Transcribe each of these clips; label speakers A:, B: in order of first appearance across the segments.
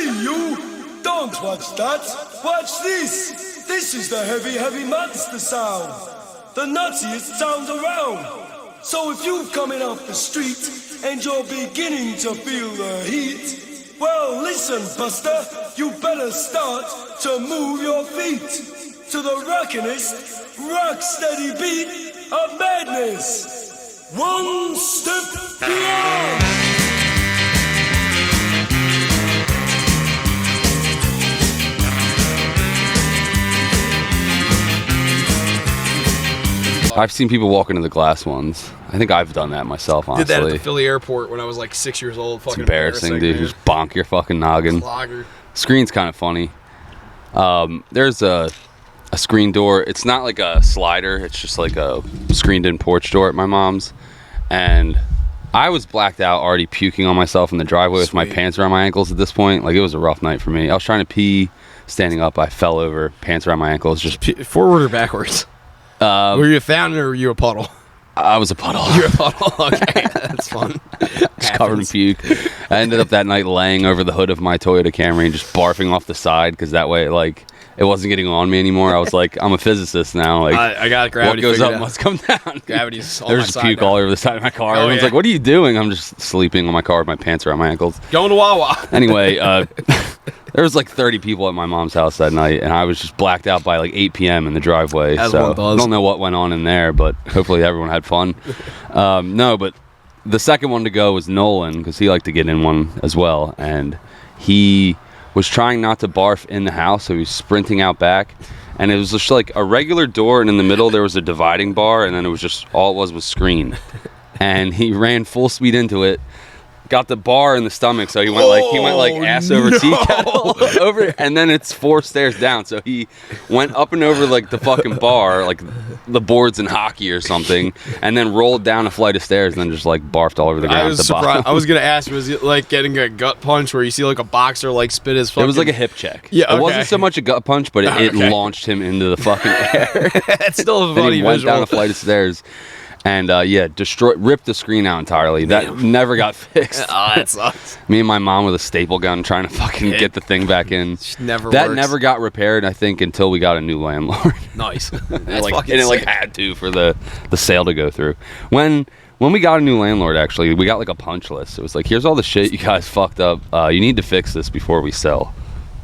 A: Hey, you! Don't watch that. Watch this. This is the heavy, heavy monster sound. The nuttiest sound around. So if you're coming off the street and you're beginning to feel the heat, well, listen, Buster, you better start to move your feet to the rockinest, rock-steady beat of madness. One step beyond.
B: I've seen people walk into the glass ones. I think I've done that myself, honestly.
C: Did that at the Philly airport when I was like 6 years old.
B: It's embarrassing, dude.
C: Man.
B: Just bonk your fucking noggin.
C: Clogger.
B: Screen's kind of funny. There's a screen door. It's not like a slider. It's just like a screened-in porch door at my mom's. And I was blacked out, already puking on myself in the driveway with my pants around my ankles at this point. Like, it was a rough night for me. I was trying to pee, standing up. I fell over, pants around my ankles. Just
C: forward or backwards? Were you a fountain or were you a puddle?
B: I was a puddle.
C: You're a puddle. Okay, that's fun.
B: Just covered in puke. I ended up that night laying over the hood of my Toyota Camry and just barfing off the side because that way, like, it wasn't getting on me anymore. I was like, I'm a physicist now. Like,
C: I got gravity.
B: What goes up must come down.
C: Gravity's on
B: There's
C: my
B: just
C: side
B: puke
C: now.
B: all over the side of my car.
C: Oh,
B: Everyone's
C: yeah.
B: like, what are you doing? I'm just sleeping on my car with my pants around my ankles.
C: Going to Wawa.
B: Anyway, there was like 30 people at my mom's house that night, and I was just blacked out by like 8 p.m. in the driveway.
C: As
B: so
C: one does.
B: I don't know what went on in there, but hopefully everyone had fun. No, but the second one to go was Nolan, because he liked to get in one as well, and he was trying not to barf in the house, so he was sprinting out back, and it was just like a regular door, and in the middle there was a dividing bar, and then it was just all it was screen. And he ran full speed into it, got the bar in the stomach, so he went like ass over tea kettle over, and then it's 4 stairs down, so he went up and over like the fucking bar, like the boards in hockey or something, and then rolled down a flight of stairs and then just like barfed all over the ground.
C: I was
B: at the
C: surprised.
B: bottom.
C: I was gonna ask, was it like getting a gut punch where you see like a boxer like spit his fucking...
B: It was like a hip check.
C: Yeah, okay.
B: It wasn't so much a gut punch, but it
C: Okay.
B: launched him into the fucking air.
C: That's still a
B: Then
C: funny
B: he went
C: visual.
B: down a flight of stairs. And ripped the screen out entirely. That never got fixed.
C: Oh, that sucks.
B: Me and my mom with a staple gun trying to fucking get the thing back in.
C: Never
B: That
C: works.
B: never got repaired, I think, until we got a new landlord.
C: Nice.
B: and
C: That's
B: it
C: fucking sick.
B: had to for the sale to go through. When we got a new landlord, actually, we got like a punch list. It was like, here's all the shit you guys fucked up. You need to fix this before we sell.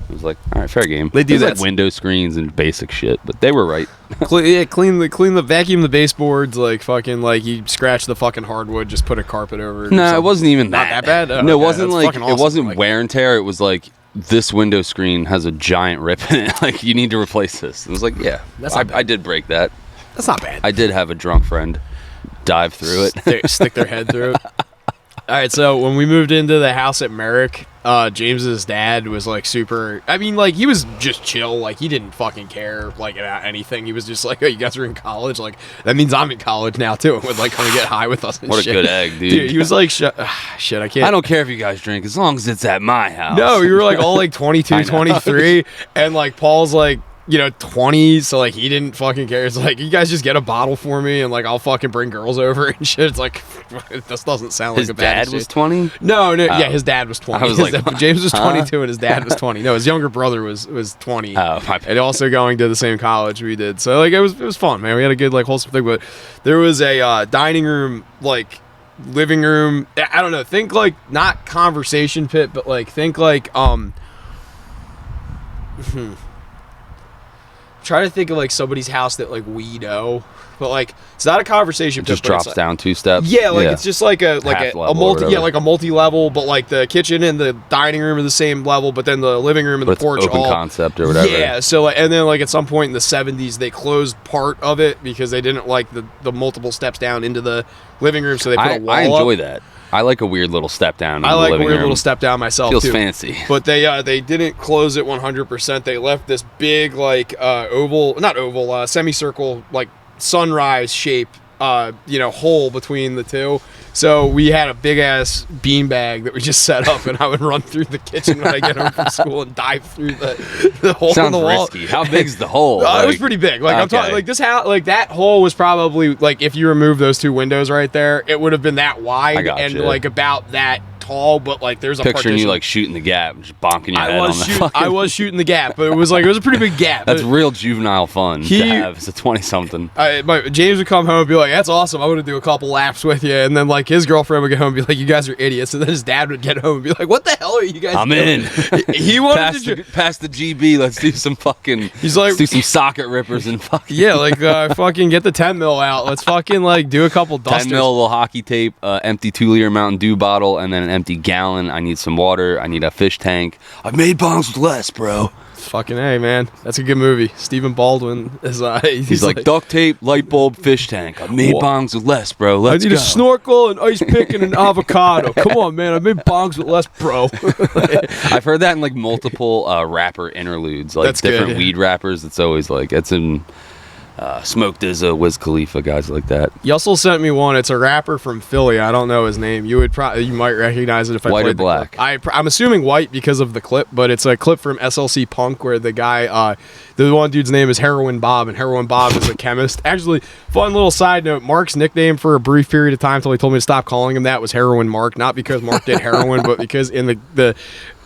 B: It was like, all right, fair game.
C: They do
B: It was
C: that.
B: like window screens and basic shit, but they were right.
C: Clean the vacuum the baseboards, like fucking like you scratch the fucking hardwood, just put a carpet over it. or
B: No, it
C: something.
B: wasn't even
C: Not that bad? Oh,
B: no, it
C: okay,
B: wasn't
C: that's
B: like
C: fucking awesome.
B: it wasn't
C: Like-
B: wear and tear. It was like this window screen has a giant rip in it. Like, you need to replace this. It was like, yeah,
C: That's not bad.
B: I did break that.
C: That's not bad.
B: I did have a drunk friend dive through it.
C: Stick their head through it. All right, so when we moved into the house at Merrick, James's dad was like super. I mean, like, he was just chill. Like, he didn't fucking care like about anything. He was just like, "Oh, you guys are in college. Like, that means I'm in college now too." And would like come and get high with us. And
B: What a
C: shit.
B: good egg, dude.
C: He was like, shit, I can't.
B: I don't care if you guys drink as long as it's at my house.
C: No, we were like all like 22,
B: I know.
C: 23, and like Paul's like, 20, so like he didn't fucking care. It's like, you guys just get a bottle for me and like I'll fucking bring girls over and shit. It's like, this doesn't sound
B: His
C: like a bad
B: dad was
C: exchange.
B: 20?
C: No, yeah, his dad was 20.
B: I was like,
C: James was
B: huh?
C: 22 and his dad was 20. No, his younger brother was 20.
B: Oh, my bad.
C: And also going to the same college we did. So like it was fun, man. We had a good like wholesome thing, but there was a dining room, like living room. I don't know. Think like not conversation pit, but like think like try to think of like somebody's house that like we know, but like it's not a conversation
B: It
C: pit,
B: just
C: but it's
B: drops
C: like,
B: down 2 steps.
C: yeah, like it's just like a
B: Half level or
C: multi
B: whatever.
C: like a multi-level, but like the kitchen and the dining room are the same level, but then the living room and
B: But
C: the porch
B: it's open
C: all
B: concept or whatever.
C: yeah. So like, and then like at some point in the 70s they closed part of it because they didn't like the multiple steps down into the living room, so they put a wall
B: I enjoy
C: up.
B: that. I like a weird little step down.
C: I
B: in the
C: like a
B: living
C: weird
B: room.
C: little step down myself
B: Feels
C: too.
B: fancy.
C: But they didn't close it 100%. They left this big like semicircle like sunrise shape hole between the two. So we had a big ass beanbag that we just set up, and I would run through the kitchen when I get home from school and dive through the hole
B: Sounds
C: in the wall.
B: risky. How big's the hole?
C: It was pretty big. Like I'm talking,
B: okay.
C: like this house, like that hole was probably like if you remove those 2 windows right there, it would have been that
B: I
C: wide
B: gotcha.
C: and like about that tall, but like there's a
B: Picturing
C: partition.
B: you like shooting the gap, just bonking your head on the fucking...
C: I was shooting the gap, but it was a pretty big gap.
B: That's real juvenile fun to have as a 20-something.
C: James would come home and be like, "That's awesome. I want to do a couple laps with you." And then like his girlfriend would get home and be like, "You guys are idiots." And then his dad would get home and be like, "What the hell are you guys
B: I'm
C: doing?"
B: in.
C: He wanted
B: pass the GB. Let's do some fucking...
C: He's like...
B: Let's do some socket rippers and fucking...
C: Yeah, like fucking get the 10 mil out. Let's fucking like do a couple dusters.
B: 10 mil, little hockey tape, empty 2-liter Mountain Dew bottle, and then an empty gallon. I need some water. I need a fish tank. I've made bongs with less, bro.
C: Fucking A, man. That's a good movie. Stephen Baldwin is
B: he's like duct tape, light bulb, fish tank. I've made bongs with less, bro. Let's go.
C: I need a snorkel, an ice pick, and an avocado. Come on, man. I made bongs with less, bro.
B: I've heard that in like multiple rapper interludes, like
C: That's
B: different
C: good, yeah.
B: weed rappers. It's always like, it's in Smoke DZA, Wiz Khalifa, guys like that.
C: You also sent me one. It's a rapper from Philly. I don't know his name. You might recognize it if I
B: White
C: played
B: or black?
C: The clip. I'm assuming white because of the clip, but it's a clip from SLC Punk where the guy, the one dude's name is Heroin Bob, and Heroin Bob is a chemist. Actually, fun little side note, Mark's nickname for a brief period of time until he told me to stop calling him that was Heroin Mark, not because Mark did heroin, but because in the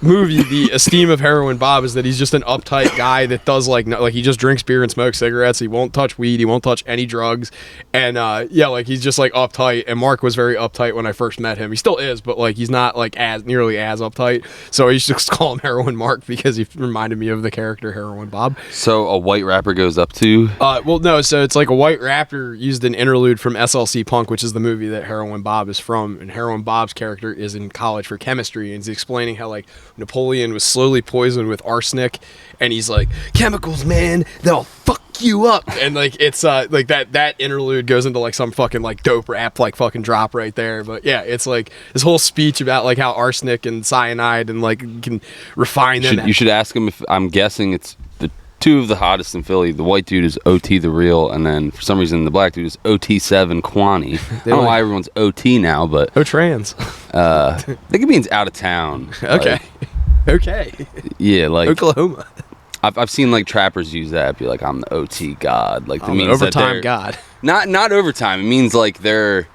C: movie, the esteem of Heroin Bob is that he's just an uptight guy that does like he just drinks beer and smokes cigarettes. He won't touch weed. He won't touch any drugs. And like he's just like uptight. And Mark was very uptight when I first met him. He still is, but like he's not like nearly as uptight. So I used to just call him Heroin Mark because he reminded me of the character Heroin Bob.
B: So a white rapper goes up to...
C: Well, no. So it's like a white rapper used an interlude from SLC Punk, which is the movie that Heroin Bob is from. And Heroin Bob's character is in college for chemistry, and he's explaining how like Napoleon was slowly poisoned with arsenic, and he's like, chemicals, man, they'll fuck you up. And like it's like that interlude goes into like some fucking like dope rap like fucking drop right there. But yeah, it's like this whole speech about like how arsenic and cyanide and like you can refine them.
B: You should ask him if... I'm guessing it's the two of the hottest in Philly. The white dude is OT the Real, and then for some reason the black dude is OT7 Kwani. I don't know why everyone's OT now, but...
C: Oh, trans.
B: I think it means out of town.
C: Okay.
B: Like,
C: okay.
B: Yeah, like...
C: Oklahoma.
B: I've seen like trappers use that, be like, I'm the OT god. Like, it means
C: overtime
B: that
C: god.
B: Not overtime. It means like they're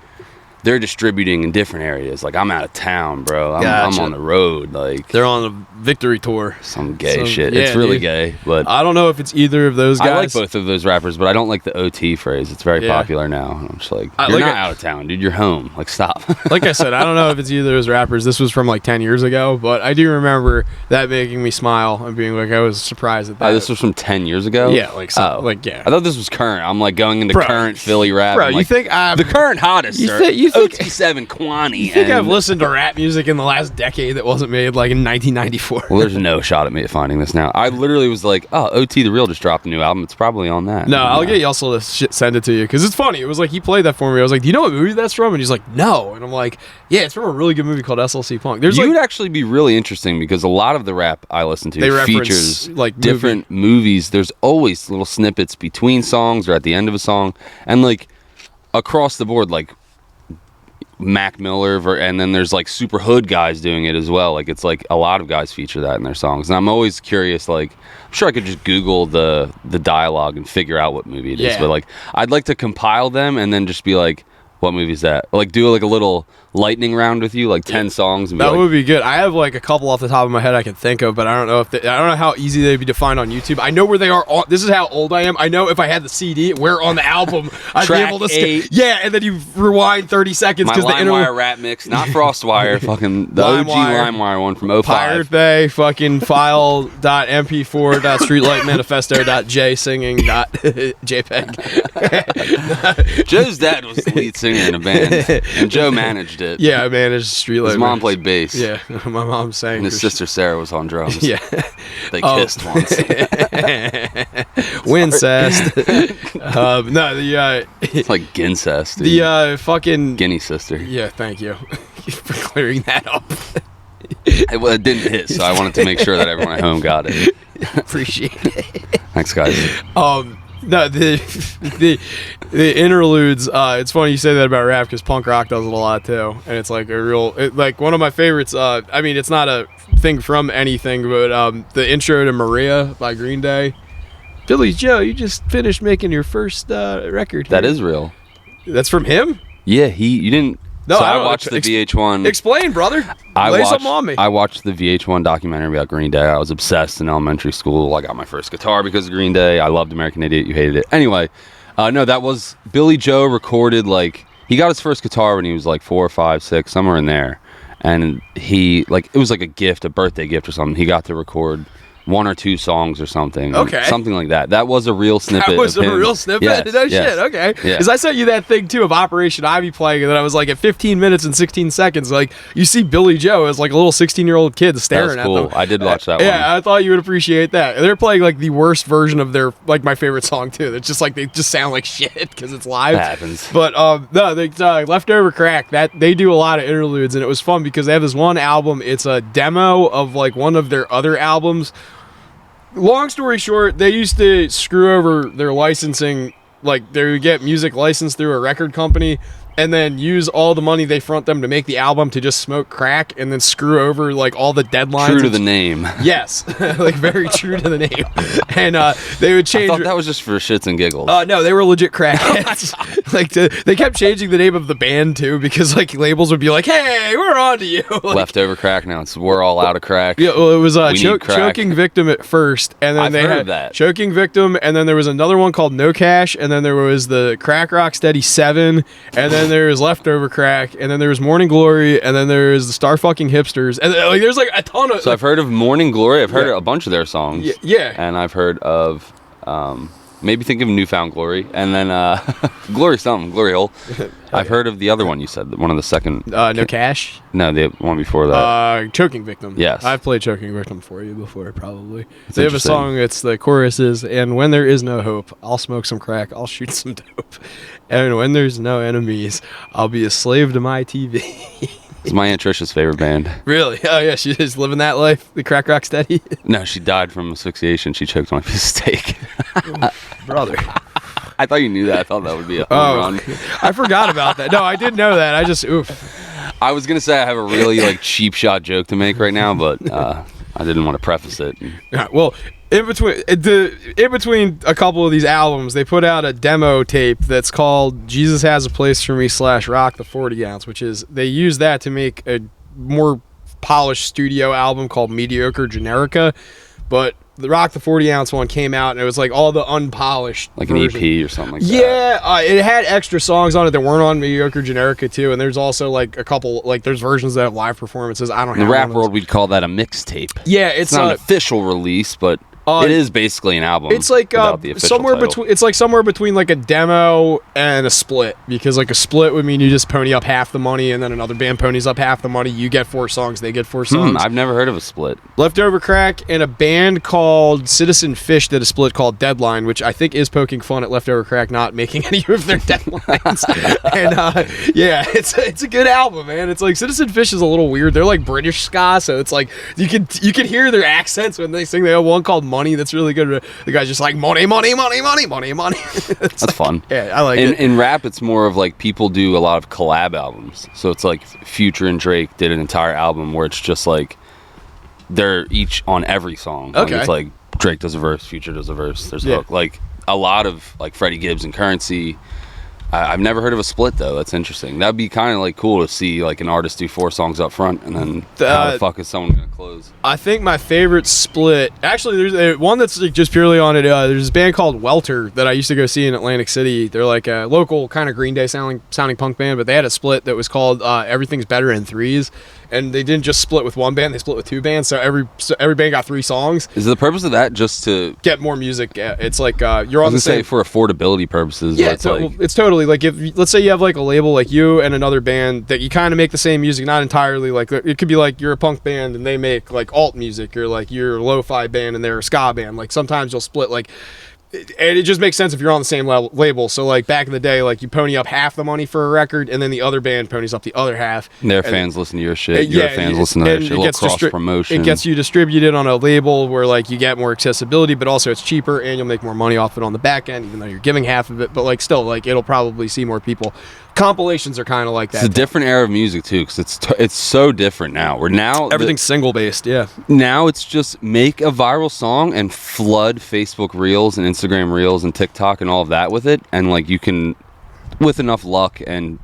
B: distributing in different areas. Like, I'm out of town, bro. I'm on the road. Like,
C: they're on a victory tour.
B: Some gay shit. Yeah, it's really gay. But
C: I don't know if it's either of those guys.
B: I like both of those rappers, but I don't like the OT phrase. It's very popular now. I'm just like, you're not out of town, dude. You're home. Like, stop.
C: Like I said, I don't know if it's either of those rappers. This was from like 10 years ago, but I do remember that making me smile and being like, I was surprised at that.
B: This was from 10 years ago?
C: Yeah, like so. Like, yeah.
B: I thought this was current. I'm like going into current Philly rap.
C: Bro,
B: you
C: like,
B: think the current hottest
C: you think
B: OT7 Kwani.
C: You think I've listened to rap music in the last decade that wasn't made like in 1994?
B: Well, there's no shot at me finding this now. I literally was like, oh, OT the Real just dropped a new album. It's probably on that.
C: No, I'll get Yussel to send it to you because it's funny. It was like he played that for me. I was like, do you know what movie that's from? And he's like, no. And I'm like, yeah, it's from a really good movie called SLC Punk. You
B: would actually be really interesting because a lot of the rap I listen to features
C: like
B: different movies. There's always little snippets between songs or at the end of a song. And like across the board, like Mac Miller, and then there's like super hood guys doing it as well. Like it's like a lot of guys feature that in their songs, and I'm always curious. Like I'm sure I could just Google the dialogue and figure out what movie it is, but like I'd like to compile them and then just be like, what movie is that? Like do like a little lightning round with you, like 10 songs. And
C: that would be good. I have like a couple off the top of my head I can think of, but I don't know if I don't know how easy they'd be to find on YouTube. I know where they are. This is how old I am. I know if I had the CD, where on the album I'd be able to yeah, and then you rewind 30 seconds because the
B: LimeWire rap mix, not FrostWire, fucking the OG LimeWire one from 05.
C: Pirate Bay, fucking file.mp4.streetlightmanifesto.j singing.jpg.
B: Joe's dad was the lead singer in a band, and Joe managed it.
C: Yeah, I managed Streetlight.
B: His mom played bass.
C: Yeah, my mom sang.
B: And his sister Sarah was on drums.
C: Yeah.
B: They kissed once.
C: Wincest. No,
B: it's like Gincest. Dude.
C: The fucking
B: Guinea sister.
C: Yeah, thank you for clearing that up.
B: Well, it didn't hit, so I wanted to make sure that everyone at home got it.
C: Appreciate it.
B: Thanks, guys.
C: No, the interludes. It's funny you say that about rap because punk rock does it a lot too, and it's like like one of my favorites. I mean, it's not a thing from anything, but the intro to Maria by Green Day. Billy Joe, you just finished making your first record.
B: That is real.
C: That's from him.
B: Yeah, you didn't.
C: No,
B: So
C: I
B: I
C: don't know.
B: watched the VH1.
C: Explain, brother. Lay something on me.
B: I watched the VH1 documentary about Green Day. I was obsessed in elementary school. I got my first guitar because of Green Day. I loved American Idiot. You hated it. Anyway, no, that was Billy Joe recorded, he got his first guitar when he was 4 or 5, 6, somewhere in there. And he, it was like a gift, a birthday gift or something. He got to record 1 or 2 songs or something.
C: Okay.
B: Something like that. That was a real snippet.
C: That was
B: of
C: a
B: him.
C: real snippet?
B: Yes,
C: No
B: yes.
C: shit, okay.
B: Yeah.
C: Because I sent you that thing, too, of Operation Ivy playing, and then I was at 15 minutes and 16 seconds, you see Billy Joe as, a little 16-year-old kid staring
B: That was cool.
C: at them.
B: I did watch that one.
C: Yeah, I thought you would appreciate that. And they're playing, the worst version of their, my favorite song, too. It's just, they just sound like shit because it's live.
B: That happens.
C: But, no, Leftover Crack, they do a lot of interludes, and it was fun because they have this one album. It's a demo of, one of their other albums. Long story short, they used to screw over their licensing. They would get music licensed through a record company and then use all the money they front them to make the album to just smoke crack and then screw over all the deadlines.
B: True to the name.
C: Yes, very true to the name. And they would change.
B: I thought that was just for shits and giggles.
C: No, they were legit crackheads. They kept changing the name of the band too because labels would be like, "Hey, we're on to you."
B: Leftover Crack now. We're all out of crack.
C: Yeah, well, it was
B: We need crack.
C: Choking Victim at first, and then
B: I've
C: they
B: heard
C: had
B: of that.
C: Choking Victim, and then there was another one called No Cash, and then there was the Crack Rock Steady 7, and then there was Leftover Crack, and then there was Morning Glory, and then there was the Star Fucking Hipsters, and there's a ton of.
B: So I've heard of Morning Glory. I've heard of a bunch of their songs.
C: Yeah.
B: And I've heard of maybe think of Newfound Glory, and then Glory Hole. I've heard of the other one you said, one of the second.
C: No Cash.
B: No, the one before that.
C: Choking Victim.
B: Yes.
C: I've played Choking Victim for you before, probably.
B: It's
C: They have a
B: interesting.
C: song, it's the chorus is, and when there is no hope, I'll smoke some crack, I'll shoot some dope. And when there's no enemies, I'll be a slave to my TV.
B: It's my Aunt Trisha's favorite band.
C: Really? Oh, yeah, she's living that life, the Crack Rock Steady.
B: No, she died from asphyxiation. She choked on a piece of steak.
C: Brother.
B: I thought you knew that. I thought that would be a home run.
C: I forgot about that. No, I did know that. I just, oof.
B: I was going to say I have a really cheap shot joke to make right now, but I didn't want to preface it.
C: Yeah, well, in between a couple of these albums, they put out a demo tape that's called Jesus Has a Place for Me / Rock the 40 Ounce, which is, they use that to make a more polished studio album called Mediocre Generica. But the Rock the 40 Ounce one came out, and it was all the unpolished
B: Like
C: version.
B: an EP or something like that.
C: Yeah, it had extra songs on it that weren't on Mediocre Generica too, and there's also a couple there's versions that have live performances. I don't
B: In
C: have
B: the rap
C: one of those.
B: world, we'd call that a mixtape.
C: Yeah,
B: It's not an official release, but it is basically an album.
C: It's
B: without the official
C: somewhere
B: title.
C: between. It's somewhere between a demo and a split, because a split would mean you just pony up half the money, and then another band ponies up half the money. You get 4 songs, they get 4 songs.
B: I've never heard of a split.
C: Leftover Crack and a band called Citizen Fish did a split called Deadline, which I think is poking fun at Leftover Crack not making any of their deadlines. And yeah, it's a good album, man. It's Citizen Fish is a little weird. They're British ska, so it's you can hear their accents when they sing. They have one called Money that's really good. The guy's just money, money, money, money, money, money.
B: That's fun.
C: Yeah, I like it.
B: In rap, it's more of people do a lot of collab albums. So it's Future and Drake did an entire album where it's just they're each on every song.
C: Okay.
B: It's Drake does a verse, Future does a verse, there's a
C: Yeah.
B: hook. A lot of Freddie Gibbs and Currency. I've never heard of a split though. That's interesting. That'd be kind of cool to see an artist do 4 songs up front, and then how the fuck is someone gonna close?
C: I think my favorite split, actually, there's one that's just purely on it. There's this band called Welter that I used to go see in Atlantic City. They're a local kind of Green Day sounding punk band, but they had a split that was called Everything's Better in Threes. And they didn't just split with one band; they split with 2 bands. So every band got 3 songs.
B: Is the purpose of that just to
C: Get more music? Yeah, it's you're
B: I
C: on
B: was
C: the
B: gonna
C: same.
B: say for affordability purposes?
C: Yeah,
B: where
C: it's totally if let's say you have a label like you and another band that you kind of make the same music, not entirely it could be you're a punk band and they make alt music, or you're a lo-fi band and they're a ska band. Sometimes you'll split and it just makes sense if you're on the same label. So back in the day, you pony up half the money for a record, and then the other band ponies up the other half.
B: their fans listen to your shit, your fans listen to their
C: and
B: shit.
C: it
B: A little
C: gets
B: cross promotion.
C: It gets you distributed on a label where you get more accessibility, but also it's cheaper and you'll make more money off it on the back end, even though you're giving half of it. But still, it'll probably see more people. Compilations are kind of like that.
B: It's a different era of music too, because it's so different now. We're now
C: Everything's single based, yeah.
B: now it's just make a viral song and flood Facebook Reels and Instagram Reels and TikTok and all of that with it, and you can, with enough luck and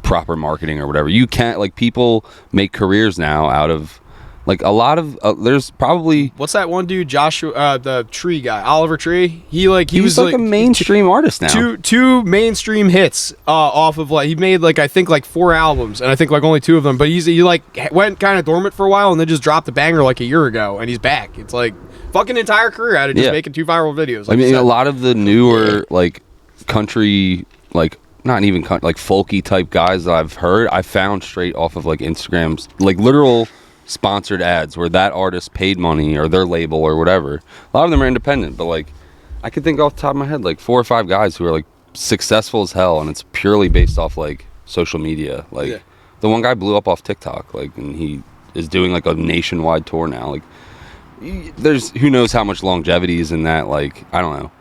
B: proper marketing or whatever. You can't, like, people make careers now out of, like, a lot of there's probably,
C: what's that one dude, Joshua, the Tree guy, Oliver Tree? He was
B: like a mainstream artist now.
C: Two mainstream hits off of, like, he made, like, I think like 4 albums, and I think like only 2 of them, but he like went kind of dormant for a while and then just dropped a banger like a year ago, and he's back. It's like fucking entire career out of just making 2 viral videos. Like,
B: I mean, a lot of the newer like country, like, not even like folky type guys that I've heard, I found straight off of like Instagram's, like, literal sponsored ads where that artist paid money, or their label or whatever. A lot of them are independent, but like, I could think off the top of my head like 4 or 5 guys who are like successful as hell, and it's purely based off like social media. Like, the one guy blew up off TikTok, like, and he is doing like a nationwide tour now. Like, there's who knows how much longevity is in that. Like, I don't know.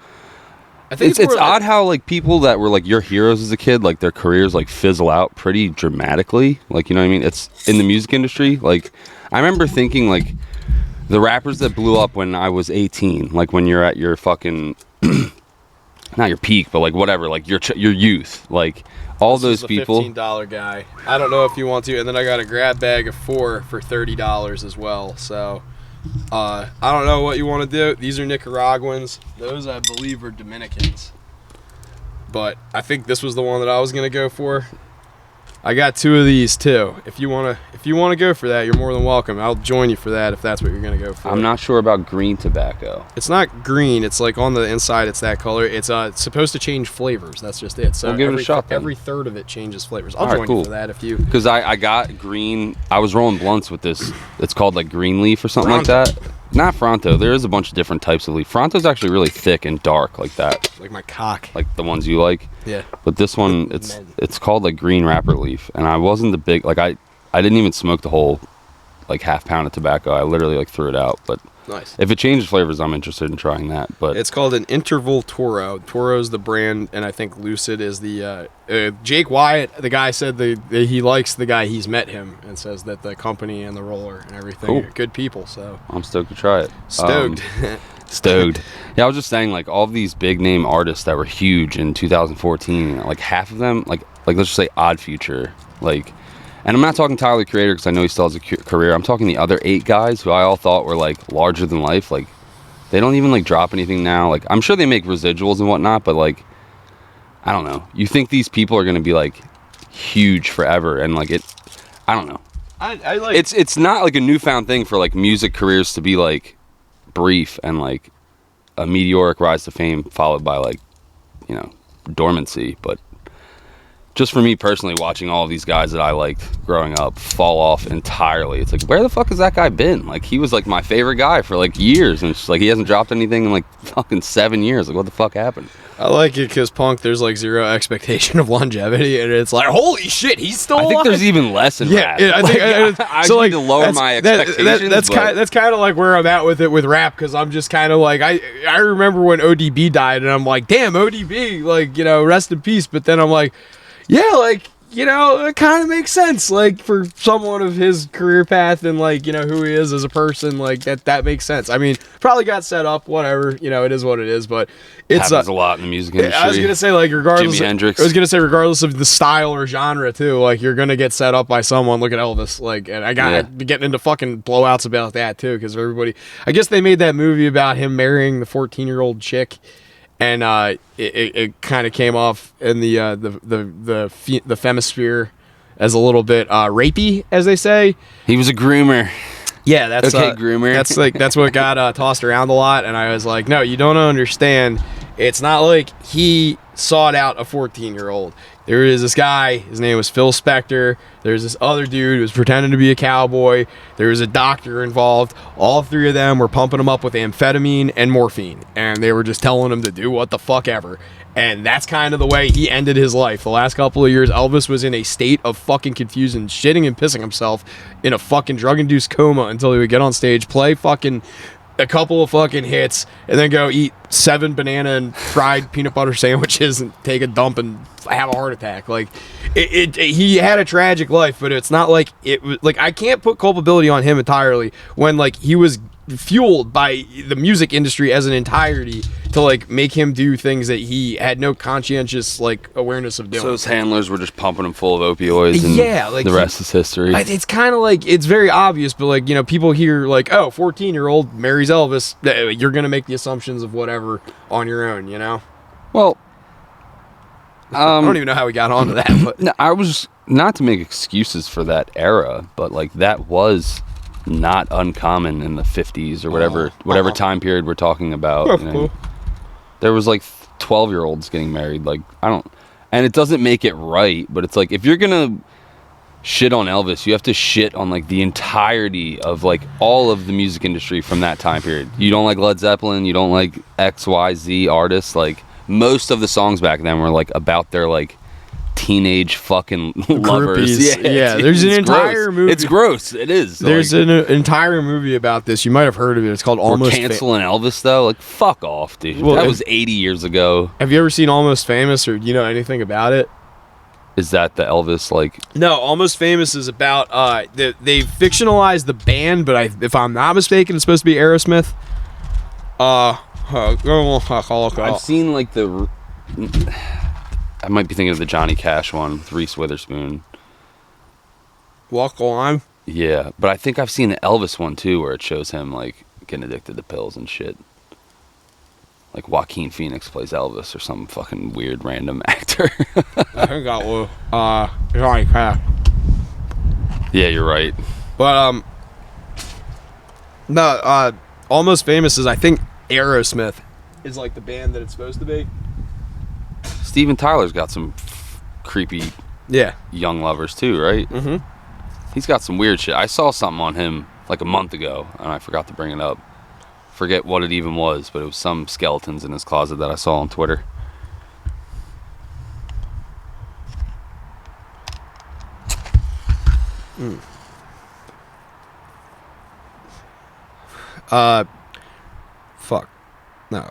B: I think it's odd how like people that were like your heroes as a kid, like their careers like fizzle out pretty dramatically. Like, you know what I mean? It's in the music industry. Like, I remember thinking like the rappers that blew up when I was 18, like when you're at your fucking not your peak, but like whatever, like your youth, like all those people.
C: $15 guy. I don't know if you want to, and then I got a grab bag of 4 for $30 as well. So I don't know what you want to do. These are Nicaraguans. Those, I believe, are Dominicans. But I think this was the one that I was gonna go for. I got 2 of these too. If you wanna go for that, you're more than welcome. I'll join you for that if that's what you're gonna go for.
B: I'm not sure about green tobacco.
C: It's not green. It's like on the inside. It's that color. It's supposed to change flavors. That's just it. So
B: we'll give it a shot then.
C: Every third of it changes flavors. I'll join you for that if you.
B: Because I got green. I was rolling blunts with this. It's called like green leaf or something like that. Not Fronto. There is a bunch of different types of leaf. Fronto's actually really thick and dark like that.
C: Like my cock.
B: Like the ones you like.
C: Yeah.
B: But this one, it's called like green wrapper leaf. And I wasn't the big, like I didn't even smoke the whole like half pound of tobacco. I literally like threw it out. But
C: nice.
B: If it changes flavors, I'm interested in trying that. But
C: it's called an Interval Toro. Toro's the brand, and I think Lucid is the Jake Wyatt, the guy said that he likes the guy, he's met him, and says that the company and the roller and everything are good people. So I'm
B: stoked to try it.
C: Stoked.
B: Stoked. Yeah, I was just saying, like, all of these big name artists that were huge in 2014, like half of them, like let's just say Odd Future, like. And I'm not talking Tyler, the Creator, because I know he still has a career. I'm talking the other 8 guys who I all thought were like larger than life. Like, they don't even like drop anything now. Like, I'm sure they make residuals and whatnot, but like, I don't know. You think these people are gonna be like huge forever, and like I don't know.
C: I like
B: it's not like a newfound thing for like music careers to be like brief and like a meteoric rise to fame followed by like, you know, dormancy, but. Just for me personally, watching all of these guys that I liked growing up fall off entirely. It's like, where the fuck has that guy been? Like, he was like my favorite guy for like years, and it's just like he hasn't dropped anything in like fucking 7 years. Like, what the fuck happened?
C: I like it because Punk, there's like zero expectation of longevity, and it's like, holy shit, he's still alive.
B: I think there's even less in rap.
C: Yeah, I think
B: I
C: so.
B: Need to lower my expectations.
C: That's kind of like where I'm at with it with rap, because I'm just kind of like I remember when ODB died, and I'm like, damn, ODB, like, you know, rest in peace. But then I'm like, yeah, like, you know, it kind of makes sense, like, for someone of his career path and, like, you know, who he is as a person, like, that makes sense. I mean, probably got set up, whatever, you know, it is what it is, but it's
B: happens a lot in the music industry.
C: I was gonna say, like, regardless,
B: Jimi Hendrix.
C: I was gonna say, regardless of the style or genre too, like, you're gonna get set up by someone. Look at Elvis, like, and I got getting into fucking blowouts about that too, because everybody, I guess they made that movie about him marrying the 14-year-old chick. And it kind of came off in the femisphere as a little bit rapey, as they say.
B: He was a groomer.
C: Yeah, that's
B: okay, groomer.
C: That's what got tossed around a lot. And I was like, no, you don't understand. It's not like he sought out a 14-year-old. There is this guy, his name was Phil Spector. There's this other dude who was pretending to be a cowboy. There was a doctor involved. All 3 of them were pumping him up with amphetamine and morphine. And they were just telling him to do what the fuck ever. And that's kind of the way he ended his life. The last couple of years, Elvis was in a state of fucking confusion, shitting and pissing himself in a fucking drug-induced coma until he would get on stage, play fucking a couple of fucking hits, and then go eat 7 banana and fried peanut butter sandwiches and take a dump and have a heart attack. Like, he had a tragic life, but it's not like it was like, I can't put culpability on him entirely when, like, he was fueled by the music industry as an entirety to like make him do things that he had no conscientious like awareness of doing.
B: So his handlers were just pumping him full of opioids, and
C: like
B: the rest is history.
C: It's kind of like, it's very obvious, but like, you know, people hear like, oh, 14-year-old marries Elvis, you're gonna make the assumptions of whatever on your own, you know.
B: Well,
C: I don't even know how we got onto that, but
B: no, I was not to make excuses for that era, but like that was not uncommon in the 50s or whatever time period we're talking about. You know? There was like 12-year-olds getting married. Like, and it doesn't make it right, but it's like, if you're gonna shit on Elvis, you have to shit on like the entirety of like all of the music industry from that time period. You don't like Led Zeppelin, you don't like XYZ artists, like most of the songs back then were like about their like teenage fucking lovers.
C: Yeah, there's an entire movie.
B: It's gross. It is.
C: There's an entire movie about this. You might have heard of it. It's called Almost
B: Famous. Canceling Elvis though. Like, fuck off, dude.
C: Well,
B: that was 80 years ago.
C: Have you ever seen Almost Famous, or do you know anything about it?
B: Is that the Elvis like?
C: No, Almost Famous is about they fictionalized the band, but if I'm not mistaken, it's supposed to be Aerosmith.
B: I've seen like the. I might be thinking of the Johnny Cash one with Reese Witherspoon.
C: Walk On.
B: Yeah, but I think I've seen the Elvis one too, where it shows him like getting addicted to pills and shit. Like Joaquin Phoenix plays Elvis or some fucking weird random actor.
C: I think that was Johnny Cash.
B: Yeah, you're right.
C: But no, Almost Famous is, I think, Aerosmith is like the band that it's supposed to be.
B: Steven Tyler's got some creepy young lovers too, right? Mm-hmm. He's got some weird shit. I saw something on him like a month ago, and I forgot to bring it up. Forget what it even was, but it was some skeletons in his closet that I saw on Twitter.
C: Fuck. No,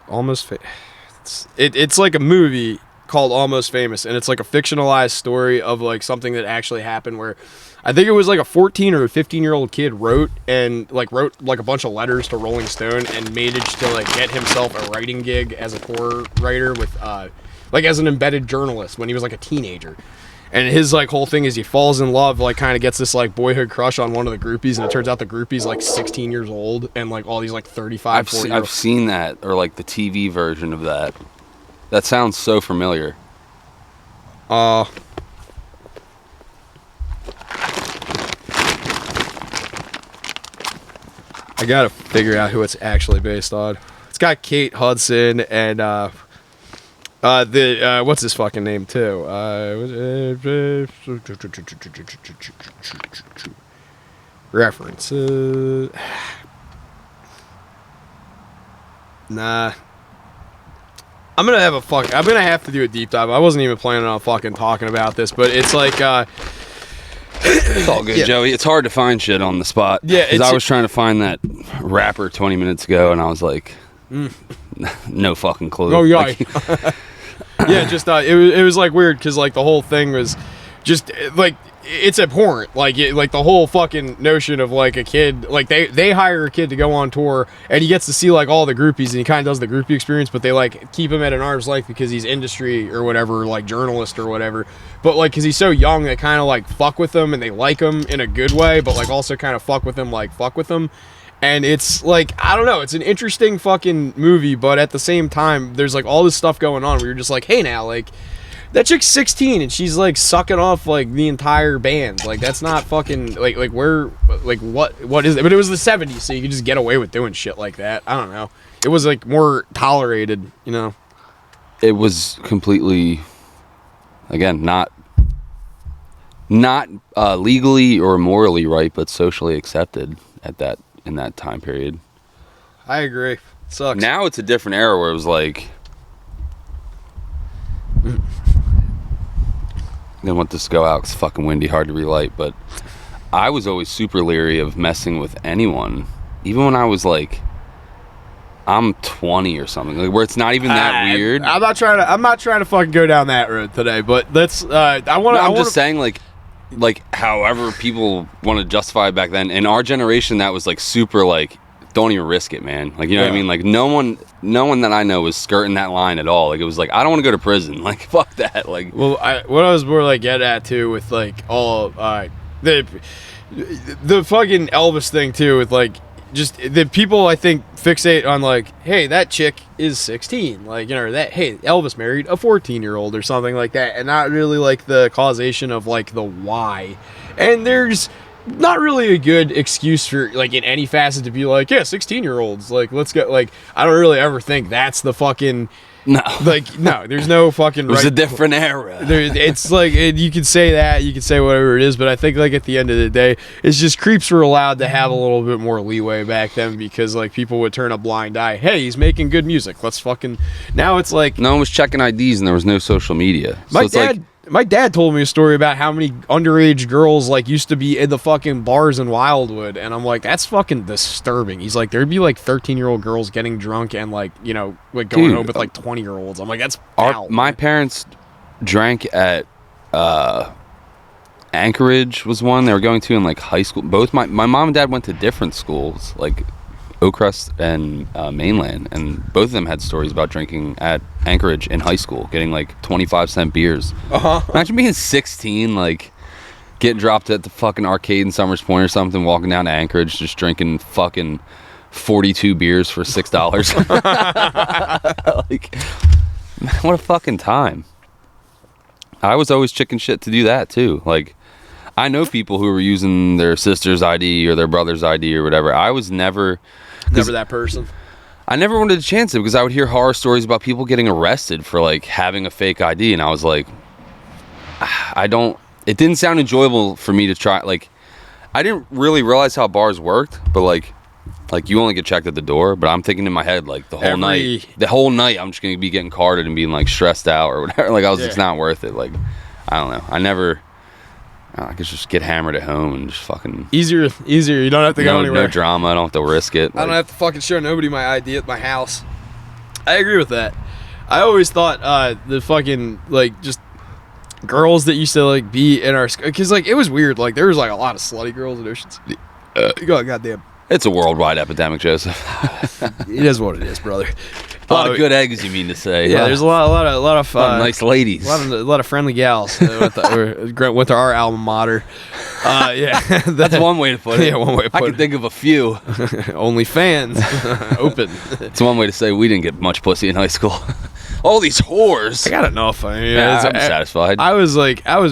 C: it's like a movie called Almost Famous, and it's like a fictionalized story of like something that actually happened, where I think it was like a 14 or a 15-year-old kid wrote like a bunch of letters to Rolling Stone and managed to like get himself a writing gig as a tour writer with like as an embedded journalist when he was like a teenager. And his like whole thing is he falls in love, like kind of gets this like boyhood crush on one of the groupies, and it turns out the groupie's like 16 years old, and like all these like 35, 40
B: I've seen that, or like the TV version of that. That sounds so familiar.
C: I gotta figure out who it's actually based on. It's got Kate Hudson and what's his fucking name too? References. Nah. I'm gonna have to do a deep dive. I wasn't even planning on fucking talking about this, but it's like
B: it's all good, Joey. It's hard to find shit on the spot.
C: Yeah,
B: because I was trying to find that rapper 20 minutes ago, and I was like, no fucking clue.
C: Oh yeah.
B: Like,
C: Yeah, just it was like weird because like the whole thing was just like it's abhorrent. Like the whole fucking notion of like a kid, like they hire a kid to go on tour and he gets to see like all the groupies and he kind of does the groupie experience, but they like keep him at an arm's length because he's industry or whatever, like journalist or whatever. But like because he's so young, they kind of like fuck with him and they like him in a good way, but like also kind of fuck with him. And it's like, I don't know, it's an interesting fucking movie, but at the same time, there's like all this stuff going on where you're just like, hey now, like, that chick's 16 and she's like sucking off like the entire band. Like, that's not fucking, like where, like, what is it? But it was the 70s, so you could just get away with doing shit like that. I don't know. It was like more tolerated, you know?
B: it was completely, again, not legally or morally right, but socially accepted in that time period.
C: I agree. It sucks.
B: Now it's a different era where it was like, I didn't want this to go out because it's fucking windy, hard to relight, but I was always super leery of messing with anyone, even when I was like, I'm 20 or something, like, where it's not even that weird.
C: I'm not trying to fucking go down that road today, but let's. I'm
B: just saying, like however people want to justify it back then. In our generation, that was like super like, don't even risk it, man. Like, you know what I mean? Like, no one that I know was skirting that line at all. Like, it was like, I don't want to go to prison. Like, fuck that. Like,
C: well, what I was more like get at too with like all the fucking Elvis thing too, with like just the people I think fixate on like, hey, that chick is 16, like, you know, that, hey, Elvis married a 14-year-old or something like that, and not really like the causation of like the why. And there's not really a good excuse for like in any facet to be like, yeah, 16-year-olds, like, let's go. Like, I don't really ever think that's the fucking
B: no.
C: Like, no, there's no fucking
B: it was a different era.
C: It's like, you can say that, you can say whatever it is, but I think like at the end of the day, it's just creeps were allowed to have a little bit more leeway back then, because like people would turn a blind eye. Hey, he's making good music, let's fucking. Now it's like
B: no one was checking IDs and there was no social media.
C: My dad told me a story about how many underage girls like used to be in the fucking bars in Wildwood, and I'm like, that's fucking disturbing. He's like, there'd be like 13-year-old girls getting drunk and like, you know, like going home with like 20-year-olds. I'm like, that's foul.
B: My parents drank at Anchorage was one they were going to in like high school. Both my mom and dad went to different schools, like Oakcrest and Mainland, and both of them had stories about drinking at Anchorage in high school, getting like 25-cent beers. Imagine being 16, like getting dropped at the fucking arcade in Summers Point or something, walking down to Anchorage, just drinking fucking 42 beers for $6. Like, what a fucking time. I was always chicken shit to do that too. Like, I know people who were using their sister's ID or their brother's ID or whatever. I was never
C: that person.
B: I never wanted to chance it because I would hear horror stories about people getting arrested for like having a fake ID, and I was like, it didn't sound enjoyable for me to try. Like, I didn't really realize how bars worked, but like you only get checked at the door. But I'm thinking in my head, like the whole night I'm just gonna be getting carded and being like stressed out or whatever. Like, I was, it's not worth it. Like, I don't know. I could just get hammered at home and just fucking
C: easier. You don't have to go anywhere.
B: No drama. I don't have to risk it.
C: I don't have to fucking show nobody my ID at my house. I agree with that. I always thought the fucking like just girls that used to like be in our school, because like it was weird. Like there was like a lot of slutty girls in Ocean City. Goddamn.
B: It's a worldwide epidemic, Joseph.
C: It is what it is, brother.
B: A lot of good eggs, you mean to say?
C: Yeah, there's a lot of
B: nice ladies,
C: a lot of friendly wals went to our alma mater. Yeah,
B: that's one way to put it.
C: Yeah, one way to put it.
B: I can think of a few.
C: Only fans open.
B: It's one way to say we didn't get much pussy in high school. All these whores.
C: I got enough. I mean,
B: I'm satisfied.
C: I was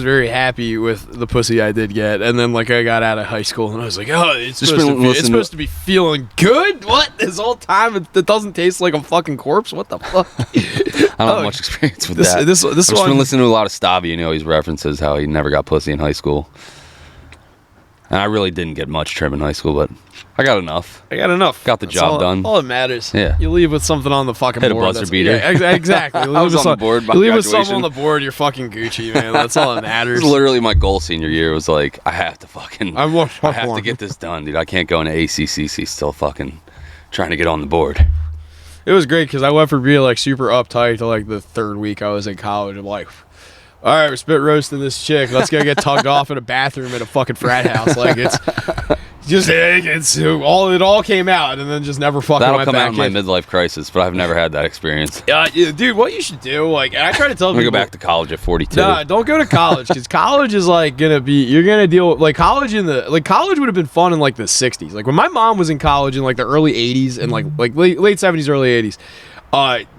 C: very happy with the pussy I did get, and then like I got out of high school and I was like, oh, it's supposed to be feeling good. What, this whole time it doesn't taste like a fucking corpse? What the fuck?
B: I don't have much experience with that. I've just been listening to a lot of Stabby, and he always references how he never got pussy in high school. And I really didn't get much trim in high school, but I got enough. Got the job done.
C: All that matters.
B: Yeah.
C: You leave with something on the fucking board.
B: Hit a buzzer beater.
C: Yeah, exactly.
B: I was on the board by
C: You leave
B: graduation.
C: with something on the board, you're fucking Gucci, man. That's all that matters.
B: It was literally my goal senior year. Was like, I have to get this done, dude. I can't go into ACCC still fucking trying to get on the board.
C: It was great because I went from being like super uptight to like the third week I was in college. I'm like, all right, we're spit roasting this chick. Let's go get tugged off in a bathroom at a fucking frat house. Like it all came out and then just never fucking
B: That'll
C: went
B: come
C: back
B: out in my midlife crisis, but I've never had that experience.
C: Yeah, dude, what you should do, like, and I try to tell people,
B: go back to college at 42.
C: Nah, don't go to college because college is like you're gonna deal with like college would have been fun in like the 60s. Like when my mom was in college in like the early 80s and like late 70s, early 80s.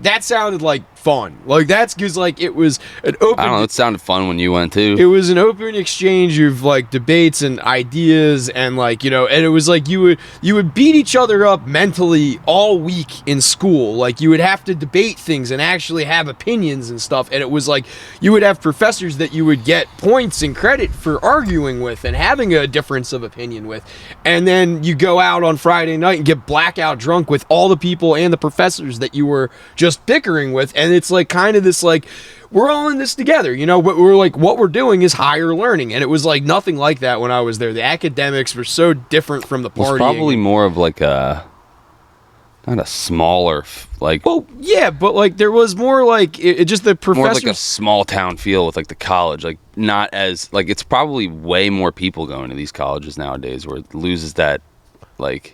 C: That sounded like fun. Like that's because like it was an open.
B: I don't know. It sounded fun when you went too.
C: It was an open exchange of like debates and ideas, and like and it was like you would beat each other up mentally all week in school. Like you would have to debate things and actually have opinions and stuff. And it was like you would have professors that you would get points and credit for arguing with and having a difference of opinion with. And then you go out on Friday night and get blackout drunk with all the people and the professors that you were just bickering with, and it's like kind of this like we're all in this together, but we're like what we're doing is higher learning, and it was like nothing like that when I was there. The academics were so different from the partying.
B: It's probably more of like not a smaller like.
C: Well, yeah, but like there was more like it just the professors.
B: More like a small town feel with like the college, like not as like it's probably way more people going to these colleges nowadays where it loses that like.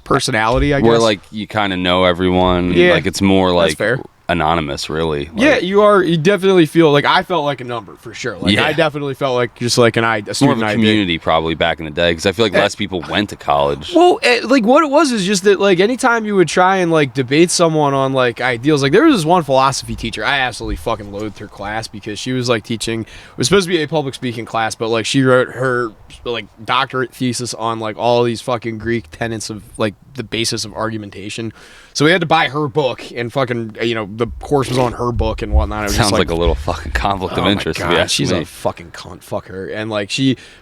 C: personality, I guess.
B: Where like you kind of know everyone.
C: Yeah,
B: like it's more like
C: fair.
B: Anonymous, really.
C: Yeah, you definitely feel like I felt like a number for sure. Like I definitely felt like just like a
B: more
C: student
B: of a community probably back in the day because I feel like less people went to college.
C: Well, like what it was is just that like anytime you would try and like debate someone on like ideals, like there was this one philosophy teacher I absolutely fucking loathed her class because she was like teaching. It was supposed to be a public speaking class, but like she wrote her like doctorate thesis on like all these fucking Greek tenets of like the basis of argumentation. So we had to buy her book and fucking the course was on her book and whatnot. It was
B: Sounds
C: just
B: like a little fucking conflict of interest.
C: My God, she's a fucking cunt. Fuck her. And like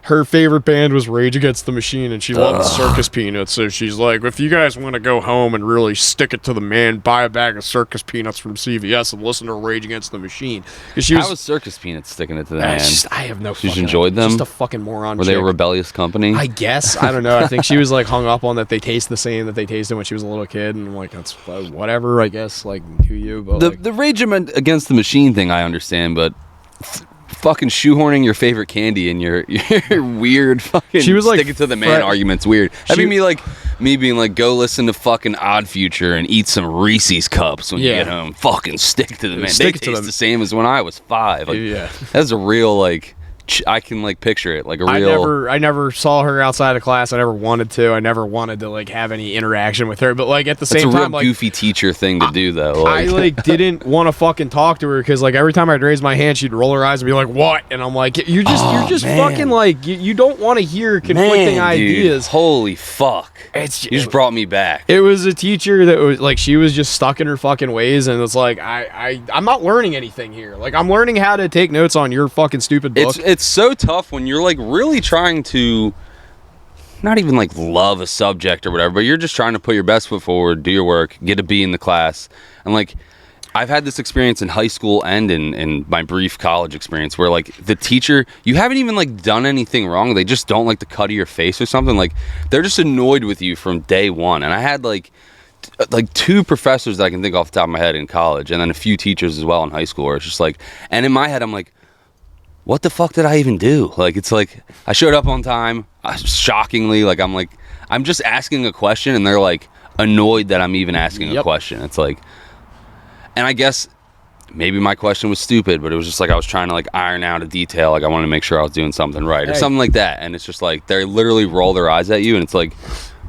C: her favorite band was Rage Against the Machine, and she loved Circus Peanuts. So she's like, if you guys want to go home and really stick it to the man, buy a bag of Circus Peanuts from CVS and listen to Rage Against the Machine.
B: How was Circus Peanuts sticking it to the man?
C: I have no.
B: You enjoyed them?
C: Just a fucking moron.
B: Were they a rebellious company?
C: I guess. I don't know. I think she was like hung up on that they taste the same that they tasted when she was a little kid, and I'm like, that's whatever. I guess. Like, to you, but
B: the Rage Against the Machine thing, I understand, but fucking shoehorning your favorite candy in your weird fucking
C: she was like
B: stick it to the man argument's weird. I mean, me being like, go listen to fucking Odd Future and eat some Reese's cups when you get home. Fucking stick to the man. They taste the same as when I was 5. Like, that's a real like. I can like picture it like a real.
C: I never saw her outside of class. I never wanted to. I never wanted to like have any interaction with her. But like at the same time,
B: it's a real goofy teacher thing to do though.
C: Like. I like didn't want to fucking talk to her because like every time I'd raise my hand, she'd roll her eyes and be like, "What?" And I'm like, "You're just fucking like you don't want to hear conflicting ideas."
B: Dude, holy fuck! You just brought me back.
C: It was a teacher that was like she was just stuck in her fucking ways, and it's like I'm not learning anything here. Like I'm learning how to take notes on your fucking stupid book.
B: It's so tough when you're like really trying to not even like love a subject or whatever, but you're just trying to put your best foot forward, do your work, get a B in the class. And like I've had this experience in high school and in my brief college experience where like the teacher, you haven't even like done anything wrong. They just don't like the cut of your face or something. Like they're just annoyed with you from day one. And I had like 2 professors that I can think off the top of my head in college, and then a few teachers as well in high school where it's just like, and in my head I'm like, what the fuck did I even do? Like, it's like, I showed up on time, shockingly, like, I'm just asking a question, and they're, like, annoyed that I'm even asking a question. It's like, and I guess maybe my question was stupid, but it was just like I was trying to, like, iron out a detail, like, I wanted to make sure I was doing something right, or something like that, and it's just like, they literally roll their eyes at you, and it's like,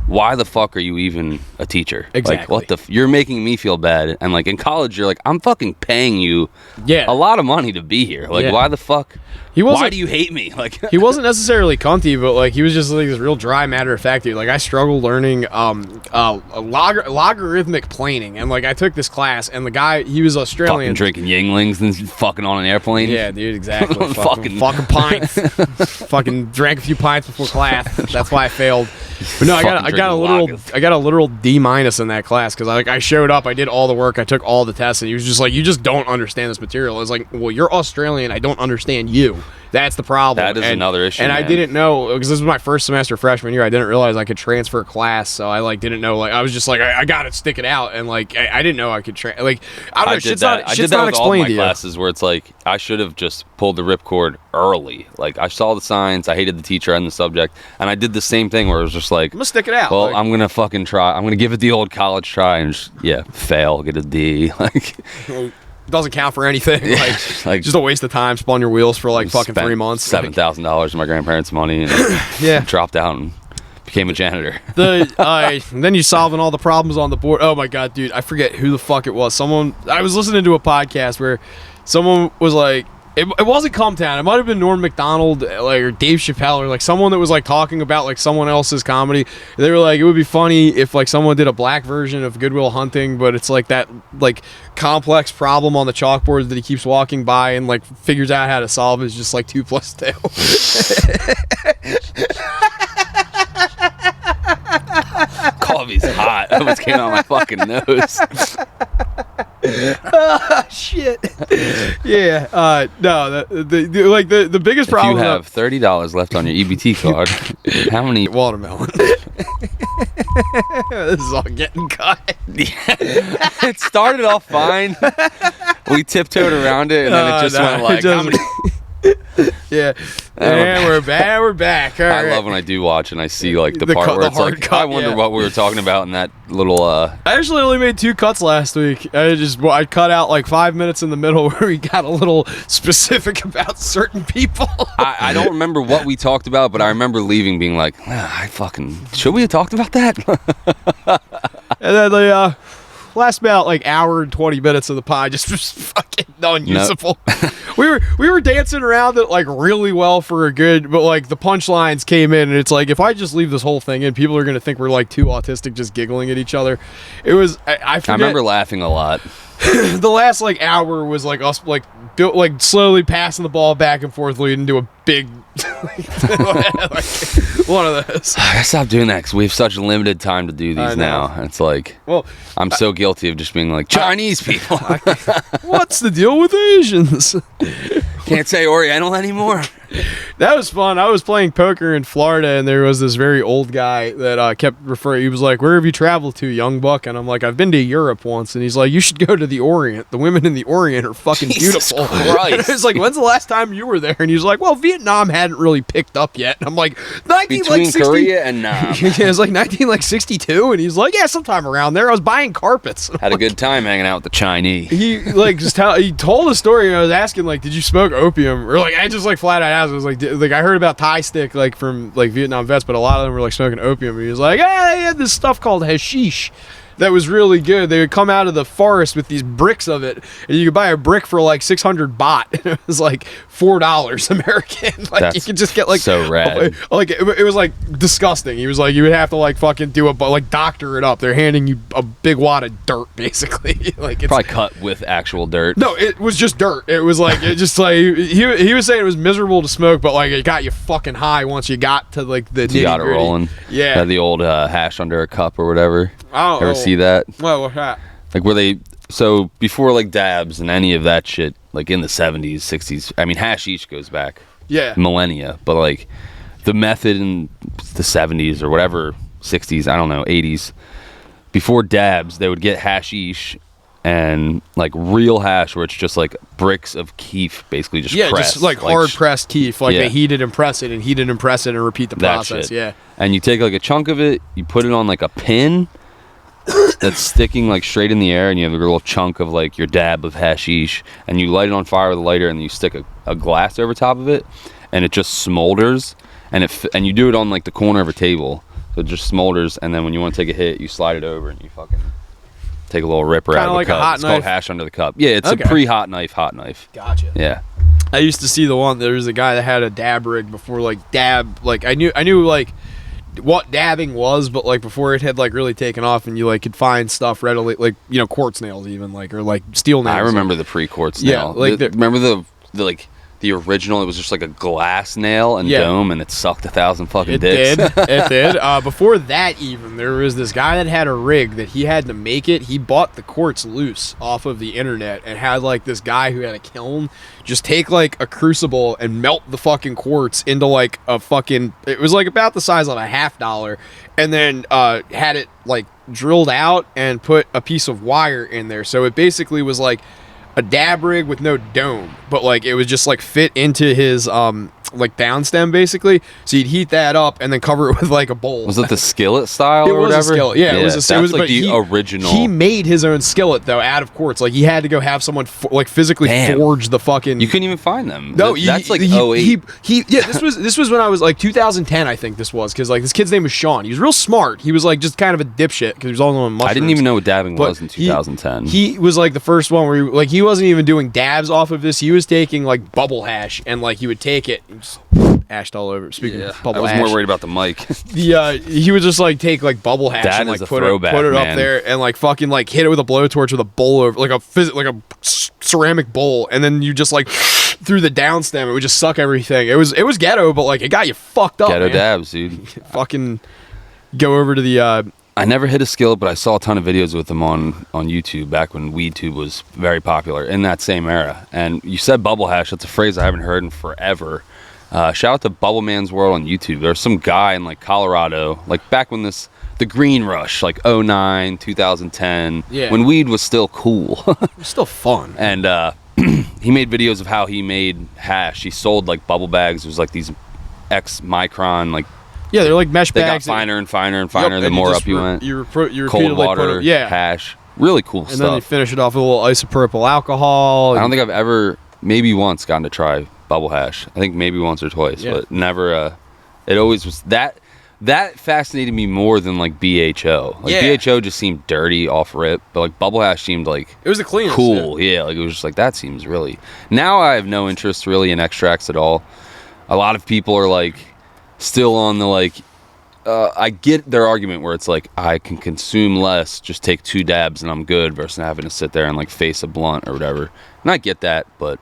B: why the fuck are you even a teacher?
C: Exactly.
B: Like, you're making me feel bad. And like in college, you're like, I'm fucking paying you a lot of money to be here. Like, why the fuck? Why do you hate me? Like,
C: he wasn't necessarily cunty, but like he was just like this real dry matter of fact dude. Like I struggled learning logarithmic planing, and like I took this class, and the guy, he was Australian.
B: Fucking drinking Yinglings and fucking on an airplane.
C: Yeah, dude, exactly. fucking pints. Fucking drank a few pints before class. That's why I failed. But no, I got a literal D- in that class because I showed up, I did all the work, I took all the tests, and he was just like, you just don't understand this material. I was like, well, you're Australian, I don't understand you. That's the problem.
B: That is another issue.
C: And man. I didn't know, because this was my first semester freshman year, I didn't realize I could transfer class, so I like didn't know, like I was just like, I gotta stick it out, and like I didn't know I could like I don't know, shit's not explained to you. I did that with all my
B: classes where it's like I should have just pulled the ripcord early. Like I saw the signs, I hated the teacher and the subject, and I did the same thing where it was just like,
C: I'm gonna stick it out.
B: Well,
C: like,
B: I'm gonna fucking try. I'm gonna give it the old college try and just, fail, get a D. Like.
C: Doesn't count for anything. Like just a waste of time, spun your wheels for like fucking 3 months.
B: $7,000 of my grandparents' money, and dropped out and became a janitor.
C: Then you solving all the problems on the board. Oh my god, dude, I forget who the fuck it was. I was listening to a podcast where someone was like, it wasn't Cumtown. It might have been Norm Macdonald, like, or Dave Chappelle, or like someone that was like talking about like someone else's comedy. They were like, it would be funny if like someone did a black version of Good Will Hunting, but it's like that like complex problem on the chalkboard that he keeps walking by and like figures out how to solve is just like 2 + 2.
B: Coffee's hot. That almost came out my fucking nose.
C: Oh, shit. Yeah. No. The biggest problem.
B: If you have $30 left on your EBT card, how many
C: watermelon? This is all getting cut.
B: It started off fine. We tiptoed around it, and then it just went like,
C: Yeah. And we're back. All
B: I
C: right.
B: love when I do watch and I see like the
C: The
B: part
C: cut-
B: where
C: the
B: it's
C: hard
B: like,
C: cut,
B: I wonder
C: yeah.
B: what we were talking about in that little.
C: I actually only made 2 cuts last week. I cut out like 5 minutes in the middle where we got a little specific about certain people.
B: I don't remember what we talked about, but I remember leaving being like, should we have talked about that?
C: And then the last about like hour and 20 minutes of the pod just was fucking unusable. we were dancing around it like really well for a good, but like the punchlines came in and it's like, if I just leave this whole thing in, people are gonna think we're like 2 autistic just giggling at each other. It was I forget,
B: I remember laughing a lot.
C: the last like hour was like us like slowly passing the ball back and forth, leading to a big like, one of those.
B: I gotta stop doing that because we have such limited time to do these now. It's like,
C: Well,
B: I'm so guilty of just being like, Chinese people.
C: what's the deal with Asians?
B: Can't say Oriental anymore.
C: That was fun. I was playing poker in Florida, and there was this very old guy that kept referring. He was like, "Where have you traveled to, young buck?" And I'm like, "I've been to Europe once." And he's like, "You should go to the Orient. The women in the Orient are fucking
B: Jesus
C: beautiful."
B: Christ.
C: It's like, "When's the last time you were there?" And he's like, "Well, Vietnam hadn't really picked up yet." And I'm like,
B: Between Korea and Nam.
C: Yeah, it's like 1962, and he's like, "Yeah, sometime around there. I was buying carpets."
B: Had a good time hanging out with the Chinese.
C: He like he told a story, and I was asking like, "Did you smoke opium?" Or like I just like flat out asked. I was like I heard about Thai stick like from like Vietnam vets, but a lot of them were like smoking opium. And he was like, "Yeah, they had this stuff called hashish that was really good. They would come out of the forest with these bricks of it, and you could buy a brick for like 600 baht. And it was like $4 American. Like
B: That's
C: you could just get like
B: so rad.
C: Like it was like disgusting. He was like, you would have to like fucking do like doctor it up. They're handing you a big wad of dirt basically. Like it's
B: Probably cut with actual dirt.
C: no, it was just dirt. It was like it just like he was saying it was miserable to smoke, but like it got you fucking high once you got to like the
B: You got it
C: nitty-gritty.
B: rolling.
C: Yeah.
B: The old hash under a cup or whatever.
C: Oh,
B: Ever see that?
C: Well, what's that?
B: Like where they, so before like dabs and any of that shit, like in the 70s, 60s, I mean hashish goes back
C: Yeah.
B: millennia, but like the method in the 70s or whatever, 60s, I don't know, 80s, before dabs, they would get hashish and like real hash where it's just like bricks of keef basically just
C: Yeah,
B: pressed.
C: just like hard pressed keef. Like
B: Yeah.
C: they heat it and press it and heat it and press it and repeat the
B: that
C: process.
B: shit.
C: Yeah.
B: And you take like a chunk of it, you put it on like a pin that's sticking like straight in the air, and you have a little chunk of like your dab of hashish, and you light it on fire with a lighter, and you stick a glass over top of it, and it just smolders, and and you do it on like the corner of a table, so it just smolders, and then when you want to take a hit, you slide it over, and you fucking take a little ripper
C: Kinda
B: out of
C: like
B: the
C: a
B: cup.
C: hot
B: It's called
C: knife.
B: hash under the cup. Yeah, it's
C: Okay.
B: a pre-hot knife.
C: Gotcha.
B: Yeah.
C: I used to see the one. There was a guy that had a dab rig before, like dab. Like I knew like what dabbing was, but like before it had like really taken off, and you like could find stuff readily, like quartz nails even, like or like steel nails.
B: I remember the pre-quartz
C: Yeah,
B: nail.
C: like
B: remember the like the original? It was just like a glass nail and
C: Yeah.
B: dome, and it sucked 1,000 fucking
C: It
B: dicks.
C: did. It did. Before that, even there was this guy that had a rig that he had to make it. He bought the quartz loose off of the internet and had like this guy who had a kiln just take like a crucible and melt the fucking quartz into like a fucking. It was like about the size of a $50, and then had it like drilled out and put a piece of wire in there. So it basically was like a dab rig with no dome, but like it was just like fit into his like downstem basically. So you'd heat that up and then cover it with like a bowl.
B: Was it the skillet style
C: It
B: or
C: was
B: whatever?
C: a skillet. Yeah, it was a
B: that's
C: it was,
B: like
C: but
B: the original.
C: He made his own skillet though out of quartz. Like he had to go have someone like physically
B: Damn.
C: forge the fucking.
B: You couldn't even find them.
C: No,
B: That's like
C: he,
B: 08.
C: yeah, this was when I was like 2010, I think this was, because like this kid's name was Sean. He was real smart. He was like just kind of a dipshit because he was all on mushrooms.
B: I didn't even know what dabbing
C: But
B: was in 2010.
C: He was like the first one where he wasn't even doing dabs off of this. He was taking like bubble hash and like he would take it and just ashed all over. Speaking of
B: I
C: bubble
B: was
C: hash,
B: more worried about the mic.
C: he would just like take like bubble hash
B: That
C: and
B: is
C: like
B: a
C: put
B: throwback,
C: it up
B: man.
C: there and like fucking like hit it with a blowtorch with a bowl over like a ceramic bowl, and then you just like through the downstem it would just suck everything. It was ghetto, but like it got you fucked up.
B: Ghetto
C: man.
B: dabs, dude.
C: Fucking go over to the
B: I never hit a skillet, but I saw a ton of videos with them on YouTube back when WeedTube was very popular in that same era. And you said bubble hash. That's a phrase I haven't heard in forever. Shout out to Bubble Man's World on YouTube. There's some guy in like Colorado, like back when the green rush, like 09, 2010,
C: Yeah.
B: when weed was still cool.
C: it's still fun.
B: And he made videos of how he made hash. He sold like bubble bags. It was like these X micron, like
C: Yeah, they're like mesh
B: they
C: bags.
B: got finer and finer and finer
C: Yep,
B: the
C: and
B: more
C: just
B: up you went.
C: You
B: Cold water, hash. Really cool
C: and
B: stuff.
C: then you finish it off with a little isopropyl alcohol.
B: I don't think I've ever, maybe once, gotten to try bubble hash. I think maybe once or twice, but never. It always was that fascinated me more than like BHO. Like BHO just seemed dirty off rip, but like bubble hash seemed like
C: it was the cleanest.
B: Cool, yeah. Like it was just like that seems really. Now I have no interest really in extracts at all. A lot of people are like still on the like. I get their argument where it's like I can consume less, just take 2 dabs and I'm good, versus having to sit there and like face a blunt or whatever. And I get that, but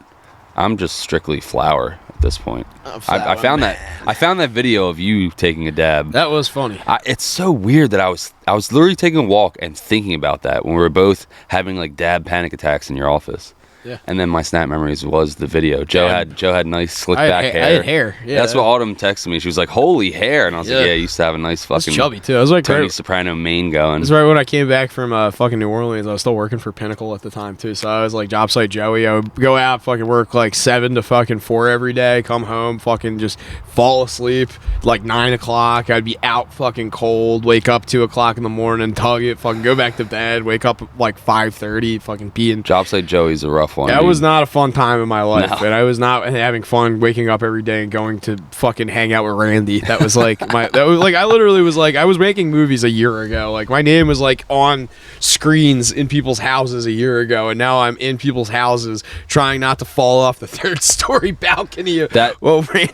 B: I'm just strictly flower at this point. I found that video of you taking a dab.
C: That was funny.
B: It's so weird that I was literally taking a walk and thinking about that when we were both having like dab panic attacks in your office.
C: Yeah.
B: And then my snap memories was the video. Joe had nice slick back hair.
C: I had hair. Yeah.
B: That's what Autumn texted me. She was like, "Holy hair," and I was like, "Yeah, you used to have a nice fucking."
C: I was chubby too. I was like
B: Tony Soprano mane going.
C: It was right when I came back from fucking New Orleans. I was still working for Pinnacle at the time too. So I was like job site Joey. I would go out, fucking work like 7 to fucking 4 every day. Come home, fucking just fall asleep like 9 o'clock. I'd be out fucking cold. Wake up 2 o'clock in the morning, tug it, fucking go back to bed. Wake up like 5:30, fucking peeing.
B: Job site Joey's a rough one.
C: That was not a fun time in my life,
B: No.
C: and I was not having fun waking up every day and going to fucking hang out with Randy. That was like I literally was like, I was making movies a year ago. Like my name was like on screens in people's houses a year ago, and now I'm in people's houses trying not to fall off the 3rd story balcony.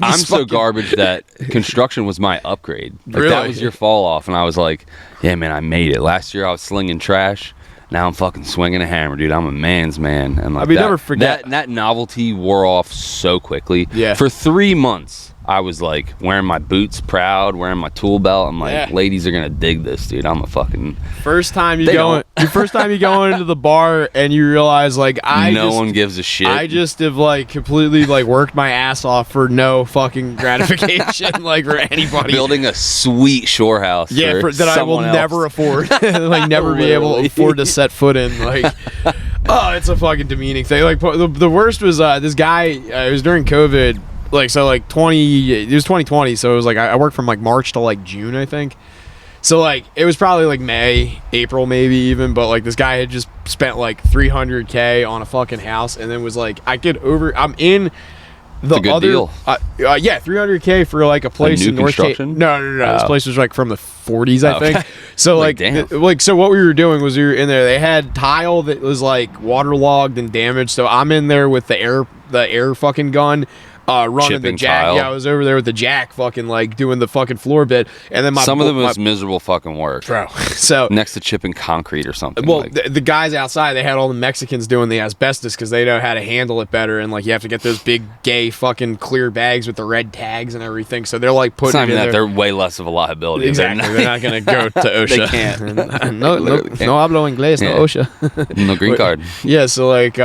B: I'm so garbage that construction was my upgrade. Like,
C: Really?
B: That was your fall off, and I was like, yeah, man, I made it. Last year I was slinging trash. Now I'm fucking swinging a hammer, dude. I'm a man's man. And like
C: never forget
B: that novelty wore off so quickly.
C: Yeah.
B: For 3 months, I was like wearing my boots proud, wearing my tool belt. I'm like, ladies are gonna dig this, dude. I'm a fucking
C: first time you go into the bar and you realize like
B: no one gives a shit.
C: I just have like completely like worked my ass off for no fucking gratification, like for anybody.
B: Building a sweet shore house.
C: That I will never afford, like never be able to afford to set foot in. Like, oh, it's a fucking demeaning thing. Like the worst was this guy. It was during COVID. Like, so like it was 2020. So it was like I worked from like March to like June, I think. So like it was probably like May, April, maybe even. But like this guy had just spent like $300K on a fucking house, and then was like, I'm in the
B: other deal.
C: Yeah, $300K for like a place in North
B: construction.
C: No. This place was like from the 40s, I think.
B: Okay.
C: So
B: Like,
C: so what we were doing was we were in there. They had tile that was like waterlogged and damaged. So I'm in there with the air fucking gun. Running
B: Chipping
C: the jack.
B: tile.
C: Yeah, I was over there with the jack fucking like doing the fucking floor bit, and then
B: some of the most miserable fucking work.
C: Bro. So
B: next to chipping concrete or something.
C: well,
B: like.
C: the guys outside, they had all the Mexicans doing the asbestos because they know how to handle it better, and like you have to get those big gay fucking clear bags with the red tags and everything. So they're like
B: It's
C: putting
B: not
C: it in
B: even that
C: there.
B: they're way less of a liability.
C: Exactly. They're not going to go to OSHA.
B: They can't.
C: no hablo inglés, no OSHA.
B: No green card.
C: Yeah, so like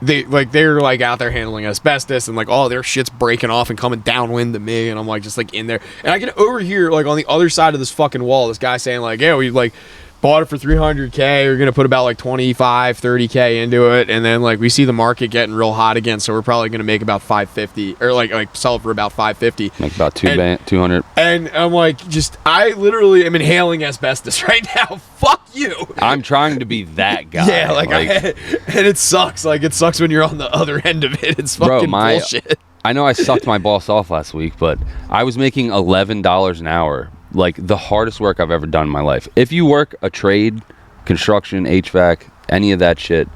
C: they're like out there handling asbestos, and like all their shit's breaking off and coming downwind to me, and I'm like just like in there, and I get overhear like on the other side of this fucking wall this guy saying like, yeah, we like bought it for $300K, we're gonna put about like 25-30K into it, and then like we see the market getting real hot again, so we're probably gonna make about 550 or like sell it for about 550,
B: Make about 200.
C: and I'm like, I literally am inhaling asbestos right now. Fuck you.
B: I'm trying to be that guy.
C: Yeah, and it sucks. Like, it sucks when you're on the other end of it. It's fucking bullshit.
B: I know I sucked my boss off last week, but I was making $11 an hour. Like, the hardest work I've ever done in my life. If you work a trade, construction, HVAC, any of that shit,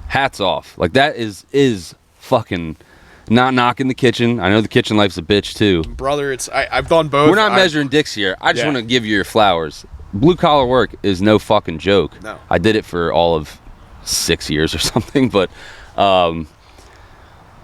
B: hats off. Like, that is fucking not knocking the kitchen. I know the kitchen life's a bitch, too.
C: Brother, I've done both.
B: We're not measuring dicks here. I just want to give you your flowers. Blue collar work is no fucking joke.
C: No.
B: I did it for all of 6 years or something, but I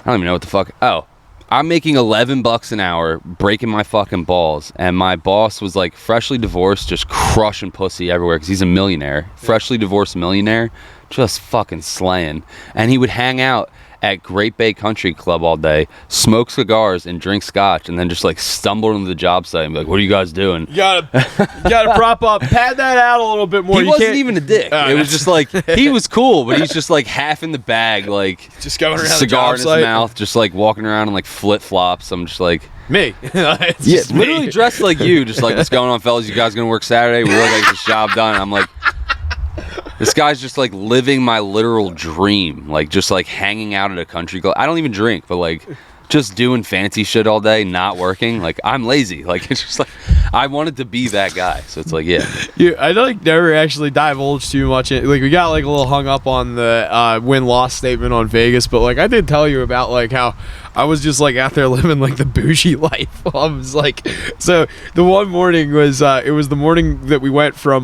B: don't even know what the fuck. Oh, I'm making $11 an hour, breaking my fucking balls, and my boss was like freshly divorced, just crushing pussy everywhere because he's a millionaire, freshly divorced millionaire, just fucking slaying. And he would hang out at Great Bay Country Club all day, smoke cigars and drink scotch, and then just like stumble into the job site and be like, "What are you guys doing?"
C: You gotta prop up, pad that out a little bit more.
B: He wasn't even a dick. It was just like he was cool, but he's just like half in the bag, like
C: just going around
B: cigar in
C: the
B: his
C: job site.
B: mouth, just like walking around in like flip flops. I'm just like.
C: Me.
B: Yeah, literally dressed like you, just like, what's going on, fellas? You guys gonna work Saturday? We really got this job done. And I'm like, this guy's just like living my literal dream, like just like hanging out at a country club. I don't even drink, but like just doing fancy shit all day, not working. Like I'm lazy. Like it's just like I wanted to be that guy. So it's like, yeah.
C: I like never actually divulged too much. Like we got like a little hung up on the win-loss statement on Vegas, but like I did tell you about like how I was just like out there living like the bougie life. I was like, so the one morning was it was the morning that we went from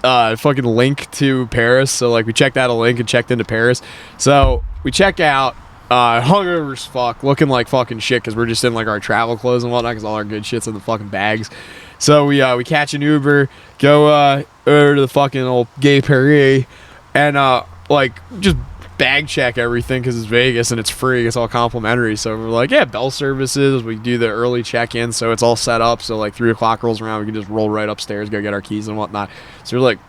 C: fucking Link to Paris. So like we checked out of Link and checked into Paris. So we check out. Hungover as fuck, looking like fucking shit because we're just in like our travel clothes and whatnot because all our good shit's in the fucking bags. So we catch an Uber, go over to the fucking old Gay Perrier, and like just bag check everything because it's Vegas and it's free. It's all complimentary. So we're like, yeah, bell services. We do the early check-in, so it's all set up. So like 3 o'clock rolls around, we can just roll right upstairs, go get our keys and whatnot. So we're like,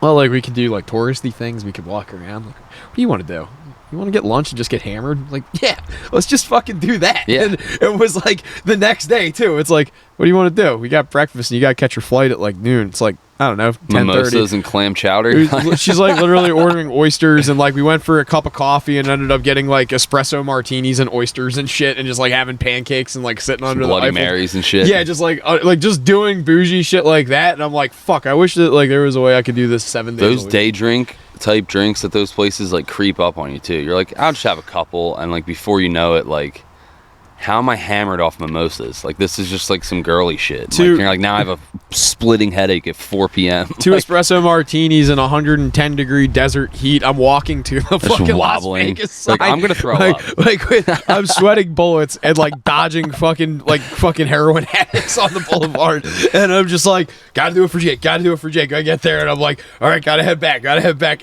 C: well, like we could do like touristy things. We could walk around. Like, what do you want to do? You want to get lunch and just get hammered? Like, yeah, let's just fucking do that.
B: Yeah.
C: And it was like the next day too. It's like, what do you want to do? We got breakfast and you got to catch your flight at like noon. It's like, I don't know, 10:30.
B: Mimosas and clam chowder.
C: She's like literally ordering oysters and like we went for a cup of coffee and ended up getting like espresso martinis and oysters and shit and just like having pancakes and like sitting under the
B: Bloody
C: Eiffel.
B: Marys and shit.
C: Yeah, just like just doing bougie shit like that. And I'm like, fuck, I wish that like there was a way I could do this 7 days.
B: Those
C: a week.
B: day drink type drinks at those places like creep up on you too. You're like, I'll just have a couple, and like before you know it, like, how am I hammered off mimosas? Like this is just like some girly shit. Like, you're like, now I have a splitting headache at 4 p.m.
C: 2
B: like,
C: espresso martinis in 110-degree desert heat. I'm walking to the fucking
B: wobbling.
C: Las Vegas sign.
B: Like, I'm gonna throw up.
C: Like I'm sweating bullets and like dodging fucking heroin addicts on the boulevard. And I'm just like, gotta do it for Jake. Gotta do it for Jake. I get there and I'm like, all right, gotta head back.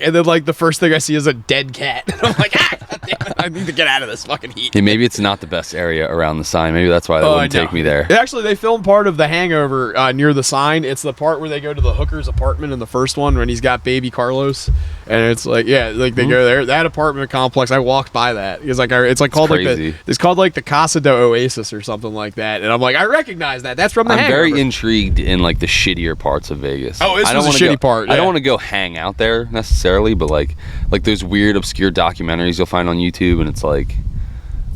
C: And then like the first thing I see is a dead cat. And I'm like, God damn it, I need to get out of this fucking heat.
B: Yeah, maybe it's not the best area around the sign. Maybe that's why they wouldn't take me there.
C: Actually, they filmed part of The Hangover near the sign. It's the part where they go to the hooker's apartment in the first one when he's got baby Carlos, and it's like, yeah, like they go there. That apartment complex, I walked by that. It's like called
B: crazy.
C: it's called like the Casa de Oasis or something like that. And I'm like, I recognize that. That's from The Hangover.
B: I'm very intrigued in like the shittier parts of Vegas.
C: Oh, this was a shitty part.
B: I don't want to go hang out there necessarily, but like those weird obscure documentaries you'll find on YouTube, and it's like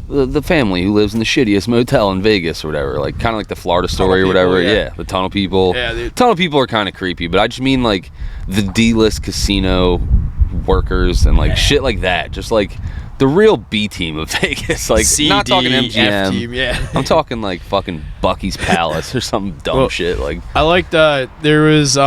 B: the family who lives in the shittiest motel in Vegas or whatever, like kind of like the Florida Story or whatever. Yeah, the Tunnel People.
C: Yeah,
B: Tunnel People are kind of creepy, but I just mean like the D-list casino workers and like shit like that. Just like the real B team of Vegas, like
C: C,
B: not talking
C: D,
B: MGM.
C: F team, yeah.
B: I'm talking like fucking Bucky's Palace or some dumb shit. Like
C: I liked there was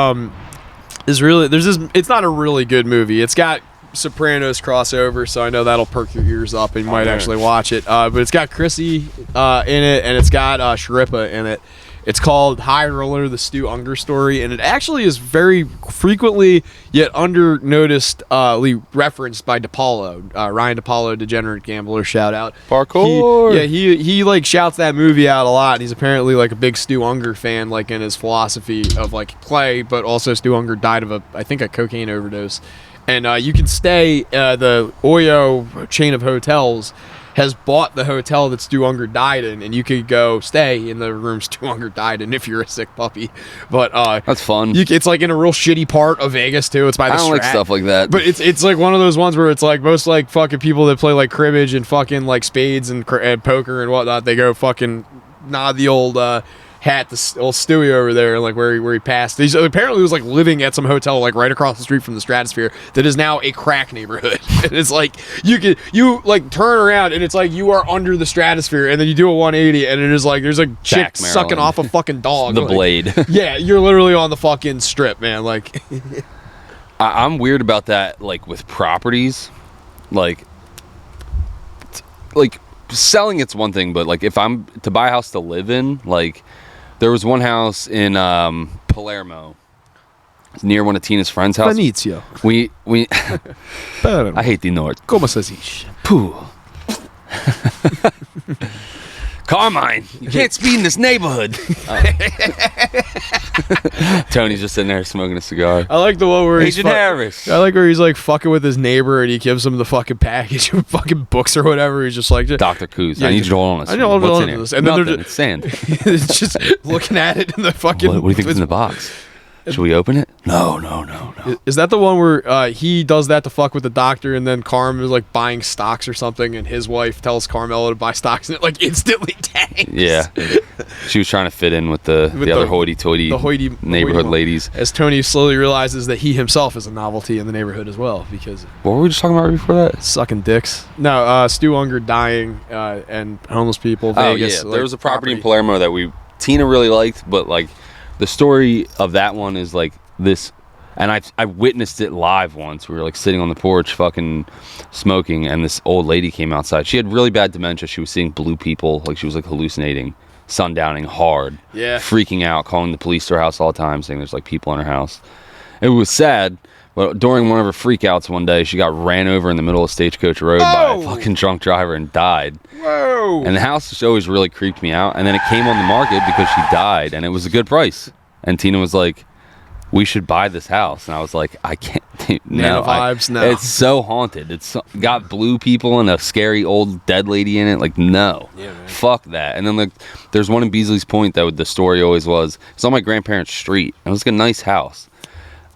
C: it's not a really good movie. It's got Sopranos crossover, so I know that'll perk your ears up and you might actually watch it. But it's got Chrissy in it, and it's got Sharippa in it. It's called High Roller, the Stu Unger story, and it actually is very frequently yet under-noticed referenced by DePaulo. Ryan DePaulo, degenerate gambler, shout out.
B: Parkour!
C: He like shouts that movie out a lot, and he's apparently like a big Stu Unger fan, like in his philosophy of like play, but also Stu Unger died of I think a cocaine overdose. And you can stay, the Oyo chain of hotels has bought the hotel that Stu Unger died in, and you could go stay in the room Stu Unger died in if you're a sick puppy. But
B: that's fun.
C: It's like in a real shitty part of Vegas too. It's by the
B: I don't like stuff like that.
C: But it's like one of those ones where it's like most like fucking people that play like cribbage and fucking like spades and poker and whatnot, they go fucking nod the old hat, the old Stewie over there, like where he passed. He apparently was like living at some hotel like right across the street from the Stratosphere that is now a crack neighborhood. And it's like you like turn around and it's like you are under the Stratosphere, and then you do a 180 and it is like there's a chick sucking off a fucking dog.
B: The
C: like,
B: Blade.
C: Yeah, you're literally on the fucking strip, man. Like
B: I'm weird about that, like with properties, like selling it's one thing, but like if I'm to buy a house to live in, like there was one house in Palermo near one of Tina's friends' house.
C: Venezia.
B: We I hate the North.
C: Como se dice?
B: Pooh. Carmine, you can't speed in this neighborhood. Tony's just sitting there smoking a cigar.
C: I like the one where
B: Agent Harris.
C: I like where he's like fucking with his neighbor and he gives him the fucking package of fucking books or whatever. He's just like,
B: Dr. Coos,
C: Yeah,
B: I need you to hold on this.
C: I know
B: What's
C: hold
B: in
C: on to
B: here?
C: this. And then
B: Nothing.
C: they're
B: It's sand.
C: it's just looking at it in the fucking.
B: What do you think is in the box? Should we open it? No.
C: Is that the one where he does that to fuck with the doctor and then Carm is like buying stocks or something and his wife tells Carmelo to buy stocks and it like instantly tanks?
B: Yeah. She was trying to fit in with the other hoity-toity neighborhood ladies.
C: As Tony slowly realizes that he himself is a novelty in the neighborhood as well because
B: What were we just talking about right before that?
C: sucking dicks. No, Stu Unger dying and homeless people. Vegas,
B: Oh, yeah. There was a property in Palermo that Tina really liked, but like the story of that one is like this, and I witnessed it live once. We were like sitting on the porch fucking smoking, and this old lady came outside. She had really bad dementia. She was seeing blue people, like she was like hallucinating, sundowning hard, freaking out, calling the police to her house all the time, saying there's like people in her house. It was sad, but during one of her freakouts one day, she got ran over in the middle of Stagecoach Road by a fucking drunk driver and died.
C: Whoa!
B: And the house just always really creeped me out. And then it came on the market because she died, and it was a good price. And Tina was like, "We should buy this house." And I was like, "I can't." No,
C: vibes. No,
B: it's so haunted. It's got blue people and a scary old dead lady in it. Like, no, fuck that. And then like, there's one in Beasley's Point that the story always was. It's on my grandparents' street. It was like a nice house.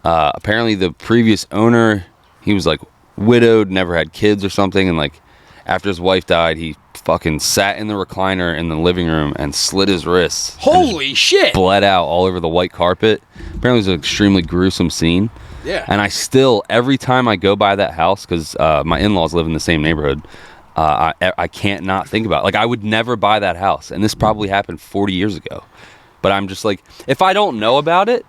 B: Apparently, the previous owner, he was like widowed, never had kids or something, and like after his wife died, he fucking sat in the recliner in the living room and slit his wrists.
C: Holy shit!
B: Bled out all over the white carpet. Apparently, it was an extremely gruesome scene.
C: Yeah.
B: And I still, every time I go by that house, because my in-laws live in the same neighborhood, I can't not think about it. Like, I would never buy that house, and this probably happened 40 years ago. But I'm just like, if I don't know about it,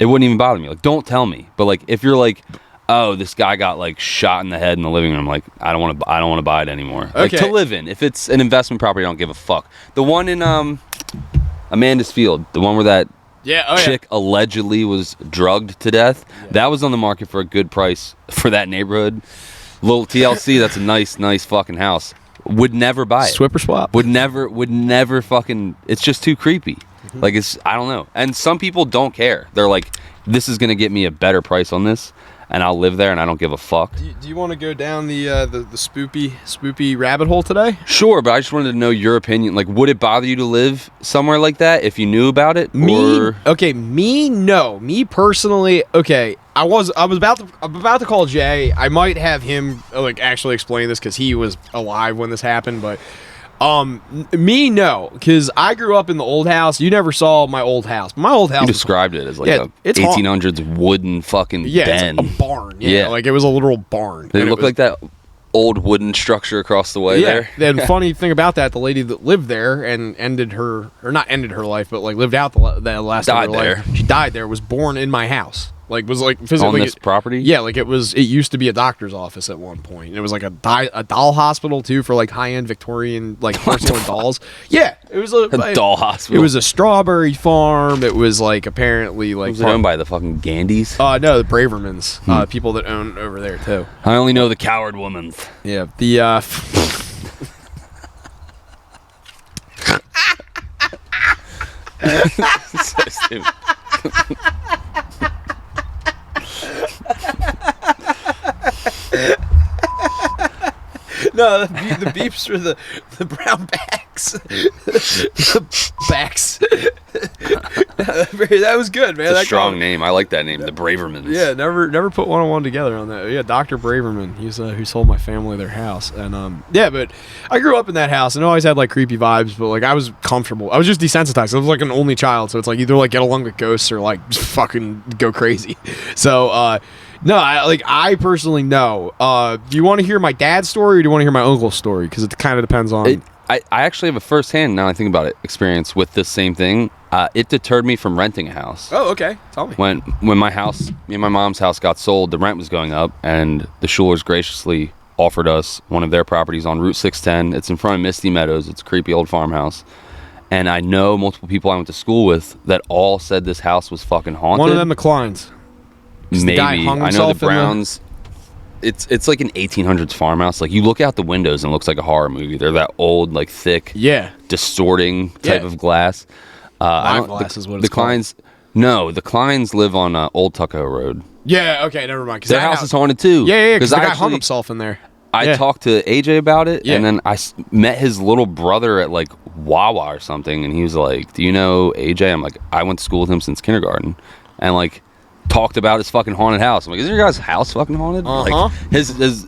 B: it wouldn't even bother me. Like, don't tell me. But like, if you're like, oh, this guy got like shot in the head in the living room, like, I don't want to buy it anymore. Like, to live in. If it's an investment property, I don't give a fuck. The one in Amanda's Field, the one where that chick allegedly was drugged to death, that was on the market for a good price for that neighborhood. Little TLC, that's a nice fucking house. Would never buy it.
C: Swipper swap.
B: Would never fucking, it's just too creepy. Like, it's, I don't know. And some people don't care. They're like, this is going to get me a better price on this, and I'll live there, and I don't give a fuck.
C: Do you want to go down the spoopy rabbit hole today?
B: Sure, but I just wanted to know your opinion. Like, would it bother you to live somewhere like that if you knew about it?
C: No. Me personally, okay. I'm about to call Jay. I might have him like actually explain this because he was alive when this happened, but no, because I grew up in the old house. You never saw my old house. My old house.
B: You described it as like a 1800s wooden fucking den.
C: It's a barn. Yeah, like it was a literal barn.
B: Did it look like that old wooden structure across the way there?
C: And funny thing about that, the lady that lived there and not ended her life, but like lived out the last of her life. She died there. Was born in my house. Like, was like physically
B: on this property.
C: Yeah, like it used to be a doctor's office at one point. And it was like a doll hospital too for like high end Victorian like porcelain dolls. Yeah, it was a
B: doll hospital.
C: It was a strawberry farm. It was like apparently like
B: was it owned by the fucking Gandys?
C: No, the Bravermans, people that own over there too.
B: I only know the Coward Woman's.
C: Yeah, the
B: so stupid.
C: No, the beeps are the brown backs. The backs. That was good, man.
B: It's a strong name. I like that name, the Bravermans.
C: Yeah, never put one on one together on that. Yeah, Dr. Braverman. He's who sold my family their house, and but I grew up in that house and always had like creepy vibes, but like I was comfortable. I was just desensitized. I was like an only child, so it's like either like get along with ghosts or like just fucking go crazy. So no, I personally know. Do you want to hear my dad's story or do you want to hear my uncle's story? Because it kind of depends on.
B: I actually have a first-hand, now I think about it, experience with this same thing. It deterred me from renting a house.
C: Oh, okay. Tell me.
B: When my house, me and my mom's house got sold, the rent was going up, and the Schulers graciously offered us one of their properties on Route 610. It's in front of Misty Meadows. It's a creepy old farmhouse. And I know multiple people I went to school with that all said this house was fucking haunted.
C: One of them declines.
B: Maybe.
C: guy hung
B: I know
C: himself
B: the
C: in the-
B: Browns. It's like an 1800s farmhouse. Like you look out the windows and it looks like a horror movie. They're that old, like thick,
C: Yeah.
B: distorting type
C: Yeah.
B: of glass.
C: Lime glass is what it's
B: the Kleins. No, the Kleins live on Old Tuckahoe Road.
C: Yeah, okay, never mind. 'Cause
B: Their
C: that
B: house is haunted too.
C: Yeah, because the guy hung
B: actually-
C: himself in there.
B: I
C: Yeah.
B: talked to AJ about it,
C: Yeah.
B: and then I met his little brother at like Wawa or something, and he was like, "Do you know AJ?" I'm like, "I went to school with him since kindergarten," and like talked about his fucking haunted house. I'm like, "Is your guys' house fucking haunted?"
C: Uh-huh.
B: Like his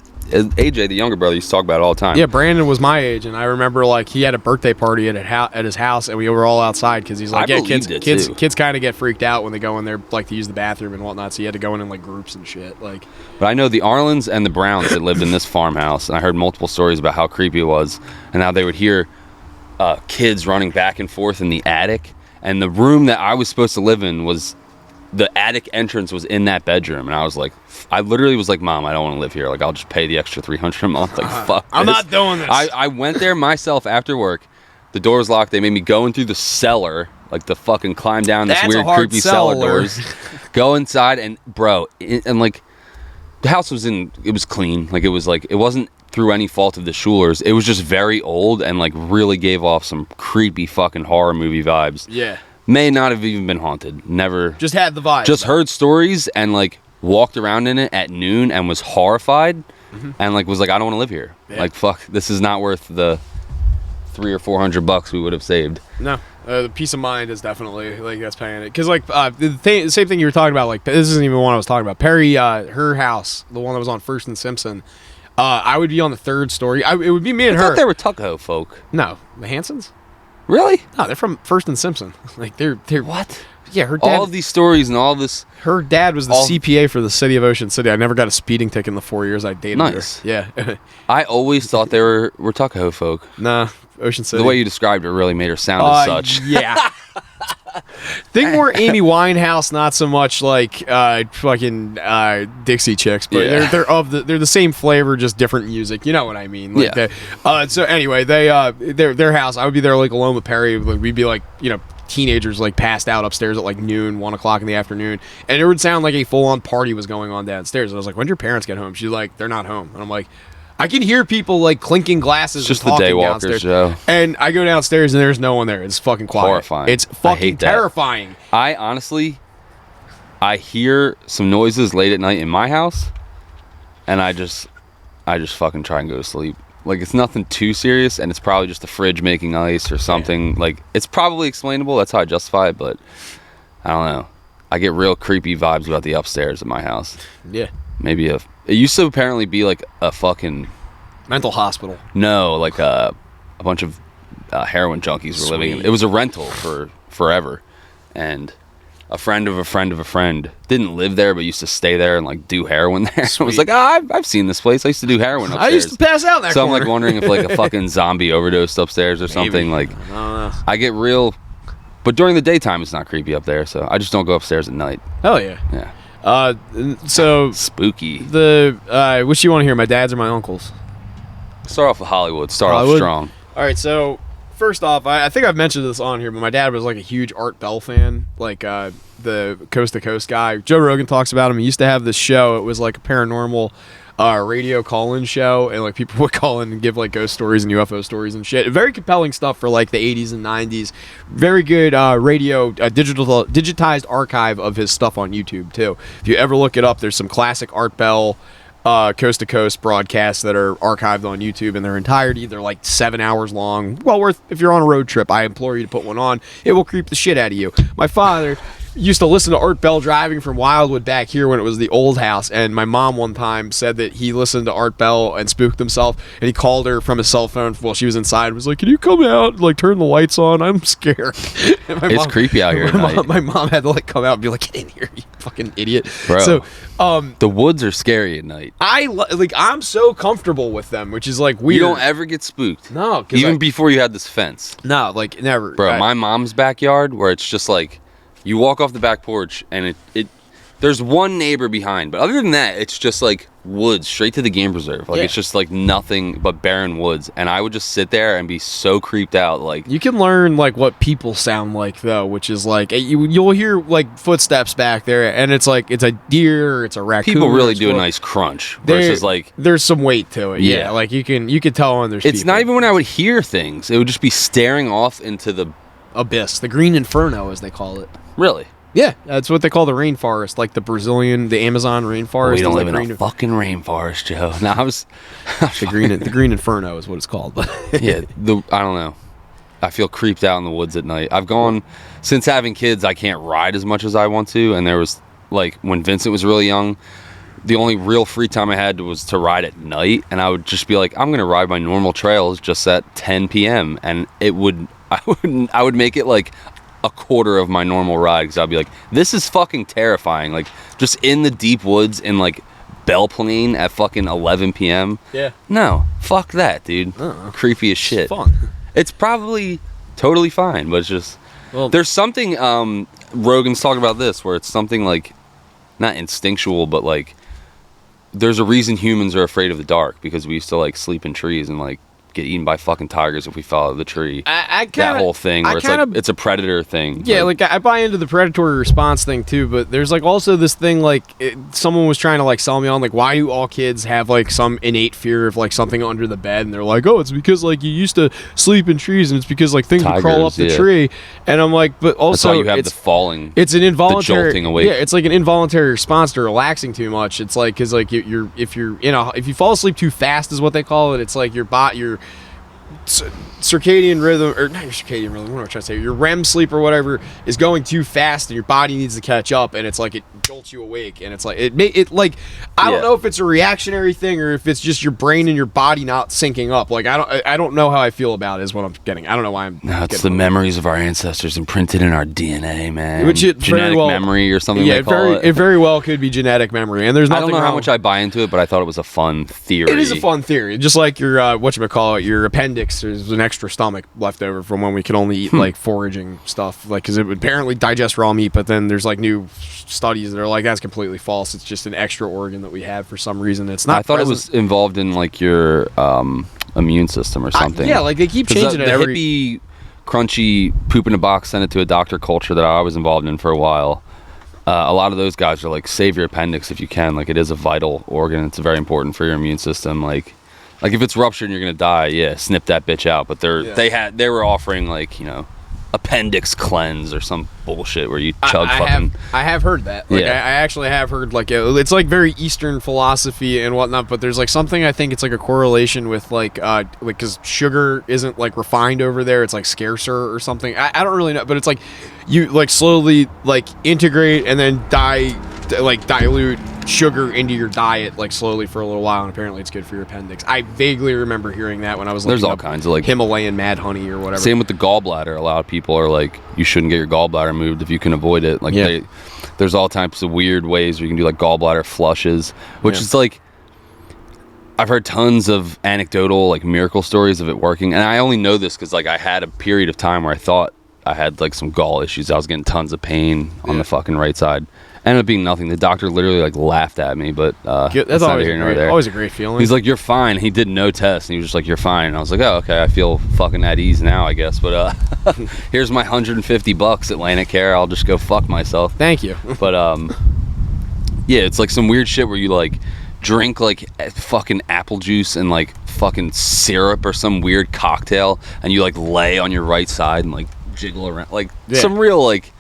B: AJ, the younger brother, used to talk about it all the time.
C: Yeah, Brandon was my age, and I remember like he had a birthday party at his house, and we were all outside because he's like,
B: I
C: yeah,
B: believed it,
C: kids
B: too.
C: kind of get freaked out when they go in there like to use the bathroom and whatnot, so you had to go in like groups and shit. Like,
B: But I know the Arlens and the Browns that lived in this farmhouse, and I heard multiple stories about how creepy it was, and how they would hear kids running back and forth in the attic, and the room that I was supposed to live in was. The attic entrance was in that bedroom, and I was like, I literally was like, "Mom, I don't want to live here. Like, I'll just pay the extra $300 a month. Like, fuck.
C: I'm
B: this."
C: not doing this.
B: I went there myself after work. The door was locked. They made me go in through the cellar, like the fucking climb down this
C: That's a
B: weird,
C: hard
B: creepy cellar
C: cellar.
B: doors. Go inside, and bro, and like the house was it was clean. Like it wasn't through any fault of the Schulers. It was just very old and like really gave off some creepy fucking horror movie vibes.
C: yeah,
B: May not have even been haunted. Never.
C: just had the vibe.
B: Just heard stories and like walked around in it at noon and was horrified and like was like, I don't want to live here.
C: Yeah.
B: Like fuck, this is not worth the $300 or $400 we would have saved.
C: No, the peace of mind is definitely like that's paying it. Because like the same thing you were talking about. Like this isn't even one I was talking about. Perry, her house, the one that was on First and Simpson. I would be on the third story. It would be me and
B: I
C: her.
B: thought they were Tuckahoe folk.
C: No, the Hansons.
B: Really?
C: No, they're from First and Simpson. Like they're
B: What?
C: Yeah, her dad.
B: All of these stories and all this.
C: Her dad was the CPA for the city of Ocean City. I never got a speeding ticket in the 4 years I dated
B: Nice.
C: her. Yeah.
B: I always thought they were Tuckahoe folk.
C: Nah, Ocean City.
B: The way you described it really made her sound as such.
C: Yeah. Think more Amy Winehouse, not so much like fucking Dixie Chicks, but
B: Yeah.
C: they're the same flavor, just different music. You know what I mean? Like
B: Yeah.
C: So anyway, their house. I would be there like alone with Perry. Like, we'd be like teenagers like passed out upstairs at like noon, 1 o'clock in the afternoon, and it would sound like a full-on party was going on downstairs. And I was like, when did your parents get home? She's like, they're not home. And I'm like, I can hear people like clinking glasses.
B: It's just
C: and
B: the
C: talking
B: Daywalkers,
C: downstairs.
B: Joe.
C: And I go downstairs and there's no one there. It's fucking quiet.
B: Horrifying.
C: It's
B: I
C: fucking
B: hate that.
C: terrifying.
B: I honestly, I hear some noises late at night in my house, and I just fucking try and go to sleep. Like, it's nothing too serious, and it's probably just the fridge making ice or something. Yeah. Like, it's probably explainable. That's how I justify it, but I don't know. I get real creepy vibes about the upstairs at my house.
C: Yeah.
B: Maybe it used to apparently be like a fucking
C: mental hospital.
B: No, like a bunch of heroin junkies were living in it. It was a rental for forever, and a friend of a friend of a friend didn't live there but used to stay there and like do heroin there. I was like, I've seen this place. I used to do heroin upstairs.
C: I used to pass out in that
B: so
C: corner.
B: I'm like wondering if like a fucking zombie overdosed upstairs or something. Like,
C: I don't know.
B: I get real, but during the daytime it's not creepy up there, so I just don't go upstairs at night.
C: Hell yeah.
B: Yeah.
C: So
B: spooky.
C: Which you want to hear, my dad's or my uncle's?
B: Start off with Hollywood. Start
C: Hollywood?
B: off strong.
C: All right, so first off, I think I've mentioned this on here, but my dad was like a huge Art Bell fan, like the Coast to Coast guy. Joe Rogan talks about him. He used to have this show. It was like a paranormal radio call-in show, and like people would call in and give like ghost stories and UFO stories and shit. Very compelling stuff for like the 80s and 90s. Very good radio digitized archive of his stuff on YouTube too. If you ever look it up, there's some classic Art Bell Coast to Coast broadcasts that are archived on YouTube in their entirety. They're like 7 hours long. Well worth, if you're on a road trip, I implore you to put one on. It will creep the shit out of you. My father used to listen to Art Bell driving from Wildwood back here when it was the old house, and my mom one time said that he listened to Art Bell and spooked himself, and he called her from his cell phone while she was inside and was like, can you come out, like turn the lights on, I'm scared.
B: It's creepy out here at night.
C: My mom had to like come out and be like, get in here, you fucking idiot.
B: Bro,
C: so
B: the woods are scary at night.
C: I'm so comfortable with them, which is like weird.
B: You don't ever get spooked.
C: No,
B: even before you had this fence.
C: No, like never.
B: Bro, my mom's backyard, where it's just like you walk off the back porch and There's one neighbor behind, but other than that, it's just like woods straight to the game preserve. Like it's just like nothing but barren woods, and I would just sit there and be so creeped out. Like
C: you can learn like what people sound like though, which is like you'll hear like footsteps back there, and it's like it's a deer, or it's a raccoon.
B: People really do a nice crunch versus like
C: there's some weight to it. Yeah, like you could tell when there's.
B: It's not even when I would hear things; it would just be staring off into the
C: abyss, the green inferno, as they call it.
B: Really.
C: Yeah, that's what they call the rainforest, like the Amazon rainforest.
B: We don't live in a fucking rainforest, Joe. No,
C: the green inferno is what it's called.
B: Yeah, I don't know. I feel creeped out in the woods at night. I've gone since having kids. I can't ride as much as I want to, and there was like when Vincent was really young, the only real free time I had was to ride at night, and I would just be like, I'm gonna ride my normal trails just at 10 p.m. and I would make it like a quarter of my normal ride because I'd be like, this is fucking terrifying. Like just in the deep woods in like Belle Plaine at fucking 11 p.m.
C: Yeah.
B: No, fuck that, dude. Creepy as shit.
C: It's fun.
B: It's probably totally fine, but it's just there's something Rogan's talking about this where it's something like not instinctual, but like there's a reason humans are afraid of the dark because we used to like sleep in trees and like get eaten by fucking tigers if we fell out of the tree. That whole thing where it's a predator thing.
C: Yeah, like I buy into the predatory response thing too, but there's like also this thing like someone was trying to like sell me on like why do all kids have like some innate fear of like something under the bed, and they're like, oh, it's because like you used to sleep in trees and it's because like things would crawl up the tree, and I'm like, but also
B: that's why you have the falling.
C: It's an involuntary
B: the jolting awake.
C: Yeah, it's like an involuntary response to relaxing too much. It's like because like if you fall asleep too fast is what they call it. It's like your circadian rhythm, or not your circadian rhythm, what am I trying to say? Your REM sleep or whatever is going too fast, and your body needs to catch up, and it's like it jolts you awake, and it's like I don't know if it's a reactionary thing or if it's just your brain and your body not syncing up. Like I don't know how I feel about it is what I'm getting. I don't know why I'm.
B: No, it's the memories of our ancestors imprinted in our DNA, man.
C: Which it
B: genetic memory or something.
C: Yeah, it very well could be genetic memory, and there's nothing.
B: I don't know how much I buy into it, but I thought it was a fun theory.
C: It is a fun theory, just like your whatchamacallit, your appendix. There's an extra stomach left over from when we could only eat like foraging stuff, like because it would apparently digest raw meat, but then there's like new studies that are like that's completely false. It's just an extra organ that we have for some reason. It's not.
B: I thought it was involved in like your immune system or something.
C: Yeah, like they keep changing it.
B: The hippie, crunchy, poop in a box, send it to a doctor culture that I was involved in for a while. A lot of those guys are like, save your appendix if you can. Like it is a vital organ. It's very important for your immune system. Like if it's ruptured and you're gonna die, yeah, snip that bitch out. But they were offering like, you know, appendix cleanse or some bullshit where you chug fucking.
C: I have heard that. Like, I actually have heard like it's like very Eastern philosophy and whatnot. But there's like something I think it's like a correlation with like because sugar isn't like refined over there. It's like scarcer or something. I don't really know, but it's like you like slowly like integrate and then dilute sugar into your diet like slowly for a little while, and apparently it's good for your appendix. I vaguely remember hearing that when I was looking
B: there's all kinds of like
C: Himalayan mad honey or whatever.
B: Same with the gallbladder. A lot of people are like, you shouldn't get your gallbladder moved if you can avoid it. Like there's all types of weird ways where you can do like gallbladder flushes, which is like, I've heard tons of anecdotal like miracle stories of it working, and I only know this because like I had a period of time where I thought I had like some gall issues. I was getting tons of pain on the fucking right side. Ended up being nothing. The doctor literally like laughed at me, but
C: that's always a great feeling.
B: He's like, you're fine. He did no test, and he was just like, you're fine. And I was like, oh, okay, I feel fucking at ease now, I guess. But here's my $150 Atlantic Care. I'll just go fuck myself.
C: Thank you.
B: But yeah, it's like some weird shit where you like drink like fucking apple juice and like fucking syrup or some weird cocktail, and you like lay on your right side and like jiggle around, like some real like.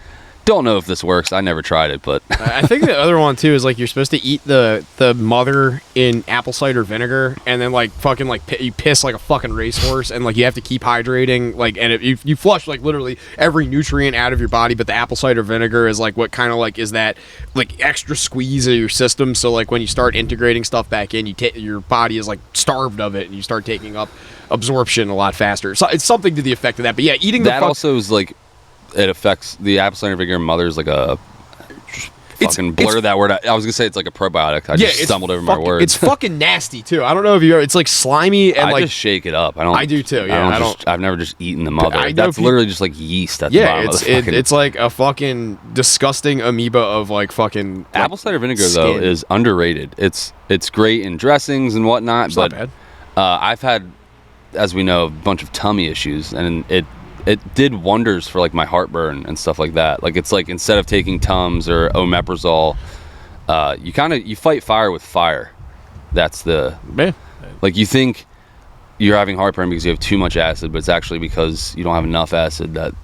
B: Don't know if this works. I never tried it, but
C: I think the other one too is like you're supposed to eat the mother in apple cider vinegar, and then like fucking like you piss like a fucking racehorse, and like you have to keep hydrating, like, and you flush like literally every nutrient out of your body, but the apple cider vinegar is like what kind of like is that like extra squeeze of your system, so like when you start integrating stuff back in, your body is like starved of it, and you start taking up absorption a lot faster. So it's something to the effect of that. But yeah, eating
B: that also is like. It affects the apple cider vinegar. Mother's like a fucking blur that word. I was gonna say it's like a probiotic. I just stumbled over my words.
C: It's fucking nasty too. I don't know if you. It's like slimy and
B: I just shake it up. I do
C: too. Yeah,
B: I've never just eaten the mother. That's literally just like yeast at the bottom of the fucking.
C: It's like a fucking disgusting amoeba of like fucking. Like,
B: apple cider vinegar though is underrated. It's great in dressings and whatnot,
C: it's
B: but
C: not bad.
B: I've had, as we know, a bunch of tummy issues, and it did wonders for like my heartburn and stuff like that. Like it's like instead of taking Tums or omeprazole, you fight fire with fire. That's the like you think you're having heartburn because you have too much acid, but it's actually because you don't have enough acid that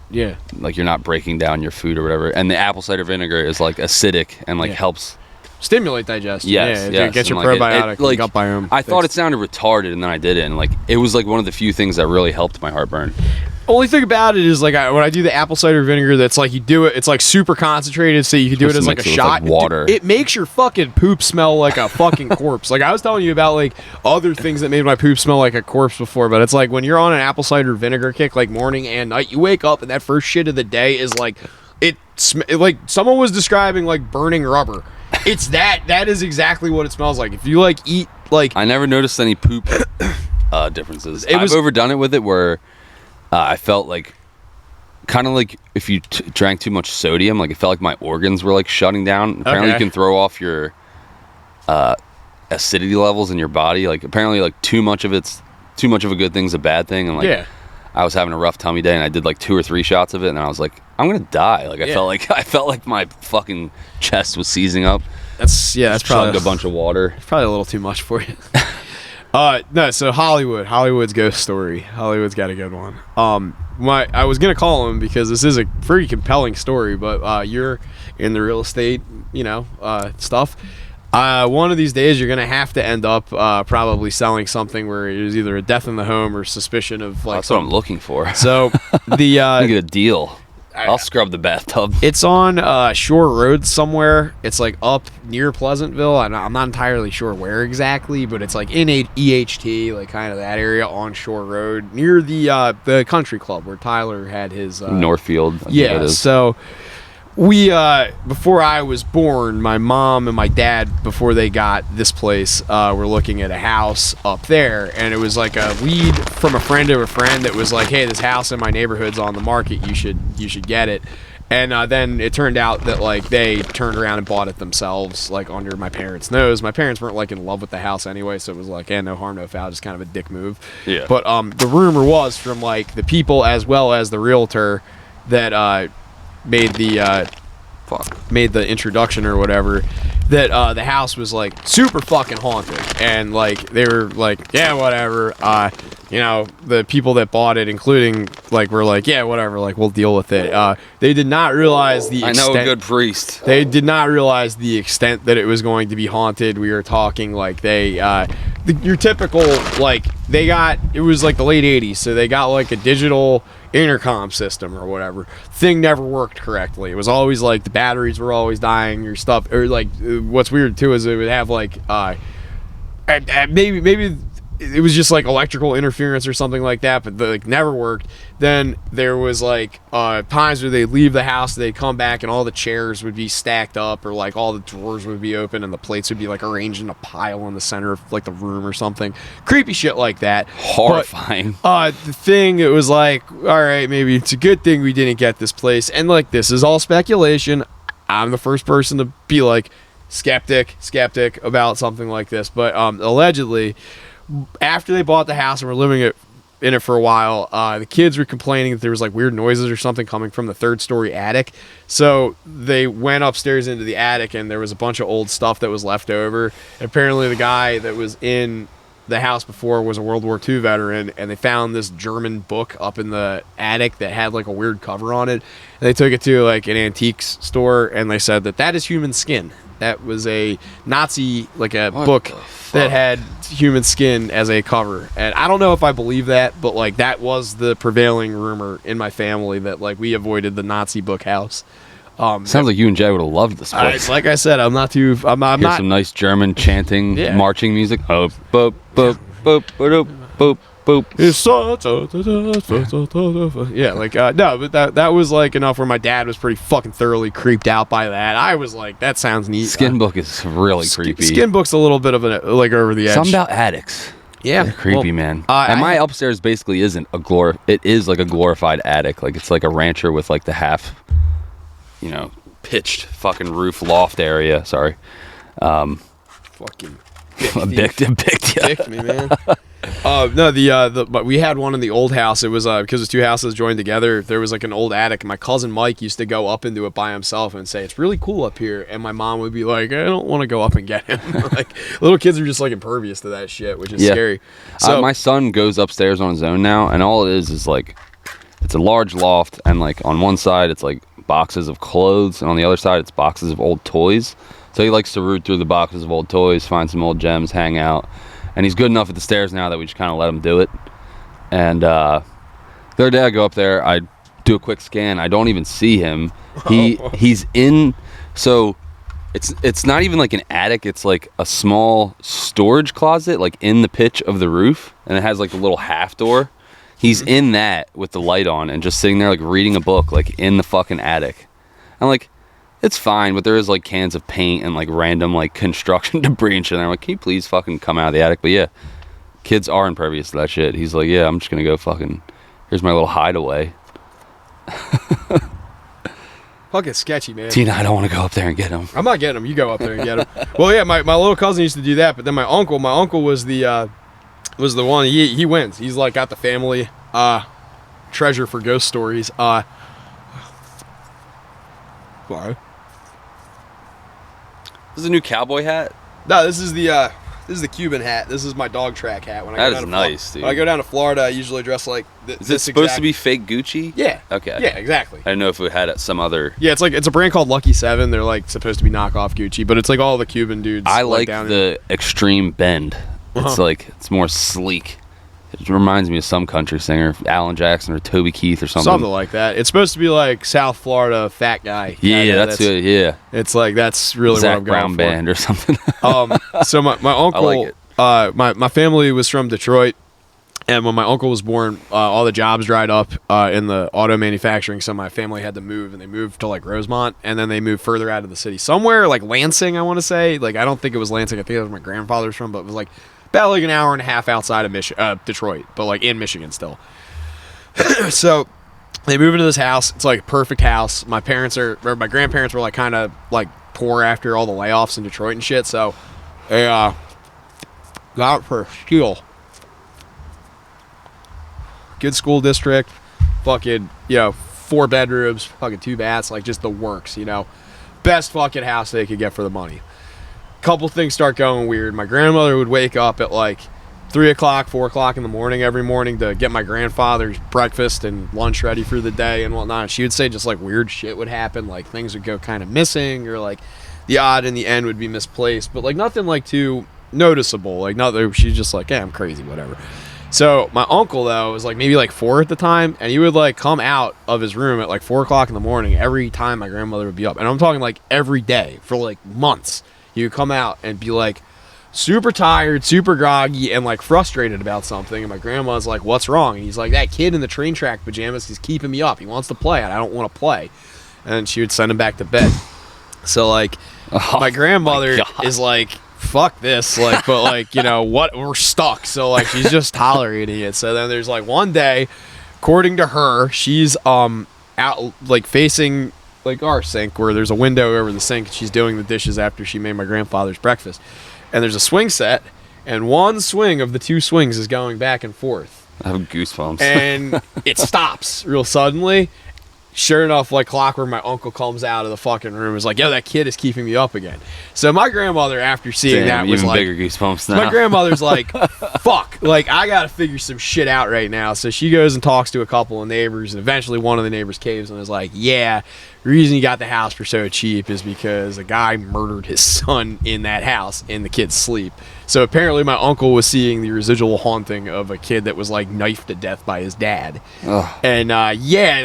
B: like you're not breaking down your food or whatever. And the apple cider vinegar is like acidic and like helps
C: stimulate digestion.
B: Yes.
C: Get your
B: like
C: probiotic
B: like,
C: gut biome.
B: I thought it sounded retarded, and then I did it, and like it was like one of the few things that really helped my heartburn.
C: Only thing about it is like when I do the apple cider vinegar, that's like you do it. It's like super concentrated, so you can do it as like a shot.
B: Like water.
C: It makes your fucking poop smell like a fucking corpse. Like I was telling you about like other things that made my poop smell like a corpse before, but it's like when you're on an apple cider vinegar kick, like morning and night, you wake up and that first shit of the day is like like someone was describing like burning rubber. It's that is exactly what it smells like. If you like eat like
B: I never noticed any poop differences. I've overdone it with it where I felt like kind of like if you drank too much sodium, like it felt like my organs were like shutting down. Apparently you can throw off your acidity levels in your body. Like apparently like too much of a good thing's a bad thing, and like I was having a rough tummy day and I did like 2 or 3 shots of it and I was like, I'm gonna die. Like I felt like my fucking chest was seizing up.
C: That's probably
B: chugged a bunch of water.
C: It's probably a little too much for you. No, so Hollywood's ghost story. Hollywood's got a good one. I was gonna call him because this is a pretty compelling story, but you're in the real estate, stuff. One of these days you're gonna have to end up probably selling something where there's either a death in the home or suspicion of like.
B: That's what I'm looking for.
C: So the
B: I get a deal. I'll scrub the bathtub.
C: It's on Shore Road somewhere. It's like up near Pleasantville. I'm not entirely sure where exactly, but it's like in EHT, like kind of that area on Shore Road near the country club where Tyler had his
B: Northfield.
C: Yeah. So we before I was born, my mom and my dad, before they got this place, were looking at a house up there, and it was like a lead from a friend of a friend that was like, hey, this house in my neighborhood's on the market, you should get it. And then it turned out that like they turned around and bought it themselves, like under my parents' nose. My parents weren't like in love with the house anyway, so it was like, no harm, no foul, just kind of a dick move.
B: Yeah.
C: But the rumor was from like the people as well as the realtor that made the introduction or whatever, that the house was like super fucking haunted, and like they were like, yeah, whatever, the people that bought it, including like were like, yeah, whatever, like we'll deal with it. They did not realize the extent.
B: I know a good priest.
C: They did not realize the extent that it was going to be haunted. We were talking like your typical, like it was like the late 80s, so they got like a digital intercom system or whatever. Thing never worked correctly. It was always like the batteries were always dying or stuff, or like what's weird too is it would have like maybe it was just like electrical interference or something like that, but like never worked. Then there was like times where they'd leave the house, they'd come back and all the chairs would be stacked up, or like all the drawers would be open and the plates would be like arranged in a pile in the center of like the room or something. Creepy shit like that.
B: Horrifying.
C: But, the thing, it was like, all right, maybe it's a good thing we didn't get this place. And like, this is all speculation. I'm the first person to be like skeptic about something like this. But allegedly, after they bought the house and were living in it for a while, the kids were complaining that there was like weird noises or something coming from the 3rd-story attic. So they went upstairs into the attic, and there was a bunch of old stuff that was left over. And apparently the guy that was in the house before was a World War II veteran, and they found this German book up in the attic that had like a weird cover on it. And they took it to like an antiques store, and they said that is human skin. That was a Nazi, like a book that had human skin as a cover. And I don't know if I believe that, but like that was the prevailing rumor in my family, that like we avoided the Nazi book house.
B: Sounds like you and Jay would have loved this place.
C: Like I said, I'm not
B: Here's some nice German chanting, marching music. Boop, boop, boop, boop, boop, boop, Boop.
C: Yeah, like no, but that was like enough where my dad was pretty fucking thoroughly creeped out by that. I was like, that sounds neat.
B: Skin book is really creepy.
C: Skin book's a little bit of like over the edge.
B: Something about attics.
C: Yeah,
B: they're creepy, man.
C: And
B: my upstairs basically isn't it is like a glorified attic. Like it's like a rancher with like the half, pitched fucking roof loft area. Sorry.
C: Fucking
B: bicked
C: me, man. No, but we had one in the old house. It was because the two houses joined together. There was like an old attic, and my cousin Mike used to go up into it by himself and say, "It's really cool up here." And my mom would be like, "I don't want to go up and get him." Like little kids are just like impervious to that shit, which is scary. So
B: my son goes upstairs on his own now, and all it is like it's a large loft, and like on one side it's like boxes of clothes, and on the other side it's boxes of old toys. So he likes to root through the boxes of old toys, find some old gems, hang out. And he's good enough at the stairs now that we just kind of let him do it. And the other day I go up there, I do a quick scan. I don't even see him. He's in. So it's not even like an attic. It's like a small storage closet, like in the pitch of the roof, and it has like a little half door. He's in that with the light on and just sitting there like reading a book, like in the fucking attic. I'm like, it's fine, but there is like cans of paint and like random like construction debris and shit. And I'm like, can you please fucking come out of the attic? But yeah, kids are impervious to that shit. He's like, yeah, I'm just gonna go fucking, here's my little hideaway.
C: fucking sketchy, man.
B: Tina, I don't want to go up there and get him.
C: I'm not getting him. You go up there and get him. Well, yeah, my little cousin used to do that, but then my uncle was the one. He wins. He's like got the family treasure for ghost stories.
B: This is a new cowboy hat?
C: No, this is the Cuban hat. This is my dog track hat.
B: That is nice, dude.
C: When I go down to Florida, I usually dress like
B: Is it supposed to be fake Gucci?
C: Yeah.
B: Okay.
C: Yeah, exactly.
B: I didn't know if it had some other.
C: Yeah, it's a brand called Lucky 7. They're like supposed to be knockoff Gucci, but it's like all the Cuban dudes.
B: I like the extreme bend. It's like it's more sleek. It reminds me of some country singer, Alan Jackson or Toby Keith or something.
C: Something like that. It's supposed to be like South Florida fat guy.
B: Yeah, that's it. Yeah.
C: It's like that's really
B: Zach
C: what I'm going
B: Brown
C: for.
B: Band or something.
C: So my uncle,
B: I like it.
C: My family was from Detroit, and when my uncle was born, all the jobs dried up in the auto manufacturing. So my family had to move, and they moved to like Rosemont, and then they moved further out of the city, somewhere like Lansing. I want to say, like I don't think it was Lansing. I think it was my grandfather's from, but it was like about like an hour and a half outside of Detroit, but like in Michigan still. So they move into this house. It's like a perfect house. My grandparents were like kind of like poor after all the layoffs in Detroit and shit. So they got it for steal. Good school district, fucking 4 bedrooms, fucking 2 baths, like just the works. Best fucking house they could get for the money. Couple things start going weird. My grandmother would wake up at like 3 o'clock, 4 o'clock in the morning every morning to get my grandfather's breakfast and lunch ready for the day and whatnot. She would say just like weird shit would happen, like things would go kind of missing, or like the odd in the end would be misplaced, but like nothing like too noticeable. Like nothing. She's just like, I'm crazy, whatever. So my uncle though was like maybe like 4 at the time, and he would like come out of his room at like 4 o'clock in the morning every time my grandmother would be up, and I'm talking like every day for like months. He would come out and be like super tired, super groggy, and like frustrated about something. And my grandma's like, what's wrong? And he's like, that kid in the train track pajamas is keeping me up. He wants to play, and I don't want to play. And she would send him back to bed. So like my grandmother is like, fuck this. Like, but like, what? We're stuck. So like she's just tolerating it. So then there's like one day, according to her, she's out like facing like our sink, where there's a window over the sink. She's doing the dishes after she made my grandfather's breakfast, and there's a swing set, and one swing of the 2 swings is going back and forth.
B: I have goosebumps.
C: And it stops real suddenly. Sure enough, like clockwork, my uncle comes out of the fucking room, is like, that kid is keeping me up again. So my grandmother, after seeing that, was
B: even
C: like,
B: bigger goosebumps now.
C: My grandmother's like, fuck, like I gotta figure some shit out right now. So she goes and talks to a couple of neighbors, and eventually one of the neighbors caves and is like, yeah, reason he got the house for so cheap is because a guy murdered his son in that house in the kid's sleep. So apparently my uncle was seeing the residual haunting of a kid that was like knifed to death by his dad.
B: Ugh.
C: And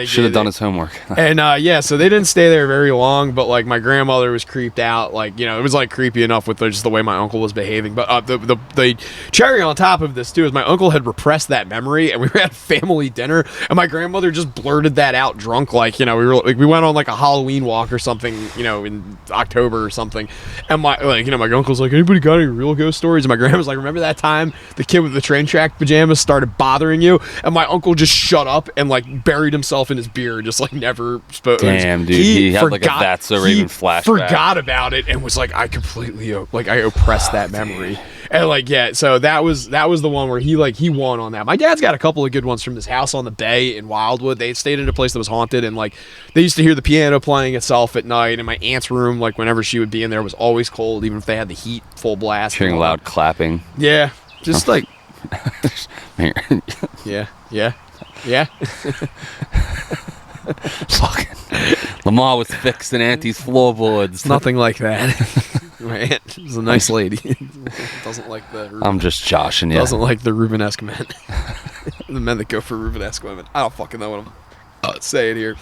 B: Should have done his homework.
C: And so they didn't stay there very long, but like my grandmother was creeped out. Like, it was like creepy enough with just the way my uncle was behaving. But the cherry on top of this too is my uncle had repressed that memory, and we were at family dinner, and my grandmother just blurted that out drunk. Like, we went on like a Halloween walk or something, in October or something. And my uncle's like, anybody got any real ghost stories? And my grandma was like, remember that time the kid with the train track pajamas started bothering you? And my uncle just shut up and like buried himself in his beer, just like never spoke.
B: Damn, dude, he had like a That's So Raven flashback.
C: Forgot about it and was like, I completely I oppressed that memory. And so that was the one where he won on that. My dad's got a couple of good ones from his house on the bay in Wildwood. They stayed in a place that was haunted, and like they used to hear the piano playing itself at night. And my aunt's room, like whenever she would be in there, was always cold, even if they had the heat full blast.
B: Hearing loud clapping.
C: Yeah, just like yeah.
B: Fucking Lamar was fixing Auntie's floorboards.
C: Nothing like that. My aunt was a nice lady. Doesn't like the.
B: I'm just joshing you.
C: Doesn't like the Rubenesque men. The men that go for Rubenesque women. I don't fucking know what I'm saying here.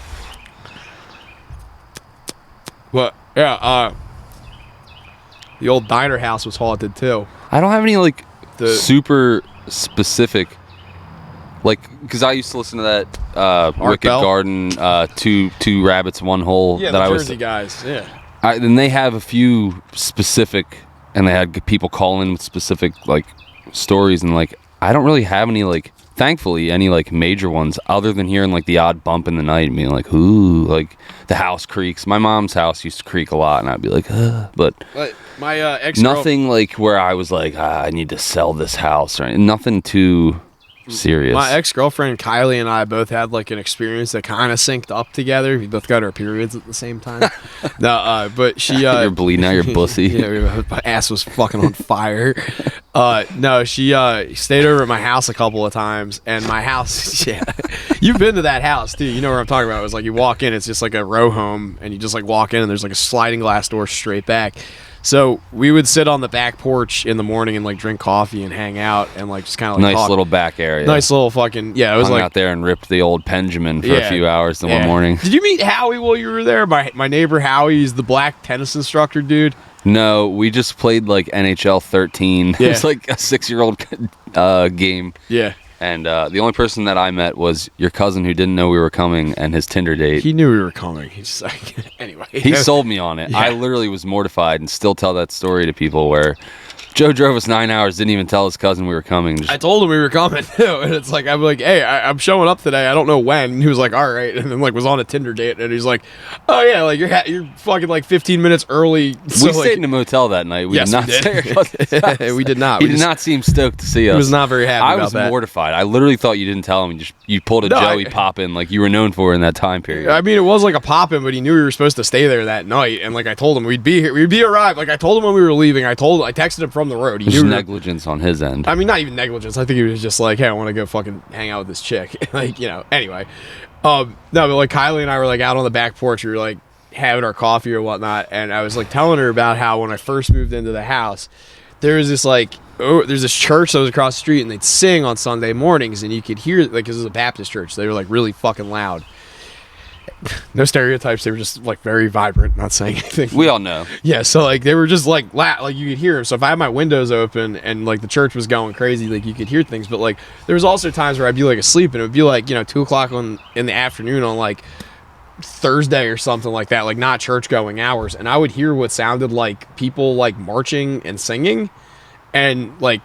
C: But yeah, the old diner house was haunted too.
B: I don't have any like super specific, like, because I used to listen to that Wicked
C: Bell?
B: Garden, two rabbits, one hole.
C: Yeah,
B: that
C: the
B: I
C: Jersey guys. Yeah.
B: Then they have a few specific, and they had people call in with specific like stories, and like I don't really have any like, thankfully, any like major ones other than hearing like the odd bump in the night and being like, ooh, like the house creaks. My mom's house used to creak a lot, and I'd be like, but
C: my ex
B: nothing like where I was like, I need to sell this house, or nothing too serious.
C: My ex-girlfriend Kylie and I both had like an experience that kind of synced up together. We both got our periods at the same time. No, but she
B: you're bleeding out your pussy.
C: Yeah, my ass was fucking on fire. No, she stayed over at my house a couple of times, and my house, yeah, you've been to that house too. You know what I'm talking about. It was like you walk in, it's just like a row home, and you just like walk in, and there's like a sliding glass door straight back. So we would sit on the back porch in the morning and like drink coffee and hang out and like just kind of like
B: nice
C: talk.
B: Little back area.
C: Nice little fucking it was
B: hung
C: like
B: out there and ripped the old Benjamin for a few hours the one morning.
C: Did you meet Howie while you were there? My neighbor Howie, he's the black tennis instructor dude.
B: No, we just played like NHL 13.
C: Yeah.
B: It was like a 6-year-old game.
C: Yeah.
B: And the only person that I met was your cousin who didn't know we were coming and his Tinder date.
C: He knew we were coming. He's like, anyway.
B: He sold me on it. Yeah. I literally was mortified and still tell that story to people where Joe drove us 9 hours, didn't even tell his cousin we were coming.
C: I told him we were coming too, and it's like I'm like, hey, I'm showing up today. I don't know when. And he was like, all right, and then like was on a Tinder date, and he's like, oh yeah, like you're fucking like 15 minutes early. So,
B: we stayed in a motel that night. We did not stay at your cousin's house.
C: We did not.
B: He did not seem stoked to see us.
C: He was not very happy about that.
B: I was mortified. I literally thought you didn't tell him. You pulled a Joey pop-in like you were known for in that time period.
C: I mean, it was like a pop-in, but he knew we were supposed to stay there that night, and like I told him we'd be here, we'd be arrived. Like I told him when we were leaving. I texted him from the road. He knew
B: negligence on his end.
C: I mean, not even negligence. I think he was just like, hey, I want to go fucking hang out with this chick. Like, anyway. No, but like Kylie and I were like out on the back porch. We were like having our coffee or whatnot. And I was like telling her about how when I first moved into the house, there was this there's this church that was across the street, and they'd sing on Sunday mornings, and you could hear, like, because it was a Baptist church. They were like really fucking loud. No stereotypes. They were just like very vibrant, not saying anything.
B: We all know.
C: Yeah, so like they were just like like you could hear them. So if I had my windows open and like the church was going crazy, like you could hear things. But like there was also times where I'd be like asleep, and it would be like 2:00 in the afternoon on like Thursday or something like that, like not church going hours, and I would hear what sounded like people like marching and singing, and like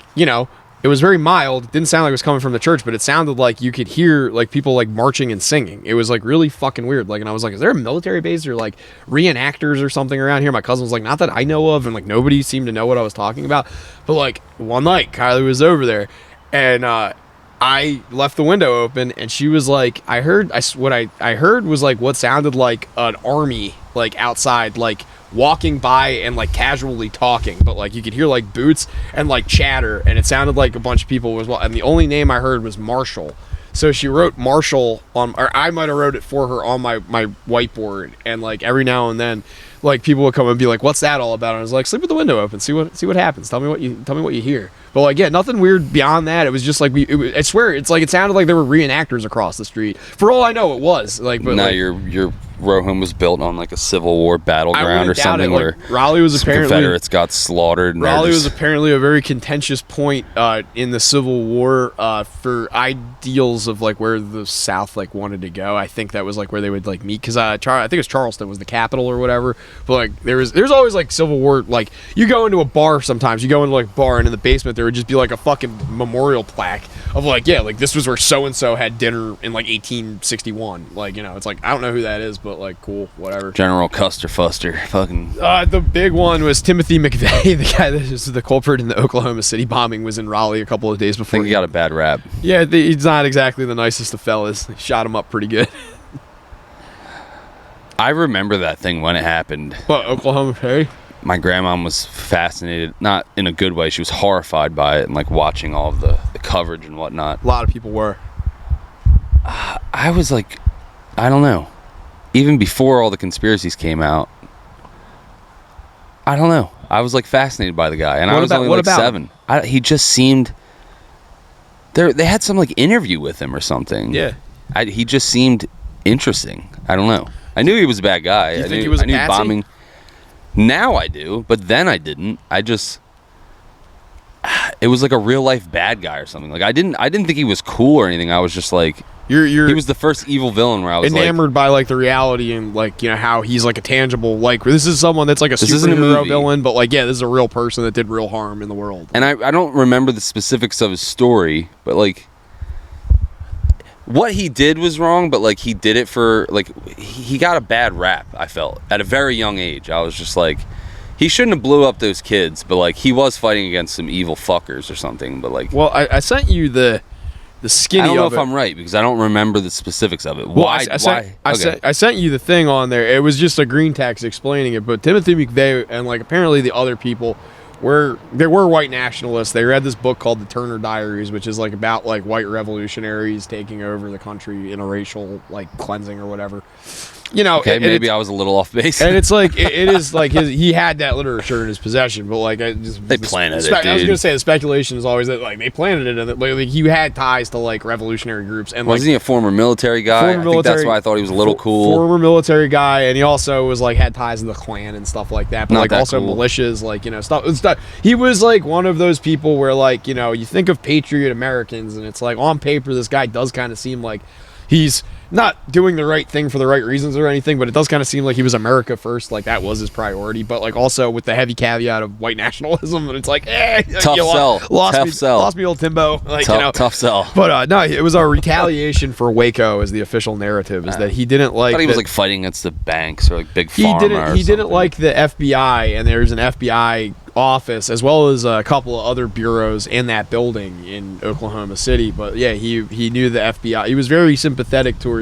C: it was very mild. It didn't sound like it was coming from the church, but it sounded like you could hear like people like marching and singing. It was like really fucking weird. Like, and I was like, is there a military base or like reenactors or something around here? My cousin was like, not that I know of, and like nobody seemed to know what I was talking about. But like one night, Kylie was over there, and I left the window open, and she was like, what I heard was like what sounded like an army like outside, like walking by and like casually talking, but like you could hear like boots and like chatter, and it sounded like a bunch of people as well, and the only name I heard was Marshall. So she wrote Marshall on, or I might have wrote it for her on my whiteboard, and like every now and then, like people would come and be like, "What's that all about?" And I was like, "Sleep with the window open, see what happens. Tell me what you hear." But like, yeah, nothing weird beyond that. It was just like I swear, it's like it sounded like there were reenactors across the street. For all I know, it was like. But
B: now
C: like,
B: your row home was built on like a Civil War battleground or something where
C: Raleigh was apparently
B: Confederates got slaughtered. And
C: Raleigh was apparently a very contentious point in the Civil War for ideals of like where the South like wanted to go. I think that was like where they would like meet because I think it was Charleston was the capital or whatever. But like there's always like Civil War, like you go into a bar sometimes, you go into like a bar and in the basement there would just be like a fucking memorial plaque of like, yeah, like this was where so and so had dinner in like 1861. Like, you know, it's like I don't know who that is, but like cool, whatever.
B: General Custer Fuster, fucking.
C: The big one was Timothy McVeigh, the guy that was the culprit in the Oklahoma City bombing, was in Raleigh a couple of days
B: I
C: before.
B: think he got a bad rap.
C: Yeah, he's not exactly the nicest of fellas. They shot him up pretty good.
B: I remember that thing when it happened.
C: What, Oklahoma City?
B: My grandma was fascinated, not in a good way. She was horrified by it and like watching all of the coverage and whatnot.
C: A lot of people were.
B: I was like, I don't know. Even before all the conspiracies came out, I don't know. I was like fascinated by the guy, and I was only like 7. He just seemed. They had some like interview with him or something.
C: Yeah.
B: He just seemed interesting. I don't know. I knew he was a bad guy.
C: You think he was a
B: I knew
C: patsy?
B: bombing. Now I do, but then I didn't. It was like a real life bad guy or something. Like I didn't think he was cool or anything. I was just like,
C: You're
B: he was the first evil villain where I was
C: enamored by like the reality and like, you know, how he's like a tangible, like this is someone that's like a
B: This isn't a
C: superhero
B: movie.
C: villain, but like, yeah, this is a real person that did real harm in the world.
B: And I don't remember the specifics of his story, but like what he did was wrong, but like he did it for like he got a bad rap, I felt, at a very young age. I was just like, he shouldn't have blew up those kids, but like he was fighting against some evil fuckers or something. But like,
C: Well, I sent you the skinny
B: I don't know
C: of
B: if
C: it.
B: I'm right because I don't remember the specifics of it.
C: Well,
B: Why?
C: I sent you the thing on there. It was just a green text explaining it. But Timothy McVeigh and like apparently the other people were white nationalists. They read this book called The Turner Diaries, which is like about like white revolutionaries taking over the country in a racial like cleansing or whatever. You know,
B: Okay, maybe I was a little off base.
C: and it's like it is like he had that literature in his possession, but like I just
B: They planted it,
C: I was
B: dude.
C: gonna say the speculation is always that like they planted it and that like he had ties to like revolutionary groups and
B: Wasn't he a former military guy? I think that's why I thought he was a little cool.
C: Former military guy, and he also was like had ties to the Klan and stuff like that. But
B: Not
C: like
B: that
C: also
B: cool.
C: militias, like, you know, stuff. He was like one of those people where like, you know, you think of patriot Americans, and it's like on paper this guy does kind of seem like he's not doing the right thing for the right reasons or anything, but it does kind of seem like he was America first, like that was his priority. But like also with the heavy caveat of white nationalism, and it's like,
B: Tough
C: you
B: sell.
C: lost
B: Tough
C: me,
B: sell.
C: lost me, old Timbo. Like,
B: tough,
C: you know,
B: tough sell.
C: but no, it was a retaliation for Waco, as the official narrative is that he didn't like.
B: I thought he was
C: that-
B: like fighting against the banks or like big
C: he
B: pharma.
C: didn't.
B: or
C: He didn't
B: something.
C: like the FBI, and there's an FBI office as well as a couple of other bureaus in that building in Oklahoma City. But yeah, he knew the FBI. He was very sympathetic towards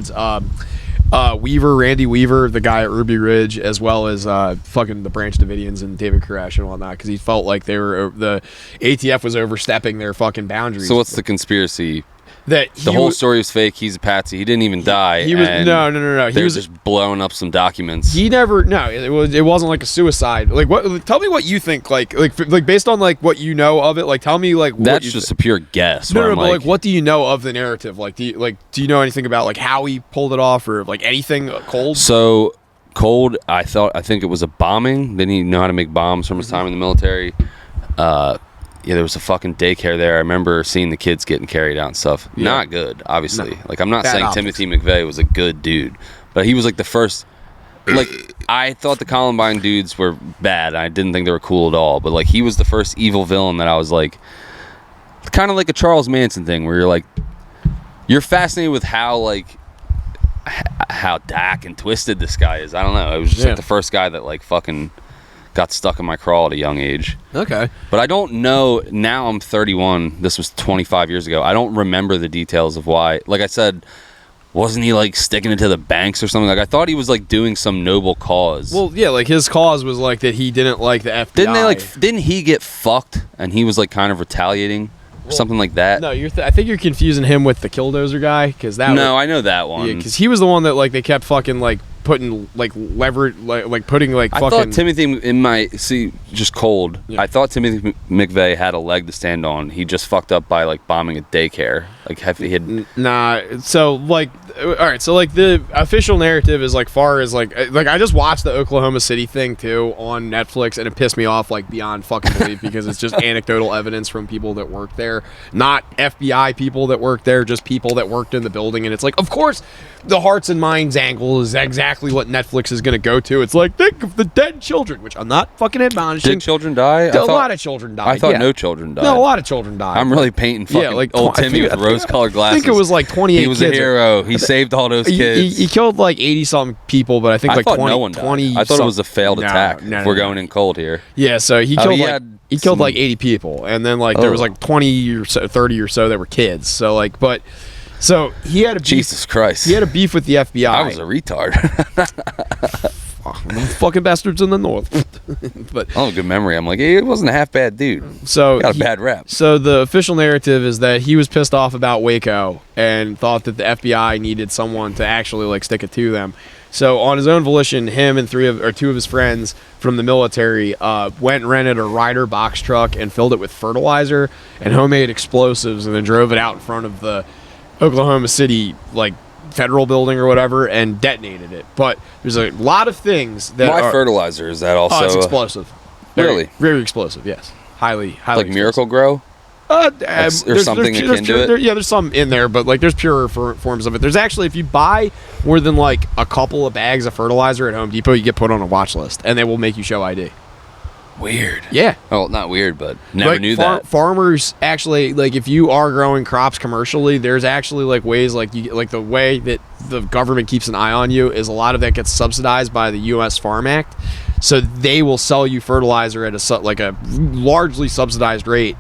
C: Randy Weaver, the guy at Ruby Ridge, as well as fucking the Branch Davidians and David Koresh and whatnot, because he felt like the ATF was overstepping their fucking boundaries.
B: So what's the conspiracy?
C: that?
B: The whole story was fake. He's a patsy. He didn't even die.
C: He was
B: and
C: no. He
B: They were
C: was
B: just blowing up some documents.
C: He never. No, it wasn't like a suicide. Like what? Tell me what you think. Like based on like what you know of it. Like tell me like what
B: That's
C: you
B: just a pure guess.
C: No,
B: where
C: no,
B: I'm
C: but like what do you know of the narrative? Like do you know anything about like how he pulled it off or like anything cold?
B: So cold. I think it was a bombing. Didn't he know how to make bombs from his time in the military? Yeah, there was a fucking daycare there. I remember seeing the kids getting carried out and stuff.
C: Yeah.
B: Not good, obviously.
C: No.
B: Like I'm not
C: Bad
B: saying
C: optics.
B: Timothy McVeigh was a good dude, but he was like the first. Like I thought the Columbine dudes were bad. I didn't think they were cool at all. But like he was the first evil villain that I was like, kind of like a Charles Manson thing, where you're like, you're fascinated with how dark and twisted this guy is. I don't know. It was just
C: Yeah.
B: like the first guy that like fucking got stuck in my craw at a young age.
C: Okay.
B: But I don't know. Now I'm 31. This was 25 years ago. I don't remember the details of why. Like I said, wasn't he like sticking it to the banks or something? Like I thought he was like doing some noble cause.
C: Well, yeah, like his cause was like that he didn't like the FBI.
B: Didn't he get fucked and he was like kind of retaliating? something like that.
C: No, I think you're confusing him with the Killdozer guy, because that.
B: No, I know that one.
C: Yeah, because he was the one that like they kept fucking like putting like putting like
B: I
C: fucking.
B: thought Timothy just cold.
C: Yeah.
B: I thought Timothy McVeigh had a leg to stand on. He just fucked up by like bombing a daycare. Like he had.
C: Nah. So like, all right. So like the official narrative is like far as like I just watched the Oklahoma City thing too on Netflix, and it pissed me off like beyond fucking belief because it's just anecdotal evidence from people that work there, not FBI people that work there, just people that worked in the building. And it's like, of course, the hearts and minds angle is exactly what Netflix is going to go to. It's like, think of the dead children, which I'm not fucking admonishing.
B: Did children die?
C: A lot of children died.
B: I thought
C: yeah.
B: no children died.
C: No, a lot of children died.
B: I'm really painting fucking
C: like
B: old Timmy with rose-colored glasses.
C: I think it was like 28
B: He was
C: kids.
B: a hero. He saved all those kids.
C: He killed like 80-something people, but I think
B: I
C: like
B: thought
C: 20,
B: no one died.
C: 20
B: I thought it was a failed attack.
C: No,
B: if we're going in cold here.
C: Yeah, so he killed he killed
B: some-
C: like 80 people, and then like there was like 20 or so, 30 or so that were kids. So like, but so he had a beef,
B: Jesus Christ.
C: He had a beef with the FBI.
B: I was a retard.
C: Them fucking bastards in the north. But
B: I have a good memory. I'm like, hey, it wasn't a half bad dude.
C: so
B: Got a bad rap.
C: So the official narrative is that he was pissed off about Waco and thought that the FBI needed someone to actually like stick it to them. So on his own volition, him and two of his friends from the military went and rented a Ryder box truck and filled it with fertilizer and homemade explosives, and then drove it out in front of the Oklahoma City like federal building or whatever and detonated it. But there's a lot of things that
B: My
C: are
B: fertilizer, is that also...
C: Oh, it's explosive.
B: Really?
C: Very explosive, yes. Highly
B: like
C: explosive.
B: Miracle Grow?
C: Or
B: something akin to it?
C: Yeah, there's some in there, but like there's purer forms of it. There's actually, if you buy more than like a couple of bags of fertilizer at Home Depot, you get put on a watch list, and they will make you show ID.
B: Weird.
C: Yeah.
B: Oh, not weird, but never
C: Like,
B: knew that.
C: Farmers actually, like, if you are growing crops commercially, there's actually like ways, like you like the way that the government keeps an eye on you is a lot of that gets subsidized by the U.S. Farm Act, so they will sell you fertilizer at a largely subsidized rate.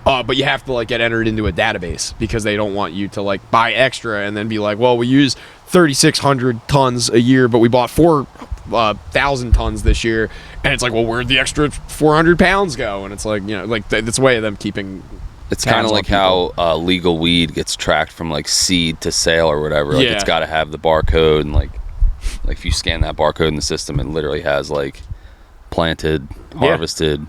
C: But you have to like get entered into a database because they don't want you to like buy extra and then be like, well, we use 3,600 tons a year, but we bought 4,000 tons this year, and it's like, well, where'd the extra 400 pounds go? And it's like, you know, like that's a way of them keeping.
B: It's kind of like how legal weed gets tracked from like seed to sale or whatever. Like it's got to have the barcode, and like if you scan that barcode in the system, it literally has like planted, harvested,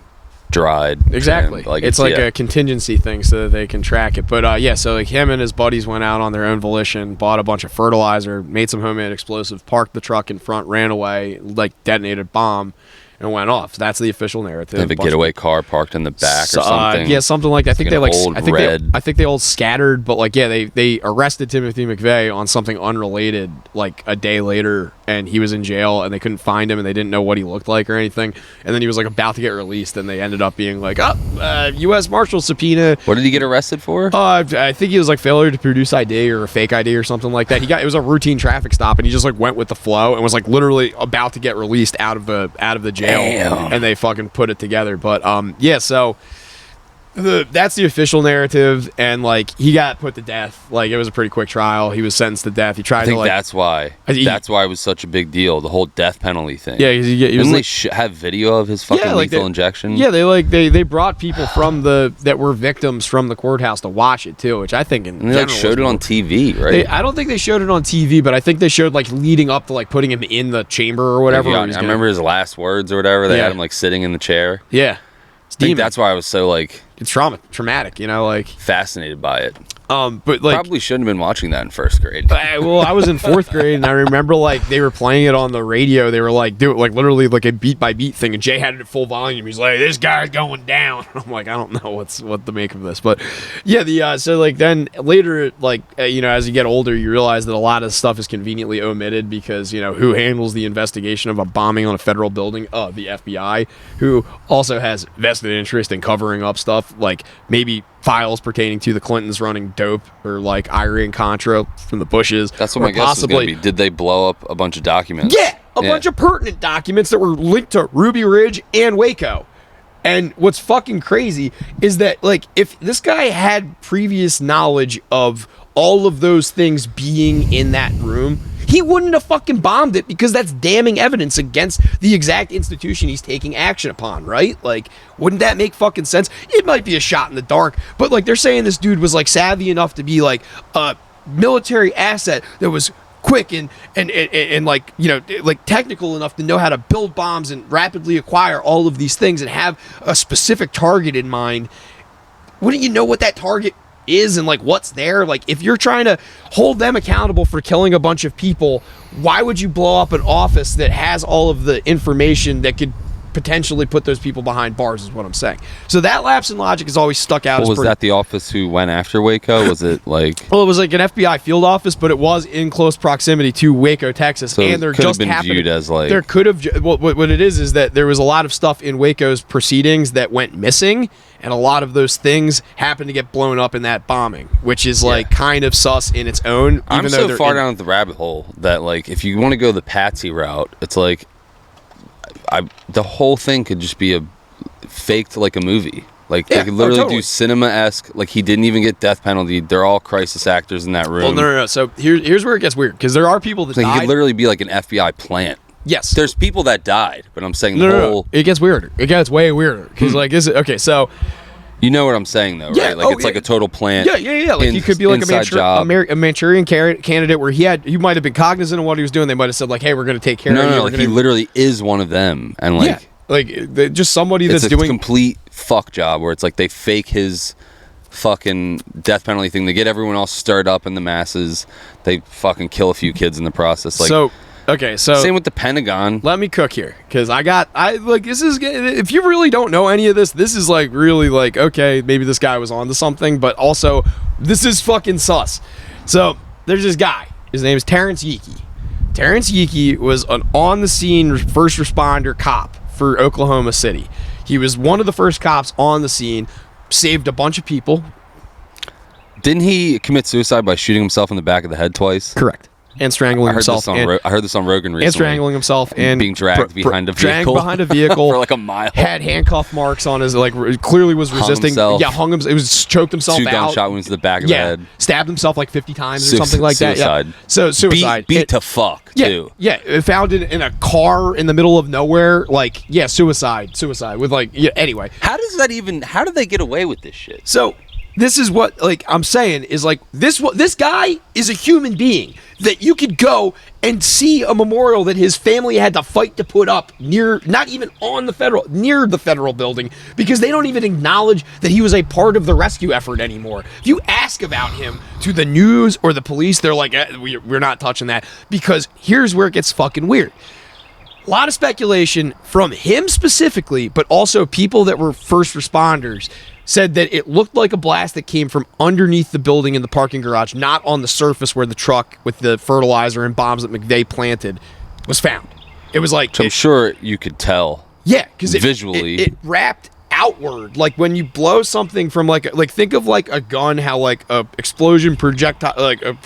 B: dried.
C: Exactly.
B: Like
C: it's like a contingency thing so that they can track it. But so like him and his buddies went out on their own volition, bought a bunch of fertilizer, made some homemade explosives, parked the truck in front, ran away, like detonated a bomb, and went off. That's the official narrative.
B: They have a getaway car parked in the back or something.
C: Yeah, something like that. I think they all scattered, but like they arrested Timothy McVeigh on something unrelated like a day later, and he was in jail, and they couldn't find him, and they didn't know what he looked like or anything. And then he was like about to get released, and they ended up being like, U.S. Marshal subpoena.
B: What did he get arrested for?
C: I think he was like failure to produce ID or a fake ID or something like that. It was a routine traffic stop, and he just like went with the flow and was like literally about to get released out of the jail.
B: Damn.
C: And they fucking put it together. But so that's the official narrative, and like he got put to death. Like it was a pretty quick trial. He was sentenced to death. He tried
B: I think
C: to like
B: that's why. That's why it was such a big deal. The whole death penalty thing.
C: Yeah, he was
B: Didn't
C: like,
B: they have video of his fucking lethal injection?
C: Yeah, they brought people from that were victims from the courthouse to watch it too, which I think
B: And they like showed it on TV, right?
C: I don't think they showed it on TV, but I think they showed like leading up to like putting him in the chamber or whatever.
B: I remember his last words or whatever. They had him like sitting in the chair.
C: Yeah,
B: I think that's why I was so like
C: it's traumatic, you know, like
B: fascinated by it.
C: But like
B: probably shouldn't have been watching that in first grade.
C: Well, I was in fourth grade, and I remember like they were playing it on the radio. They were like do it like literally like a beat by beat thing, and Jay had it at full volume. He's like, "This guy's going down." I'm like, I don't know what to make of this, but yeah, so like then later, like as you get older, you realize that a lot of stuff is conveniently omitted because who handles the investigation of a bombing on a federal building? The FBI, who also has vested interest in covering up stuff like maybe files pertaining to the Clintons running dope or like Iran Contra from the Bushes.
B: That's what my guess is going to be. Did they blow up a bunch of documents?
C: Yeah, a bunch of pertinent documents that were linked to Ruby Ridge and Waco. And what's fucking crazy is that like if this guy had previous knowledge of all of those things being in that room, he wouldn't have fucking bombed it because that's damning evidence against the exact institution he's taking action upon, right? Like, wouldn't that make fucking sense? It might be a shot in the dark, but like they're saying this dude was like savvy enough to be like a military asset that was quick and like, you know, like technical enough to know how to build bombs and rapidly acquire all of these things and have a specific target in mind. Wouldn't you know what that target is and like what's there? Like, if you're trying to hold them accountable for killing a bunch of people, why would you blow up an office that has all of the information that could potentially put those people behind bars, is what I'm saying. So that lapse in logic has always stuck out.
B: Was that the office who went after Waco? Was it like...
C: Well, it was like an FBI field office, but it was in close proximity to Waco, Texas.
B: So
C: and there just
B: been viewed as like...
C: There could have... What it is that there was a lot of stuff in Waco's proceedings that went missing, and a lot of those things happened to get blown up in that bombing, which is like kind of sus in its own.
B: I'm so far down the rabbit hole that like if you want to go the Patsy route, it's like the whole thing could just be faked like a movie. Like they could literally do cinema-esque. Like he didn't even get death penalty. They're all crisis actors in that room.
C: Well, no. So here's where it gets weird, because there are people that died.
B: He could literally be like an FBI plant.
C: Yes,
B: there's people that died, but I'm saying
C: no. It gets weirder. It gets way weirder because like this. Okay, so.
B: You know what I'm saying, though, right? Like, it's like a total plant.
C: Yeah. Like, he could be like a Manchurian candidate where he might have been cognizant of what he was doing. They might have said, like, hey, we're going to take care of you.
B: No, like, he literally is one of them. And, like...
C: like, just somebody that's doing...
B: It's a complete fuck job where it's like they fake his fucking death penalty thing. They get everyone else stirred up in the masses. They fucking kill a few kids in the process. Like,
C: so... Okay, so
B: same with the Pentagon.
C: Let me cook here, because this is, if you really don't know any of this is like really like, okay, maybe this guy was onto something, but also this is fucking sus. So there's this guy. His name is Terrence Yeekey. Terrence Yeekey was an on-the-scene first responder cop for Oklahoma City. He was one of the first cops on the scene, saved a bunch of people.
B: Didn't he commit suicide by shooting himself in the back of the head twice?
C: Correct. And strangling himself.
B: I heard this on Rogan recently.
C: And strangling himself and
B: being dragged behind a vehicle.
C: Dragged behind a vehicle
B: for like a mile.
C: Had handcuff marks on his, like, clearly was resisting.
B: Hung
C: hung himself. It was choked himself out.
B: 2 gunshot wounds to the back of the head.
C: Stabbed himself like 50 times or something like
B: suicide.
C: That. Yeah. So suicide.
B: Beat to fuck too.
C: Yeah. Found it in a car in the middle of nowhere. Like, suicide with like, anyway.
B: How do they get away with this shit?
C: So this is what, like, I'm saying is like this guy is a human being that you could go and see a memorial that his family had to fight to put up near, not even near the federal building, because they don't even acknowledge that he was a part of the rescue effort anymore. If you ask about him to the news or the police, they're like, we're not touching that, because here's where it gets fucking weird. A lot of speculation from him specifically, but also people that were first responders said that it looked like a blast that came from underneath the building in the parking garage, not on the surface where the truck with the fertilizer and bombs that McVeigh planted was found. It was like...
B: I'm sure you could tell.
C: Yeah, because
B: visually
C: it wrapped outward. Like when you blow something from like think of like a gun, how like a explosion projectile, like an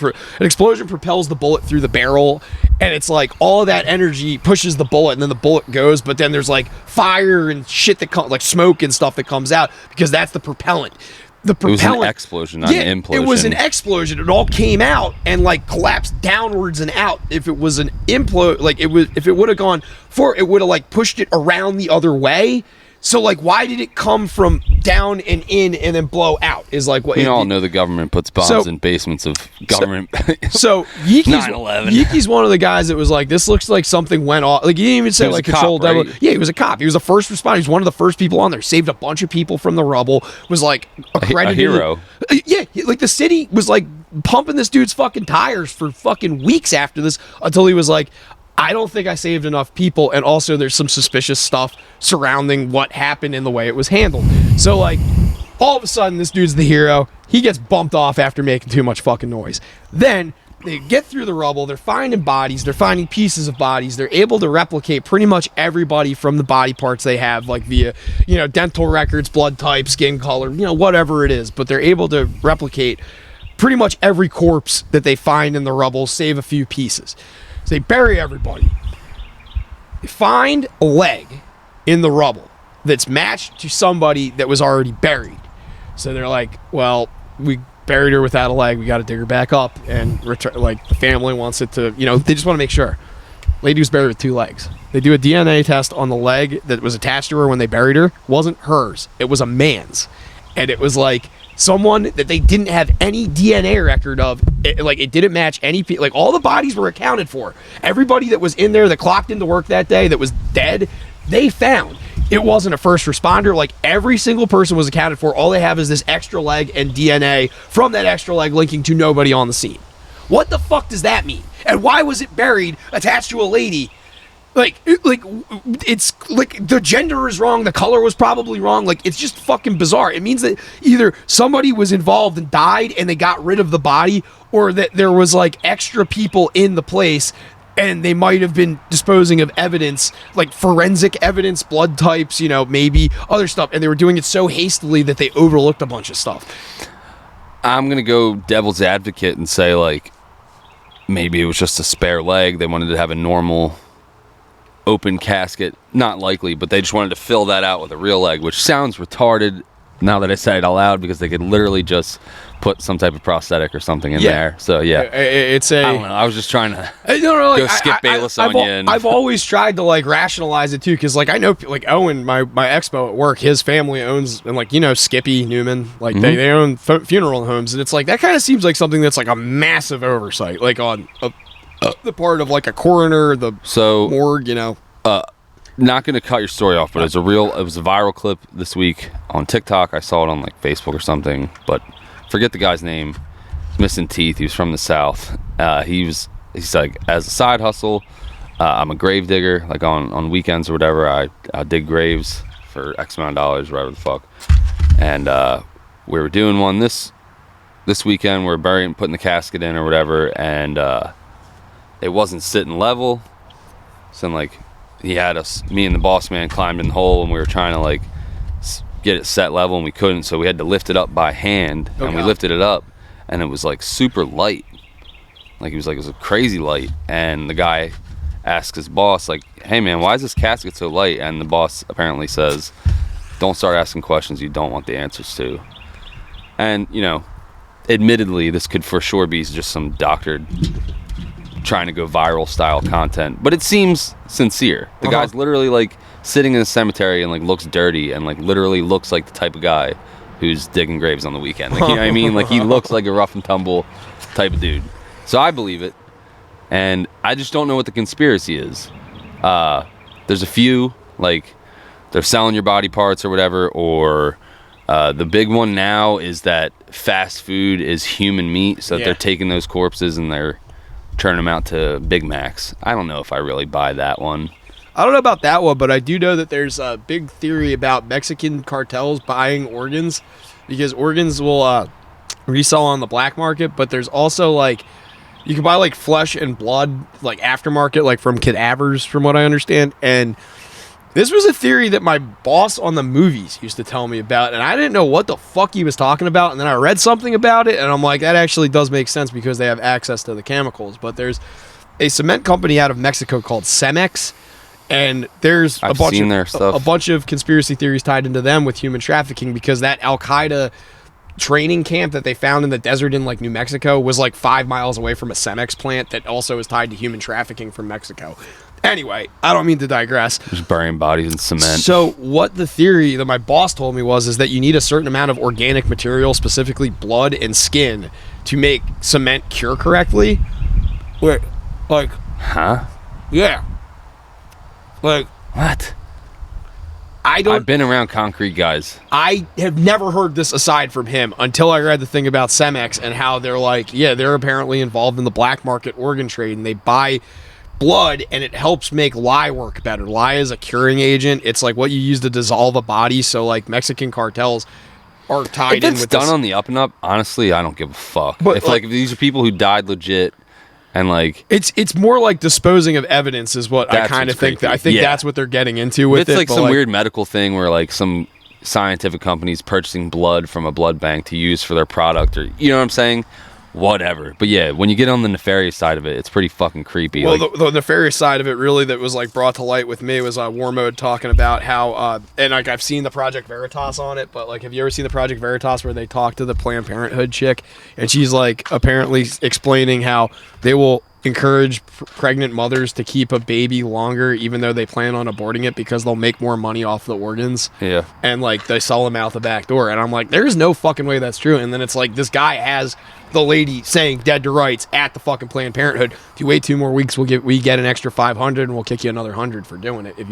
C: explosion propels the bullet through the barrel, and it's like all of that energy pushes the bullet, and then the bullet goes, but then there's like fire and shit that comes, like smoke and stuff that comes out, because that's the propellant. The propellant,
B: it was an explosion, not an implosion.
C: It was an explosion. It all came out and like collapsed downwards and out. If it was an if it would have gone for, it would have like pushed it around the other way. So, like, why did it come from down and in and then blow out? Is like what
B: we all know the government puts bombs in basements of government.
C: So Yeekey's one of the guys that was like, this looks like something went off. Like, he didn't even say like controlled devil. Right? Yeah, he was a cop. He was a first responder. He was one of the first people on there. Saved a bunch of people from the rubble. Was like accredited.
B: A hero.
C: Yeah, like the city was like pumping this dude's fucking tires for fucking weeks after this, until he was like, I don't think I saved enough people, and also there's some suspicious stuff surrounding what happened and the way it was handled. So, like, all of a sudden, this dude's the hero. He gets bumped off after making too much fucking noise. Then they get through the rubble. They're finding bodies. They're finding pieces of bodies. They're able to replicate pretty much everybody from the body parts they have, like via, dental records, blood type, skin color, whatever it is. But they're able to replicate pretty much every corpse that they find in the rubble, save a few pieces. So they bury everybody. They find a leg in the rubble that's matched to somebody that was already buried. So they're like, well, we buried her without a leg. We got to dig her back up and return. Like the family wants it to, they just want to make sure. Lady was buried with 2 legs. They do a DNA test on the leg that was attached to her when they buried her. It wasn't hers. It was a man's. And it was like someone that they didn't have any DNA record of. It didn't match any. Like all the bodies were accounted for. Everybody that was in there that clocked into work that day that was dead, they found. It wasn't a first responder. Like every single person was accounted for. All they have is this extra leg and DNA from that extra leg linking to nobody on the scene. What the fuck does that mean? And why was it buried attached to a lady? It's like the gender is wrong. The color was probably wrong. Like it's just fucking bizarre. It means that either somebody was involved and died and they got rid of the body, or that there was like extra people in the place and they might have been disposing of evidence, like forensic evidence, blood types, maybe other stuff. And they were doing it so hastily that they overlooked a bunch of stuff.
B: I'm going to go devil's advocate and say, like, maybe it was just a spare leg. They wanted to have a normal open casket. Not likely, but they just wanted to fill that out with a real leg, which sounds retarded now that I say it out loud, because they could literally just put some type of prosthetic or something in there. So, yeah. I don't know. I was just trying to go Skip Bayless on you.
C: I've always tried to, like, rationalize it, too, because, like, I know, like, Owen, my expo at work, his family owns, and, like, Skippy Newman, like, they own funeral homes, and it's, like, that kind of seems like something that's, like, a massive oversight, like, on the part of, like, a coroner, the morgue,
B: Not going to cut your story off, but it was a viral clip this week on TikTok. I saw it on like Facebook or something, but forget the guy's name. He's missing teeth. He was from the South. He's like, as a side hustle, I'm a grave digger. Like on weekends or whatever, I dig graves for X amount of dollars, whatever the fuck. And we were doing one this weekend. We were putting the casket in or whatever, and it wasn't sitting level. So like, he had me and the boss man climbed in the hole, and we were trying to like get it set level, and we couldn't, so we had to lift it up by hand. And we lifted it up, and it was like super light. Like it was a crazy light. And the guy asks his boss, like, hey man, why is this casket so light? And the boss apparently says, don't start asking questions you don't want the answers to. And admittedly, this could for sure be just some doctored trying to go viral style content, but it seems sincere. The guy's literally like sitting in a cemetery and like looks dirty and like literally looks like the type of guy who's digging graves on the weekend. Like, you know what I mean? Like he looks like a rough and tumble type of dude. So I believe it, and I just don't know what the conspiracy is. There's a few, like they're selling your body parts or whatever, or the big one now is that fast food is human meat, so that they're taking those corpses and they're turn them out to Big Macs. I don't know if I really buy that one.
C: I don't know about that one, but I do know that there's a big theory about Mexican cartels buying organs, because organs will resell on the black market, but there's also like you can buy like flesh and blood like aftermarket, like from cadavers, from what I understand. And this was a theory that my boss on the movies used to tell me about, and I didn't know what the fuck he was talking about, and then I read something about it, and I'm like, that actually does make sense because they have access to the chemicals. But there's a cement company out of Mexico called Cemex, and there's a bunch of conspiracy theories tied into them with human trafficking, because that Al-Qaeda training camp that they found in the desert in like New Mexico was like 5 miles away from a Cemex plant that also is tied to human trafficking from Mexico. Anyway, I don't mean to digress.
B: Just burying bodies in cement.
C: So what the theory that my boss told me is that you need a certain amount of organic material, specifically blood and skin, to make cement cure correctly. Wait, like...
B: Huh?
C: Yeah. Like...
B: What?
C: I've
B: been around concrete guys.
C: I have never heard this aside from him until I read the thing about Cemex and how they're like, they're apparently involved in the black market organ trade, and they buy blood and it helps make lye work better. Lye is a curing agent. It's like what you use to dissolve a body. So like Mexican cartels are tied in with this. If it's
B: done on the up and up, honestly, I don't give a fuck. But if these are people who died legit, and like
C: it's more like disposing of evidence is what I kind of think. I think that's what they're getting into with it.
B: It's like some weird medical thing where like some scientific companies purchasing blood from a blood bank to use for their product, or you know what I'm saying. whatever. But yeah, when you get on the nefarious side of it, it's pretty fucking creepy.
C: Well,
B: like,
C: the nefarious side of it really that was like brought to light with me was War Mode talking about how, and like I've seen the Project Veritas on it, but like have you ever seen the Project Veritas where they talk to the Planned Parenthood chick and she's like apparently explaining how they will encourage pregnant mothers to keep a baby longer even though they plan on aborting it because they'll make more money off the organs.
B: Yeah.
C: And like they sell them out the back door. And I'm like, there's no fucking way that's true. And then it's like this guy has the lady saying dead to rights at the fucking Planned Parenthood. If you wait 2 more weeks, we get an extra 500 and we'll kick you another 100 for doing it if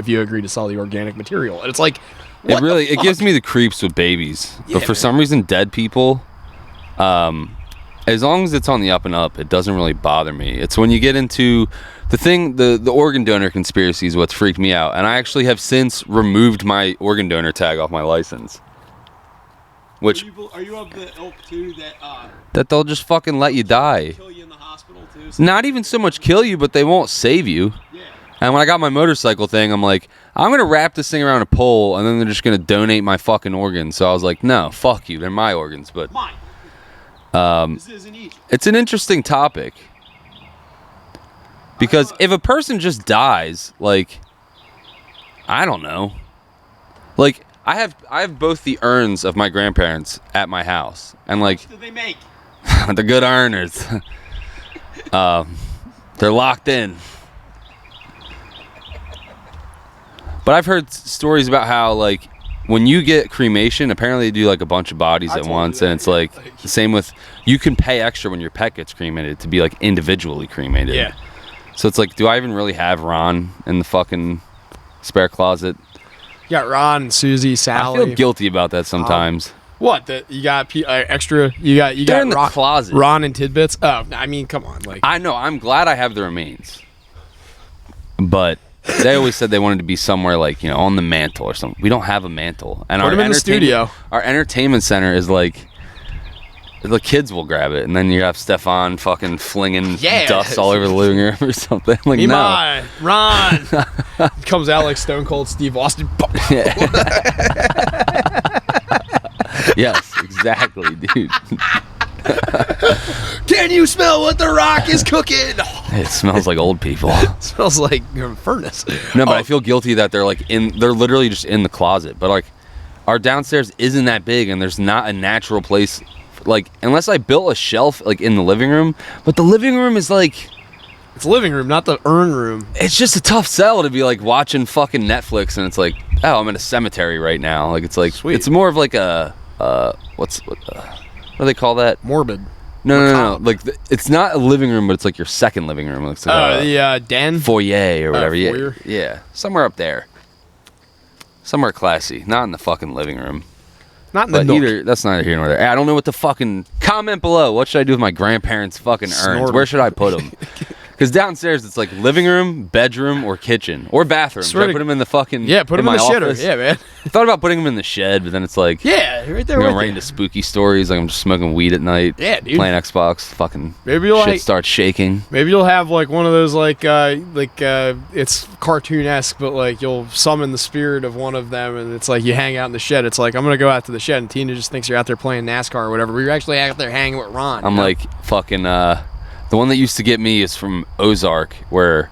C: you agree to sell the organic material. And it's like
B: it gives me the creeps with babies.
C: Yeah,
B: but for some reason dead people as long as it's on the up and up, it doesn't really bother me. It's when you get into the organ donor conspiracy is what's freaked me out. And I actually have since removed my organ donor tag off my license. Which
C: are you of the ilk too
B: that they'll just fucking let you die?
C: kill you in the hospital too?
B: Not even so much kill you, but they won't save you.
C: Yeah.
B: And when I got my motorcycle thing, I'm like, I'm going to wrap this thing around a pole, and then they're just going to donate my fucking organs. So I was like, no, fuck you. They're my organs. But
C: Mine. This isn't easy.
B: it's an interesting topic. Because if a person just dies, like, I don't know. Like, I have both the urns of my grandparents at my house. And, like,
C: What did they make?
B: the good earners. They're locked in. But I've heard stories about how, like, when you get cremation, apparently they do, like, a bunch of bodies at once. And it's, like, the same with, you can pay extra when your pet gets cremated to be, like, individually cremated.
C: Yeah.
B: So it's like, do I even really have Ron in the fucking spare closet?
C: You got Ron, Susie, Sally.
B: I feel guilty about that sometimes.
C: What? That you got extra? You got
B: They're in the closet.
C: Ron and tidbits. Oh, I mean, come on, like
B: I know. I'm glad I have the remains. But they always said they wanted to be somewhere like, on the mantle or something. We don't have a mantle. And
C: Put them in the studio.
B: Our entertainment center is like, the kids will grab it, and then you have Stefan fucking flinging dust all over the living room or something. Like, no.
C: Ron. Comes out like Stone Cold Steve Austin.
B: Yes, exactly, dude.
C: Can you smell what the Rock is cooking?
B: It smells like old people.
C: It smells like a furnace.
B: No, but I feel guilty that they're like they're literally just in the closet. But like, our downstairs isn't that big, and there's not a natural place. Like, unless I built a shelf like in the living room, but the living room is like,
C: it's living room, not the urn room.
B: It's just a tough sell to be like watching fucking Netflix, and it's like, oh, I'm in a cemetery right now. Like, it's like,
C: Sweet.
B: It's more of like a what do they call that?
C: Morbid.
B: No. Like, it's not a living room, but it's like your second living room. It's like
C: the den,
B: foyer or whatever.
C: Foyer.
B: Yeah, somewhere up there, somewhere classy, not in the fucking living room.
C: Not in the
B: But either, that's neither here nor there. I don't know what the fucking... Comment below. What should I do with my grandparents' fucking urns? Where should I put them? Because downstairs, it's like living room, bedroom, or kitchen. Or bathroom. Should I put them in the fucking...
C: Yeah, put them in the
B: office?
C: shitter. Yeah, man.
B: I thought about putting them in the shed, but then it's like...
C: Yeah, right there
B: I'm
C: with
B: right into spooky stories. Like, I'm just smoking weed at night.
C: Yeah, dude.
B: Playing Xbox. Fucking
C: Maybe you'll
B: shit starts shaking.
C: Maybe you'll have like one of those it's cartoon-esque, but like you'll summon the spirit of one of them, and it's like you hang out in the shed. It's like, I'm gonna go out to the shed, and Tina just thinks you're out there playing NASCAR or whatever. But you're actually out there hanging with Ron.
B: I'm like fucking... The one that used to get me is from Ozark, where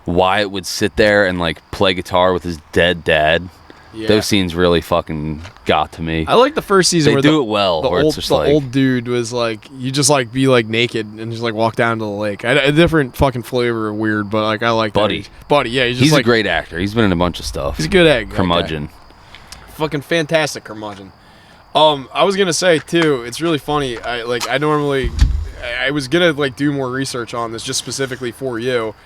B: Wyatt would sit there and like play guitar with his dead dad.
C: Yeah.
B: Those scenes really fucking got to me.
C: I like the first season
B: They
C: where
B: do it well.
C: The
B: where
C: old,
B: it's just
C: the
B: like,
C: old dude was like, you just like be like naked and just like walk down to the lake. A different fucking flavor of weird, but like I like
B: Buddy.
C: that. Buddy, yeah, he's just
B: he's
C: like
B: a great actor. He's been in a bunch of stuff.
C: He's a good egg.
B: Curmudgeon.
C: Okay. Fucking fantastic curmudgeon. I was gonna say too, it's really funny. I was gonna like do more research on this just specifically for you,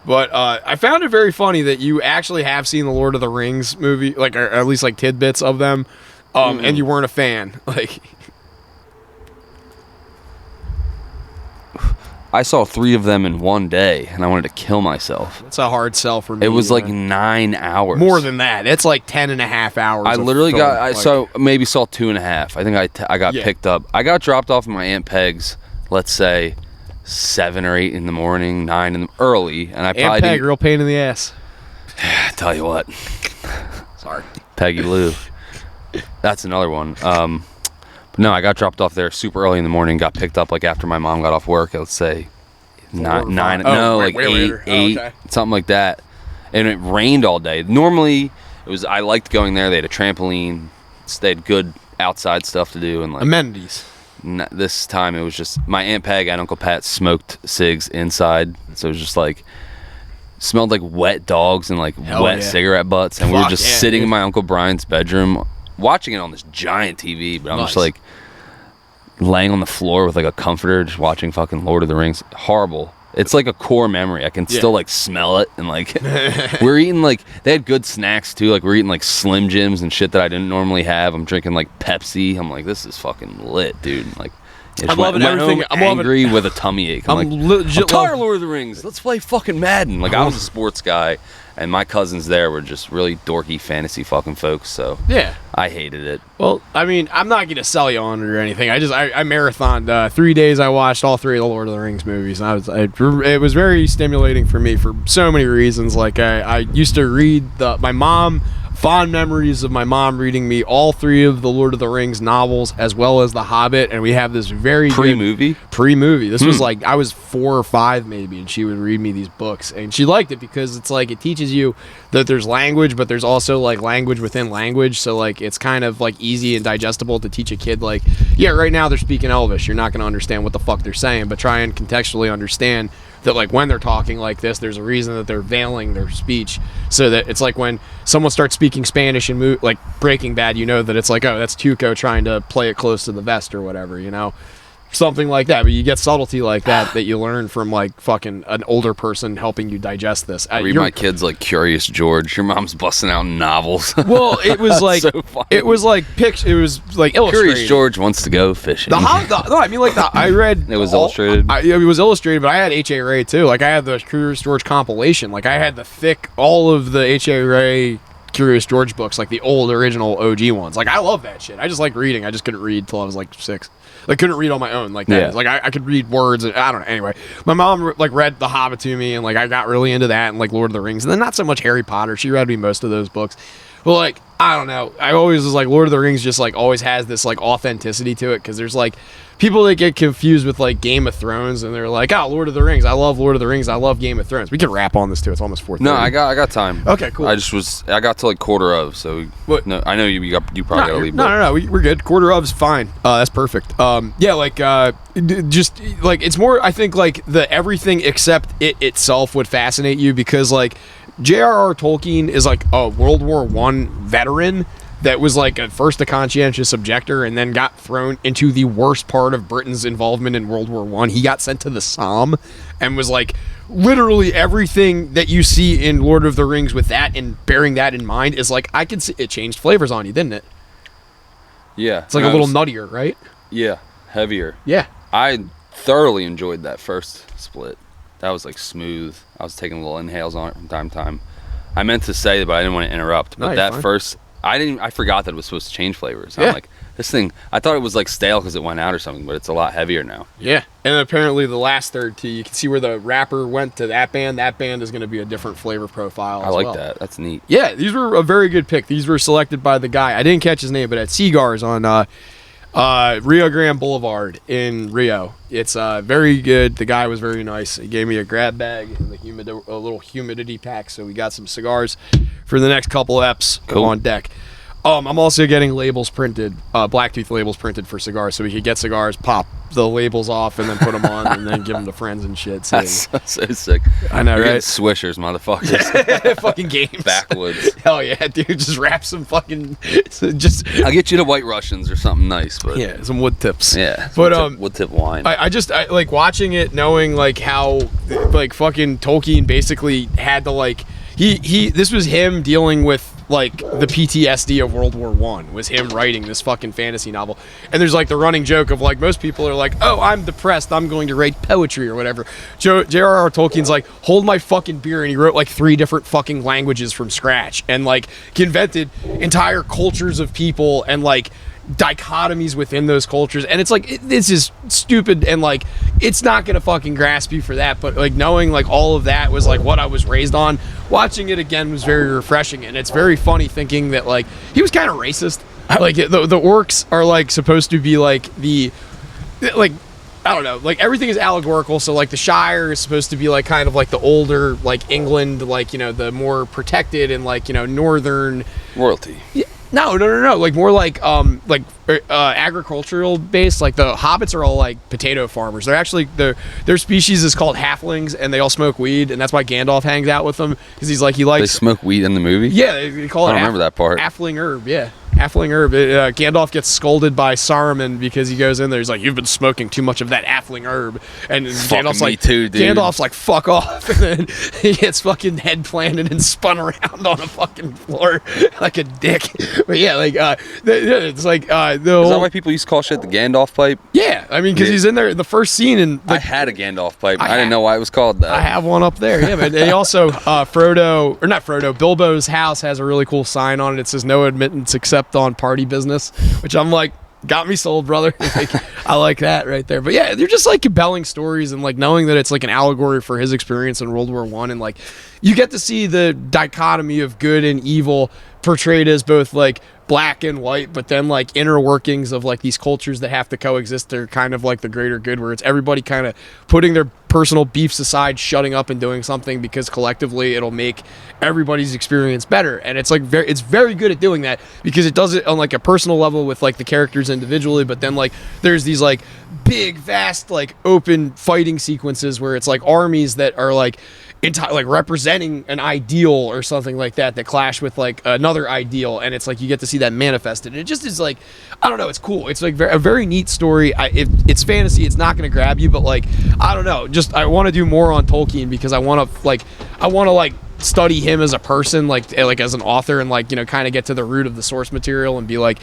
C: but I found it very funny that you actually have seen the Lord of the Rings movie, like, or at least like tidbits of them, and you weren't a fan. Like,
B: I saw 3 of them in one day, and I wanted to kill myself.
C: that's a hard sell for me.
B: It was like
C: man.
B: 9 hours.
C: More than that. It's like 10.5 hours.
B: I
C: of
B: literally
C: film.
B: I saw 2.5. I think I got picked up. I got dropped off at my Aunt Peg's, let's say 7 or 8 in the morning, 9 in the early, and I probably
C: Aunt Peg, real pain in the ass.
B: tell you what.
C: Sorry.
B: Peggy Lou. That's another one. But No, I got dropped off there super early in the morning. Got picked up like after my mom got off work. Let's say nine.
C: Oh,
B: like
C: way
B: eight,
C: later. Oh, okay.
B: something like that. And it rained all day. Normally, I liked going there. They had a trampoline. They had good outside stuff to do and like
C: amenities.
B: This time it was just my Aunt Peg and Uncle Pat smoked cigs inside, so it was just like smelled like wet dogs and like wet cigarette butts, and we were just sitting in my Uncle Brian's bedroom watching it on this giant TV. But I'm just like laying on the floor with like a comforter, just watching fucking Lord of the Rings. Horrible. It's like a core memory. I can still like smell it, and like we're eating like they had good snacks too. Like we're eating like Slim Jims and shit that I didn't normally have. I'm drinking like Pepsi. I'm like, this is fucking lit, dude. Like
C: I'm loving everything. I'm
B: angry with a tummy ache. I'm tired of Lord of the Rings. Let's play fucking Madden. Like I was a sports guy, and my cousins there were just really dorky fantasy fucking folks. So
C: yeah,
B: I hated it.
C: Well, I mean, I'm not gonna sell you on it or anything. I marathoned 3 days. I watched all 3 of the Lord of the Rings movies, and it was very stimulating for me for so many reasons. Like I used to read my mom. Fond memories of my mom reading me all 3 of the Lord of the Rings novels as well as The Hobbit, and we have this very
B: pre-movie.
C: This was like I was 4 or 5 maybe, and she would read me these books, and she liked it because it's like it teaches you that there's language, but there's also like language within language, so like it's kind of like easy and digestible to teach a kid. Like, yeah, right now they're speaking Elvish, you're not going to understand what the fuck they're saying, but try and contextually understand that like when they're talking like this, there's a reason that they're veiling their speech, so that it's like when someone starts speaking Spanish in like Breaking Bad, you know that it's like, oh, that's Tuco trying to play it close to the vest or whatever, you know, something like that. But you get subtlety like that you learn from like fucking an older person helping you digest this.
B: Read my kids like Curious George. Your mom's busting out novels.
C: Well, it was like
B: so
C: it was like it was like illustrated.
B: Curious George wants to go fishing.
C: No, I mean like I read
B: it was illustrated.
C: It was illustrated, but I had H.A. Ray too. Like I had the Curious George compilation. Like I had all of the H.A. Ray Curious George books, like the old original OG ones. Like I love that shit. I just like reading. I just couldn't read till I was like 6. Like couldn't read on my own like that. Yeah. Like I could read words and I don't know. Anyway, my mom like read The Hobbit to me, and like I got really into that, and like Lord of the Rings, and then not so much Harry Potter. She read me most of those books. But like I don't know. I always was like Lord of the Rings just like always has this like authenticity to it, because there's like people that get confused with like Game of Thrones, and they're like, oh, Lord of the Rings. I love Lord of the Rings. I love Game of Thrones. We can wrap on this too. It's almost 4:30.
B: No, I got time.
C: Okay, cool.
B: I got to like quarter of. So no, I know you probably gotta leave.
C: No. We're good. Quarter of's fine. That's perfect. Yeah, like just like it's more. I think like the everything except it itself would fascinate you, because like J.R.R. Tolkien is like a World War I veteran that was like at first a conscientious objector and then got thrown into the worst part of Britain's involvement in World War I. He got sent to the Somme and was like literally everything that you see in Lord of the Rings with that and bearing that in mind is like, I could see it changed flavors on you, didn't it?
B: Yeah.
C: It's like a little nuttier, right?
B: Yeah. Heavier.
C: Yeah.
B: I thoroughly enjoyed that first split. That was like smooth. I was taking little inhales on it from time to time. I meant to say, but I didn't want to interrupt. But that first, I forgot that it was supposed to change flavors. Yeah. I'm like, this thing, I thought it was like stale because it went out or something, but it's a lot heavier now.
C: Yeah. And apparently the last third too, you can see where the wrapper went to that band. That band is going to be a different flavor profile.
B: I like that. That's neat.
C: Yeah, these were a very good pick. These were selected by the guy. I didn't catch his name, but at Cigars on Rio Grande Boulevard in Rio. It's very good. The guy was very nice. He gave me a grab bag and a little humidity pack, so we got some cigars for the next couple eps on deck. I'm also getting labels printed, Blacktooth labels printed for cigars, so we could get cigars, pop the labels off, and then put them on, and then give them to friends and shit. So.
B: That's so sick.
C: I know, right?
B: Swishers, motherfuckers.
C: Fucking games.
B: Backwoods.
C: Hell yeah, dude. Just wrap some fucking...
B: I'll get you the White Russians or something nice, but...
C: Yeah, some wood tips.
B: Yeah,
C: but
B: wood tip wine.
C: I like watching it, knowing like how like fucking Tolkien basically had to like... This was him dealing with like the PTSD of World War I, was him writing this fucking fantasy novel. And there's like the running joke of like most people are like, oh, I'm depressed, I'm going to write poetry or whatever. J.R.R. Tolkien's like, hold my fucking beer, and he wrote like 3 different fucking languages from scratch, and like he invented entire cultures of people and like dichotomies within those cultures. And it's like this is stupid, and like it's not gonna fucking grasp you for that, but like knowing like all of that was like what I was raised on. Watching it again was very refreshing, and it's very funny thinking that like he was kind of racist. Like the orcs are like supposed to be like like I don't know, like everything is allegorical. So like the Shire is supposed to be like kind of like the older like England, like, you know, the more protected and like, you know, northern
B: royalty.
C: Yeah, no, like more like agricultural based. Like the hobbits are all like potato farmers. They're actually their species is called halflings, and they all smoke weed, and that's why Gandalf hangs out with them, because he's like, he likes.
B: They smoke weed in the movie.
C: Yeah, they call it.
B: I don't remember that part.
C: Halfling herb. Yeah. Halfling herb. Gandalf gets scolded by Saruman because he goes in there. He's like, "You've been smoking too much of that halfling herb," and Gandalf's like,
B: too, dude.
C: Gandalf's like, "Fuck off!" And then he gets fucking head planted and spun around on a fucking floor like a dick. But yeah, like it's like the
B: Is that why people used to call shit the Gandalf pipe?
C: Yeah, I mean, because he's in there in the first scene, and
B: I had a Gandalf pipe. I didn't know why it was called that.
C: I have one up there. Yeah, but they also Bilbo's house has a really cool sign on it. It says "No admittance except on party business," which I'm like, got me sold, brother. Like, I like that right there. But yeah, they're just like compelling stories, and like knowing that it's like an allegory for his experience in World War I, and like you get to see the dichotomy of good and evil portrayed as both like black and white, but then like inner workings of like these cultures that have to coexist. They're kind of like the greater good, where it's everybody kind of putting their personal beefs aside, shutting up and doing something because collectively it'll make everybody's experience better. And it's like it's very good at doing that, because it does it on like a personal level with like the characters individually, but then like there's these like big vast like open fighting sequences where it's like armies that are like like representing an ideal or something like that clash with like another ideal, and it's like you get to see that manifested, and it just is like, I don't know, it's cool. It's like a very neat story. It's fantasy, it's not going to grab you, but like, I don't know, just I want to do more on Tolkien, because I want to study him as a person, like as an author, and like, you know, kind of get to the root of the source material and be like,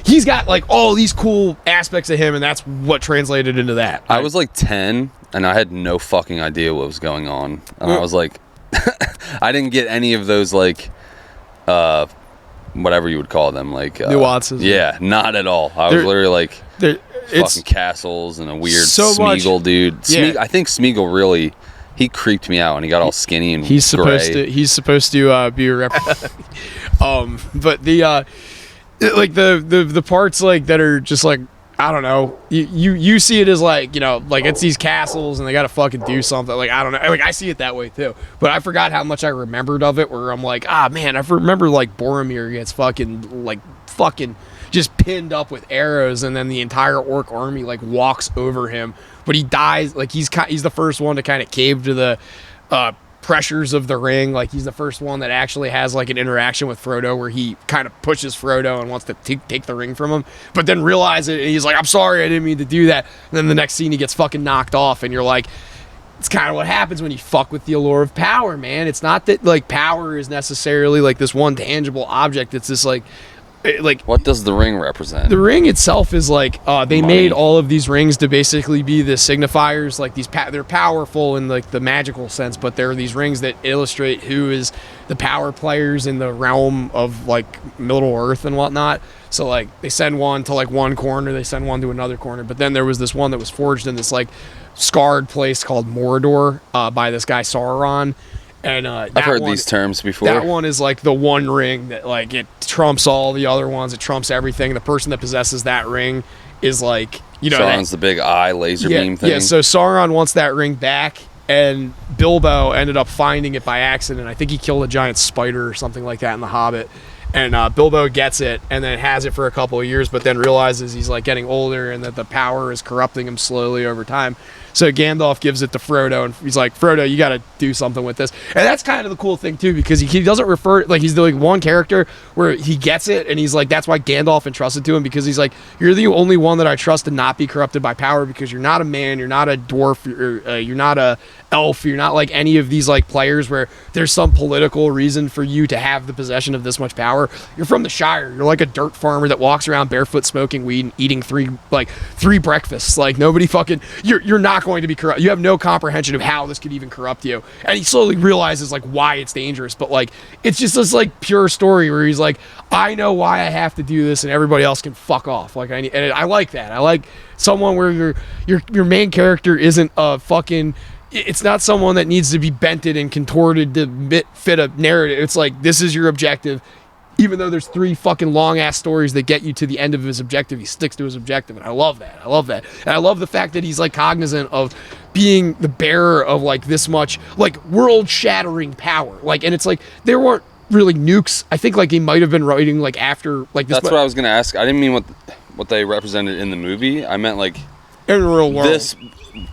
C: he's got like all these cool aspects of him, and that's what translated into that.
B: I was like 10 and I had no fucking idea what was going on, and I was like I didn't get any of those like whatever you would call them, like
C: nuances.
B: Yeah, not at all. I was literally like fucking castles and a weird Smeagol dude.
C: Yeah.
B: I think Smeagol really, he creeped me out, and he got all skinny and
C: he's supposed to be a rep. But the like the parts like that are just like, I don't know, you see it as like, you know, like it's these castles and they gotta fucking do something, like I don't know, like I see it that way too, but I forgot how much I remembered of it, where I'm like, man, I remember like Boromir gets fucking just pinned up with arrows, and then the entire orc army like walks over him, but he dies. Like he's the first one to kind of cave to the pressures of the ring. Like he's the first one that actually has like an interaction with Frodo, where he kind of pushes Frodo and wants to take the ring from him, but then realizes it, and he's like, I'm sorry, I didn't mean to do that. And then the next scene he gets fucking knocked off, and you're like, it's kind of what happens when you fuck with the allure of power, man. It's not that like power is necessarily like this one tangible object. It's this like
B: what does the ring represent?
C: The ring itself is like they made all of these rings to basically be the signifiers. Like they're powerful in like the magical sense, but there are these rings that illustrate who is the power players in the realm of like Middle Earth and whatnot. So like they send one to like one corner, they send one to another corner, but then there was this one that was forged in this like scarred place called Mordor by this guy Sauron. And I've
B: heard these terms before.
C: That one is like the one ring that like it trumps all the other ones. It trumps everything. The person that possesses that ring is like, you know,
B: Sauron's the big eye laser beam thing.
C: Yeah, so Sauron wants that ring back, and Bilbo ended up finding it by accident. I think he killed a giant spider or something like that in The Hobbit. And Bilbo gets it and then has it for a couple of years, but then realizes he's like getting older and that the power is corrupting him slowly over time. So Gandalf gives it to Frodo, and he's like, Frodo, you got to do something with this. And that's kind of the cool thing too, because he doesn't refer, like he's the like one character where he gets it, and he's like, that's why Gandalf entrusted to him, because he's like, you're the only one that I trust to not be corrupted by power, because you're not a man, you're not a dwarf, you're not a elf, you're not like any of these like players where there's some political reason for you to have the possession of this much power. You're from the Shire. You're like a dirt farmer that walks around barefoot smoking weed and eating three breakfasts. Like nobody fucking, you're not going to be corrupt. You have no comprehension of how this could even corrupt you. And he slowly realizes like why it's dangerous, but like it's just this like pure story where he's like, I know why I have to do this and everybody else can fuck off. Like and I like that. I like someone where your main character isn't a fucking, it's not someone that needs to be bented and contorted to fit a narrative. It's like, this is your objective. even though there's 3 fucking long ass stories that get you to the end of his objective, he sticks to his objective, and I love that. And I love the fact that he's like cognizant of being the bearer of like this much like world shattering power. Like, and it's like there weren't really nukes. I think like he might have been writing like after like this.
B: That's what I was gonna ask. I didn't mean what they represented in the movie. I meant like
C: in the real world.
B: This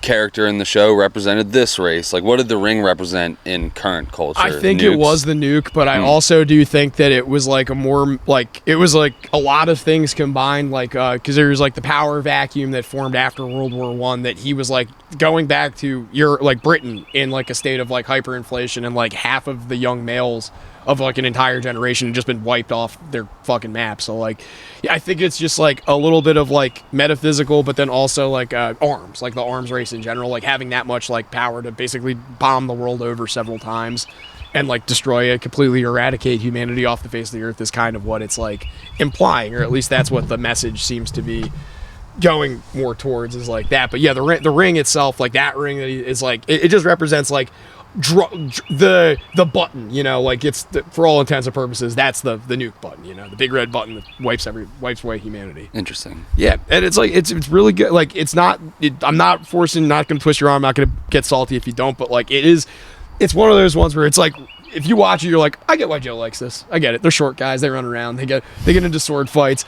B: character in the show represented this race. Like, what did the ring represent in current culture?
C: I think
B: Nukes?
C: it was the nuke, but I also do think that it was like a more like it was like a lot of things combined, like because there was like the power vacuum that formed after World War I, that he was like going back to like Britain in like a state of like hyperinflation, and like half of the young males of like an entire generation had just been wiped off their fucking map. So like, yeah, I think it's just like a little bit of like metaphysical, but then also like arms, like the arms race in general, like having that much like power to basically bomb the world over several times and like destroy it, completely eradicate humanity off the face of the earth is kind of what it's like implying, or at least that's what the message seems to be going more towards, is like that. But yeah, the ring itself, like that ring is like it just represents like the button, you know, like it's for all intents and purposes that's the nuke button, you know, the big red button that wipes away humanity.
B: Interesting.
C: Yeah, and it's like it's really good. Like it's not I'm not gonna twist your arm, I'm not gonna get salty if you don't, but like it's one of those ones where it's like if you watch it you're like, I get why Joe likes this. I get it. They're short guys, they run around, they get into sword fights.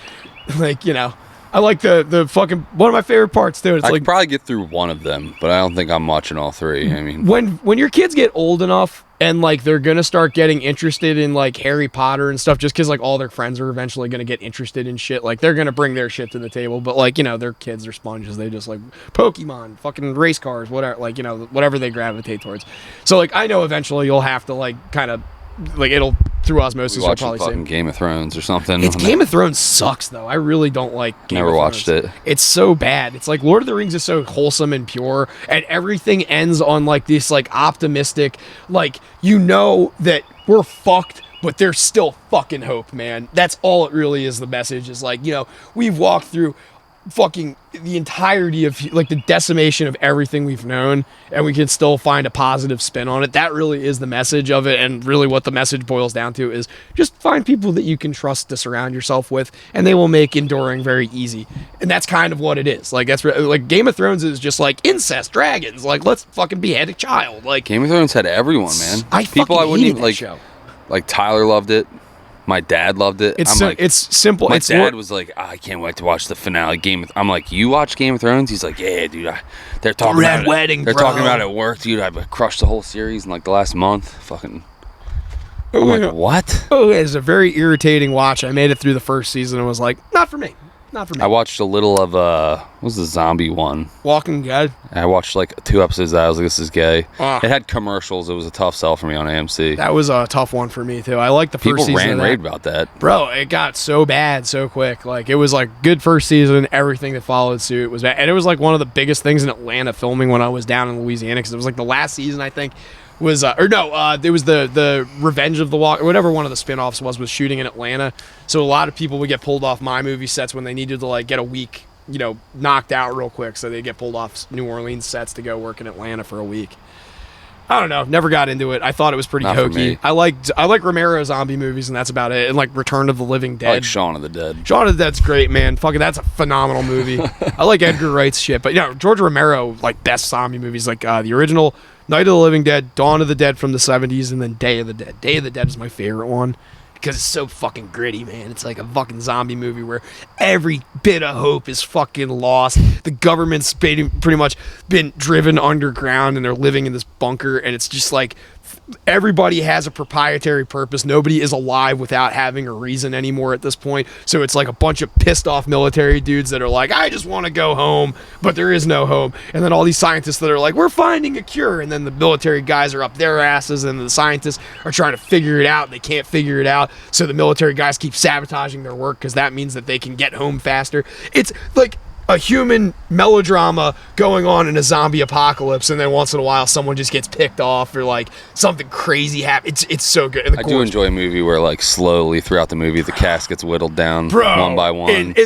C: Like, you know, I like the fucking one of my favorite parts too. It's
B: I
C: like
B: could probably get through one of them, but I don't think I'm watching all 3. I mean,
C: when your kids get old enough and like they're gonna start getting interested in like Harry Potter and stuff, just because like all their friends are eventually gonna get interested in shit, like they're gonna bring their shit to the table. But like, you know, their kids are sponges. They just like Pokemon, fucking race cars, whatever, like, you know, whatever they gravitate towards. So like I know eventually you'll have to like kind of like it'll through osmosis. You'll
B: watch
C: probably
B: fucking Game of Thrones or something.
C: Game of Thrones sucks though. I really don't like Game of Thrones.
B: Watched it.
C: It's so bad. It's like Lord of the Rings is so wholesome and pure, and everything ends on like this like optimistic, like, you know that we're fucked, but there's still fucking hope, man. That's all it really is. The message is like, you know, we've walked through fucking the entirety of like the decimation of everything we've known, and we can still find a positive spin on it. That really is the message of it, and really what the message boils down to is just find people that you can trust to surround yourself with, and they will make enduring very easy. And that's kind of what it is. Like that's like Game of Thrones is just like incest, dragons, like let's fucking behead a child. Like
B: Game of Thrones had everyone, man.
C: I wouldn't even
B: like
C: show.
B: Like Tyler loved it. My dad loved it.
C: It's simple.
B: My dad was like, I can't wait to watch the finale. I'm like, you watch Game of Thrones? He's like, yeah, dude. They're talking
C: Red
B: about
C: Wedding,
B: it. They're
C: bro.
B: talking about it at work, dude. I crushed the whole series in like the last month. Fucking. I'm like, what?
C: Oh, it was a very irritating watch. I made it through the first season and was like, not for me. Not for me.
B: I watched a little of what was the zombie one?
C: Walking Dead.
B: I watched like 2 episodes of that. I was like, this is gay.
C: Ah.
B: It had commercials. It was a tough sell for me on AMC.
C: That was a tough one for me too. I liked the first
B: People
C: season.
B: raved about that.
C: Bro, it got so bad so quick. Like it was like good first season. Everything that followed suit was bad, and it was like one of the biggest things in Atlanta filming when I was down in Louisiana, because it was like the last season I think was it was the Revenge of the Walk, or whatever one of the spin-offs was shooting in Atlanta. So a lot of people would get pulled off my movie sets when they needed to like get a week, you know, knocked out real quick, so they get pulled off New Orleans sets to go work in Atlanta for a week. I don't know, never got into it. I thought it was pretty
B: Not for
C: hokey.
B: me.
C: I like Romero zombie movies, and that's about it. And like Return of the Living Dead.
B: I like Shaun of the Dead.
C: Shaun of the Dead's great, man. Fucking, that's a phenomenal movie. I like Edgar Wright's shit, but you know, George Romero, like best zombie movies, like the original Night of the Living Dead, Dawn of the Dead from the 70s, and then Day of the Dead. Day of the Dead is my favorite one because it's so fucking gritty, man. It's like a fucking zombie movie where every bit of hope is fucking lost. The government's pretty much been driven underground, and they're living in this bunker, and it's just like everybody has a proprietary purpose. Nobody is alive without having a reason anymore at this point. So it's like a bunch of pissed off military dudes that are like, I just want to go home, but there is no home. And then all these scientists that are like, we're finding a cure. And then the military guys are up their asses, and the scientists are trying to figure it out, and they can't figure it out. So the military guys keep sabotaging their work because that means that they can get home faster. It's like a human melodrama going on in a zombie apocalypse, and then once in a while someone just gets picked off, or like something crazy happens. It's so good. And
B: I do enjoy a movie where like slowly throughout the movie the cast gets whittled down one by one.
C: And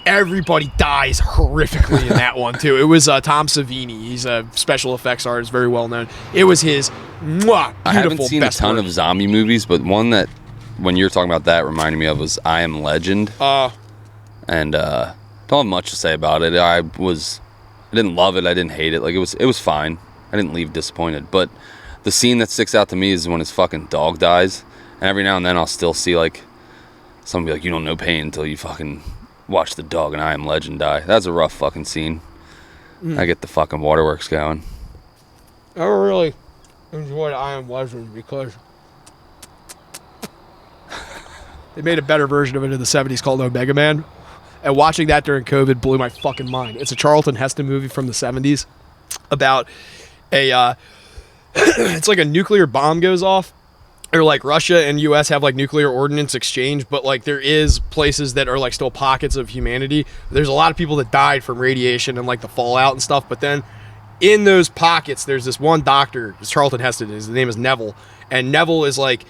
C: everybody dies horrifically in that one too. It was Tom Savini. He's a special effects artist, very well known. It was his beautiful.
B: I haven't seen a ton of zombie movies, but one that when you're talking about that, reminding me of was I Am Legend. And don't have much to say about it. I didn't love it. I didn't hate it. Like, it was fine. I didn't leave disappointed. But the scene that sticks out to me is when his fucking dog dies. And every now and then I'll still see, like, someone be like, you don't know pain until you fucking watch the dog and I Am Legend die. That's a rough fucking scene. I get the fucking waterworks going.
C: I really enjoyed I Am Legend because they made a better version of it in the 70s called Omega Man. And watching that during COVID blew my fucking mind. It's a Charlton Heston movie from the 70s about it's like a nuclear bomb goes off. Or like Russia and US have like nuclear ordnance exchange, but like there is places that are like still pockets of humanity. There's a lot of people that died from radiation and like the fallout and stuff, but then in those pockets there's this one doctor, it's Charlton Heston, his name is Neville, and Neville is like,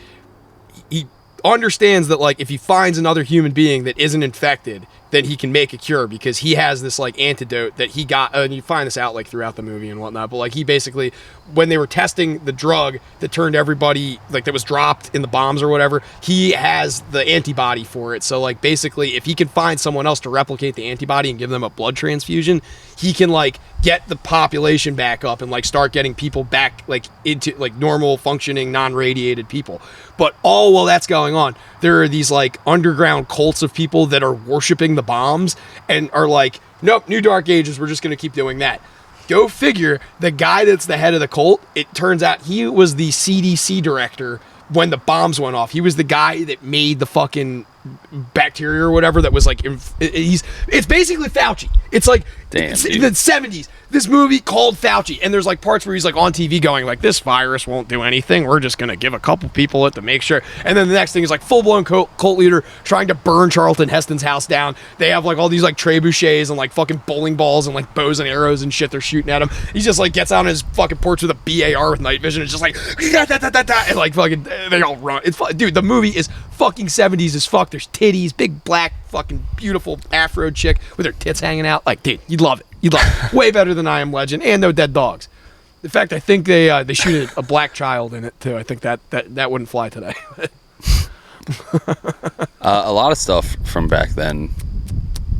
C: he understands that like if he finds another human being that isn't infected, then he can make a cure because he has this like antidote that he got, and you find this out like throughout the movie and whatnot, but like he basically, when they were testing the drug that turned everybody, like that was dropped in the bombs or whatever, he has the antibody for it. So like basically if he can find someone else to replicate the antibody and give them a blood transfusion, he can like get the population back up and like start getting people back like into like normal functioning non-radiated people. But all while that's going on, there are these like underground cults of people that are worshiping the bombs and are like, nope, new Dark Ages, we're just gonna keep doing that. Go figure, the guy that's the head of the cult, it turns out he was the CDC director when the bombs went off. He was the guy that made the fucking bacteria or whatever that was like, it's basically Fauci. It's like,
B: damn,
C: it's the 70s, this movie called Fauci, and there's like parts where he's like on TV going like, this virus won't do anything, we're just gonna give a couple people it to make sure. And then the next thing is like full-blown cult leader trying to burn Charlton Heston's house down. They have like all these like trebuchets and like fucking bowling balls and like bows and arrows and shit they're shooting at him. He just like gets out on his fucking porch with a BAR with night vision and just like and like fucking they all run. It's dude, the movie is fucking 70s as fuck. There's titties, big black fucking beautiful afro chick with her tits hanging out. Like, dude, you'd love it. You'd love it. Way better than I Am Legend, and no dead dogs. In fact, I think they shoot a black child in it too. I think that wouldn't fly today.
B: A lot of stuff from back then.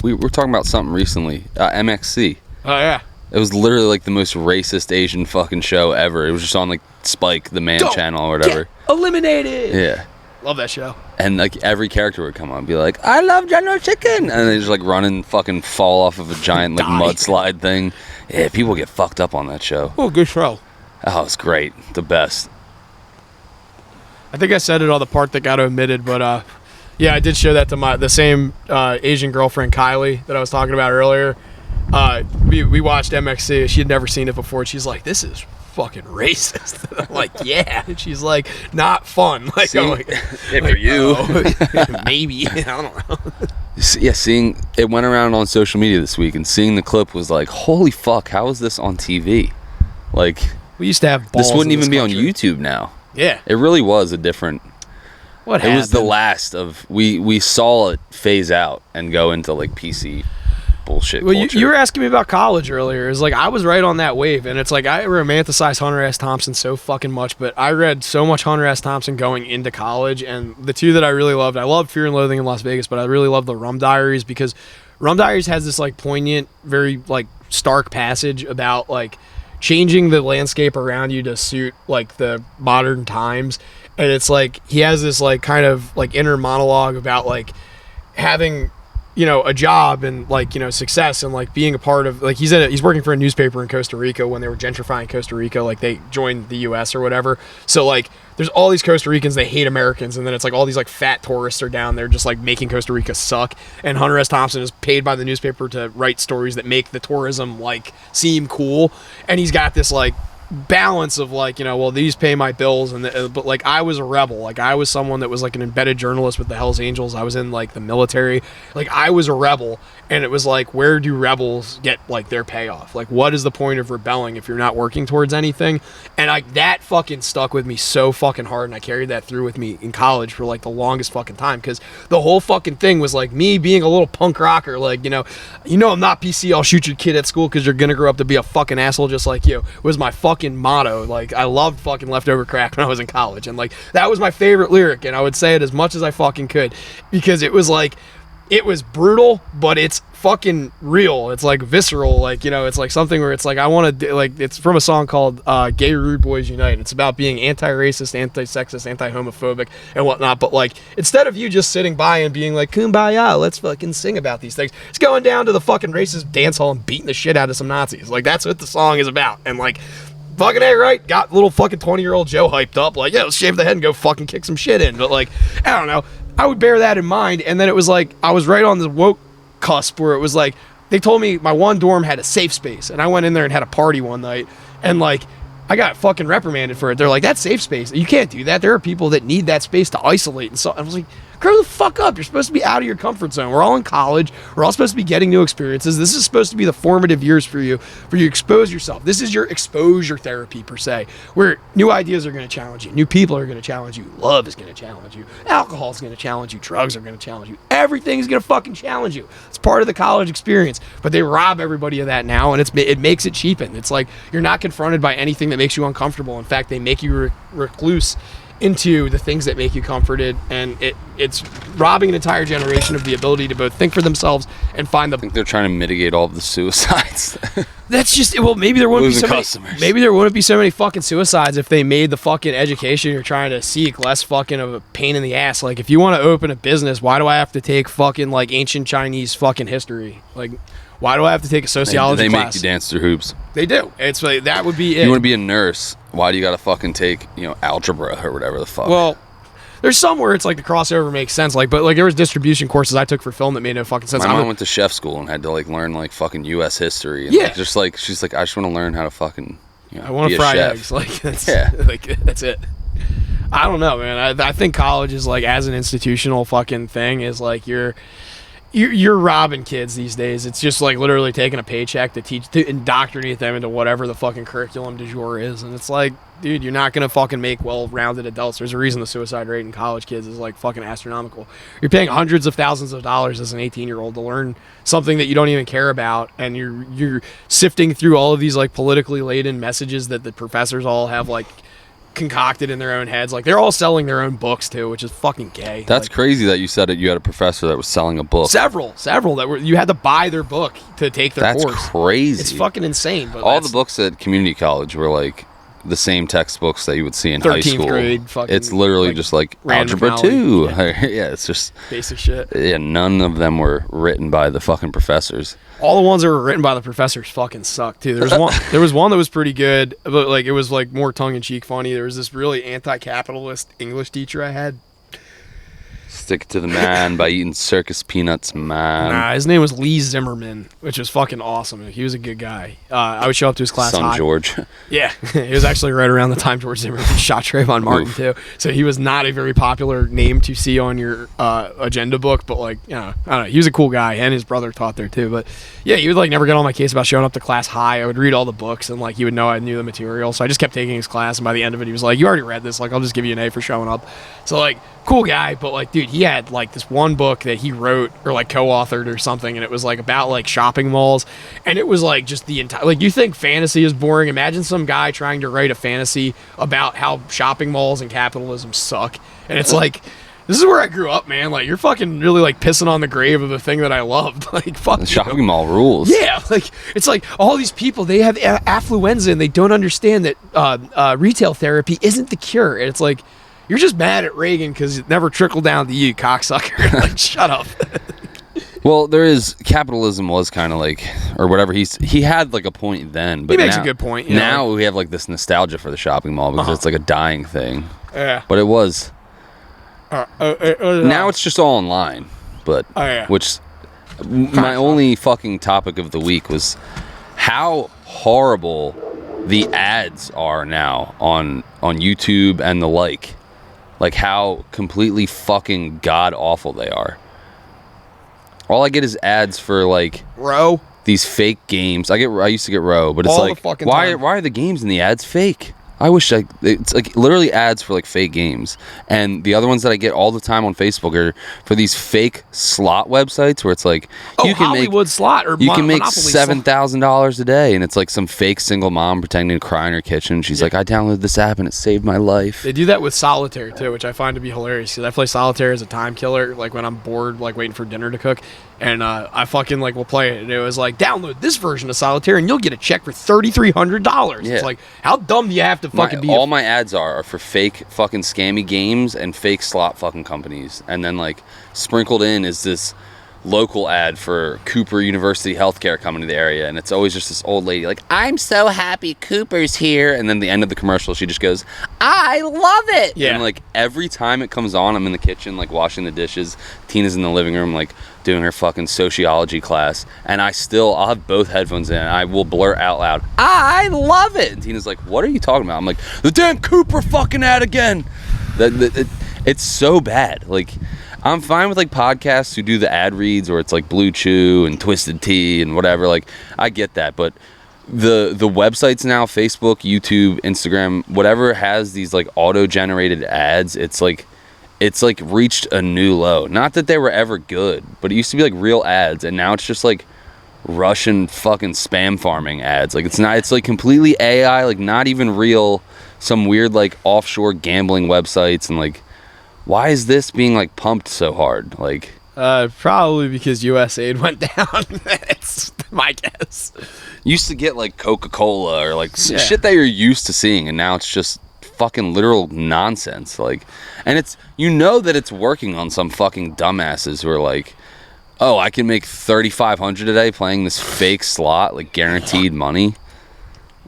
B: We were talking about something recently. MXC.
C: Oh yeah.
B: It was literally like the most racist Asian fucking show ever. It was just on like Spike, the Man channel or whatever.
C: Eliminated.
B: Yeah.
C: Love that show.
B: And like every character would come on and be like, I love General Chicken, and they just like run and fucking fall off of a giant like mudslide thing. Yeah, people get fucked up on that show.
C: Oh, good show.
B: Oh, it's great. The best.
C: I think I said it on the part that got omitted, but yeah, I did show that to the same Asian girlfriend Kylie that I was talking about earlier. We watched MXC. She had never seen it before. And she's like, "This is fucking racist." And I'm like, "Yeah." And she's like, "Not fun." Like, I'm like,
B: if for you,
C: maybe. I don't know.
B: Yeah, seeing it went around on social media this week, and seeing the clip was like, "Holy fuck! How is this on TV?" Like,
C: we used to have balls
B: this wouldn't even be
C: country.
B: on YouTube now.
C: Yeah,
B: it really was a different.
C: What happened?
B: It was the last of we saw it phase out and go into like PC bullshit.
C: Well, you were asking me about college earlier. It's like I was right on that wave, and it's like I romanticize Hunter S. Thompson so fucking much, but I read so much Hunter S. Thompson going into college, and the two that I really loved, I loved Fear and Loathing in Las Vegas, but I really loved the Rum Diaries because Rum Diaries has this like poignant, very like stark passage about like changing the landscape around you to suit like the modern times. And it's like he has this like kind of like inner monologue about like having, you know, a job and like, you know, success and like being a part of like he's working for a newspaper in Costa Rica when they were gentrifying Costa Rica, like they joined the US or whatever. So like there's all these Costa Ricans, they hate Americans, and then it's like all these like fat tourists are down there just like making Costa Rica suck. And Hunter S. Thompson is paid by the newspaper to write stories that make the tourism like seem cool. And he's got this like balance of like, you know, well, these pay my bills, and but like I was a rebel. Like I was someone that was like an embedded journalist with the Hells Angels. I was in like the military. Like I was a rebel, and it was like, where do rebels get like their payoff? Like what is the point of rebelling if you're not working towards anything? And like that fucking stuck with me so fucking hard, and I carried that through with me in college for like the longest fucking time, because the whole fucking thing was like me being a little punk rocker. Like, you know I'm not PC, I'll shoot your kid at school because you're gonna grow up to be a fucking asshole just like you. It was my fucking fucking motto. Like, I loved fucking Leftover Crack when I was in college, and like that was my favorite lyric, and I would say it as much as I fucking could, because it was like, it was brutal, but it's fucking real. It's like visceral, like, you know, it's like something where it's like, I want to, like, it's from a song called Gay Rude Boys Unite. It's about being anti-racist, anti-sexist, anti-homophobic and whatnot, but like, instead of you just sitting by and being like, kumbaya, let's fucking sing about these things, it's going down to the fucking racist dance hall and beating the shit out of some Nazis. Like, that's what the song is about. And like, fucking A, right? Got little fucking 20-year-old Joe hyped up, like, yeah, let's shave the head and go fucking kick some shit in. But like, I don't know, I would bear that in mind. And then it was like, I was right on the woke cusp where it was like, they told me my one dorm had a safe space, and I went in there and had a party one night, and like, I got fucking reprimanded for it. They're like, that's safe space, you can't do that, there are people that need that space to isolate. And so I was like, grow the fuck up, you're supposed to be out of your comfort zone. We're all in college, we're all supposed to be getting new experiences. This is supposed to be the formative years for you expose yourself. This is your exposure therapy per se, where new ideas are going to challenge you, new people are going to challenge you, love is going to challenge you, alcohol is going to challenge you, drugs are going to challenge you, everything is going to fucking challenge you. It's part of the college experience, but they rob everybody of that now, and it makes it cheapen. It's like, you're not confronted by anything that makes you uncomfortable. In fact, they make you recluse into the things that make you comforted, and it's robbing an entire generation of the ability to both think for themselves and find the.
B: I think they're trying to mitigate all of the suicides.
C: That's just, well, maybe there wouldn't be so
B: customers.
C: Maybe there wouldn't be so many fucking suicides if they made the fucking education you're trying to seek less fucking of a pain in the ass. Like, if you want to open a business, why do I have to take fucking like ancient Chinese fucking history? Like, why do I have to take a sociology class?
B: They make you dance through hoops.
C: They do. It's like, that would be it.
B: You want to be a nurse? Why do you got to fucking take, algebra or whatever the fuck?
C: Well, there's some where it's like the crossover makes sense. Like, but like there was distribution courses I took for film that made no fucking sense.
B: My mom went to chef school and had to like learn like fucking U.S. history. And,
C: yeah.
B: Like, just like, she's like, I just want to learn how to fucking,
C: I want to fry eggs. Like, that's, like, that's it. I don't know, man. I think college is like, as an institutional fucking thing, is like you're robbing kids these days. It's just like literally taking a paycheck to indoctrinate them into whatever the fucking curriculum du jour is. And it's like, dude, you're not going to fucking make well-rounded adults. There's a reason the suicide rate in college kids is like fucking astronomical. You're paying hundreds of thousands of dollars as an 18-year-old to learn something that you don't even care about. And you're sifting through all of these like politically laden messages that the professors all have like concocted in their own heads. Like, they're all selling their own books too, which is fucking gay.
B: That's
C: like,
B: crazy that you said it. You had a professor that was selling a book.
C: Several that were, you had to buy their book to take their course.
B: That's crazy.
C: It's fucking insane. But
B: all the books at community college were like the same textbooks that you would see in high school.
C: 13th grade, fucking,
B: it's literally like, just like algebra 2. Yeah, it's just
C: basic shit.
B: Yeah, none of them were written by the fucking professors.
C: All the ones that were written by the professors fucking suck too. There was one that was pretty good, but like it was like more tongue-in-cheek funny. There was this really anti-capitalist English teacher I had.
B: Stick to the man by eating circus peanuts, man.
C: Nah, his name was Lee Zimmerman, which was fucking awesome. He was a good guy. I would show up to his class
B: Son
C: high.
B: George.
C: Yeah, he was actually right around the time George Zimmerman shot Trayvon Martin too. So he was not a very popular name to see on your agenda book, but like, I don't know. He was a cool guy, and his brother taught there too. But yeah, he would like never get on my case about showing up to class high. I would read all the books, and like he would know I knew the material. So I just kept taking his class, and by the end of it, he was like, "You already read this. Like, I'll just give you an A for showing up." So like, cool guy, but like, dude, he had like this one book that he wrote or like co-authored or something, and it was like about like shopping malls, and it was like just the entire, like, you think fantasy is boring, imagine some guy trying to write a fantasy about how shopping malls and capitalism suck. And it's like, this is where I grew up, man. Like, you're fucking really like pissing on the grave of the thing that I loved. Like, fuck
B: the
C: you.
B: shopping mall rules.
C: Yeah, like, it's like all these people, they have affluenza and they don't understand that retail therapy isn't the cure. And it's like, you're just mad at Reagan because it never trickled down to you, cocksucker. Like, shut up.
B: Well, capitalism was kind of like, or whatever, he had like a point then. But
C: he makes a good point.
B: Now we have like this nostalgia for the shopping mall because it's like a dying thing.
C: Yeah.
B: But it was. Now it's just all online. But, which, my only fucking topic of the week was how horrible the ads are now on YouTube and the like. Like, how completely fucking god awful they are. All I get is ads for like these fake games. I used to get Row, but it's
C: all
B: like, why are the games and the ads fake? I wish it's like literally ads for like fake games. And the other ones that I get all the time on Facebook are for these fake slot websites where it's like you can
C: Hollywood slot or
B: you can make
C: Monopoly
B: $7,000 a day, and it's like some fake single mom pretending to cry in her kitchen. She's like, I downloaded this app and it saved my life.
C: They do that with solitaire too, which I find to be hilarious because I play solitaire as a time killer, like when I'm bored, like waiting for dinner to cook, and I fucking like will play it, and it was like, download this version of solitaire and you'll get a check for $3,300.
B: Yeah.
C: It's like, how dumb do you have to fucking be?
B: All my ads are for fake fucking scammy games and fake slot fucking companies, and then like sprinkled in is this local ad for Cooper University Healthcare coming to the area, and it's always just this old lady like, I'm so happy Cooper's here, and then the end of the commercial she just goes, I love it.
C: Yeah.
B: And like every time it comes on, I'm in the kitchen like washing the dishes, Tina's in the living room like doing her fucking sociology class, and I'll have both headphones in and I will blurt out loud, I love it. And Tina's like, what are you talking about? I'm like, the damn Cooper fucking ad again. It's so bad. Like, I'm fine with like podcasts who do the ad reads, or it's like Blue Chew and Twisted Tea and whatever. Like, I get that, but the websites now, Facebook, YouTube, Instagram, whatever has these like auto-generated ads, it's like reached a new low. Not that they were ever good, but it used to be like real ads, and now it's just like Russian fucking spam farming ads. Like, it's like completely AI, like not even real, some weird like offshore gambling websites, and like, why is this being like pumped so hard? Like,
C: Probably because U.S. aid went down. That's my guess.
B: Used to get like Coca-Cola or like shit that you're used to seeing, and now it's just fucking literal nonsense. Like, and it's, you know that it's working on some fucking dumbasses who are like, oh, I can make $3,500 a day playing this fake slot, like guaranteed money.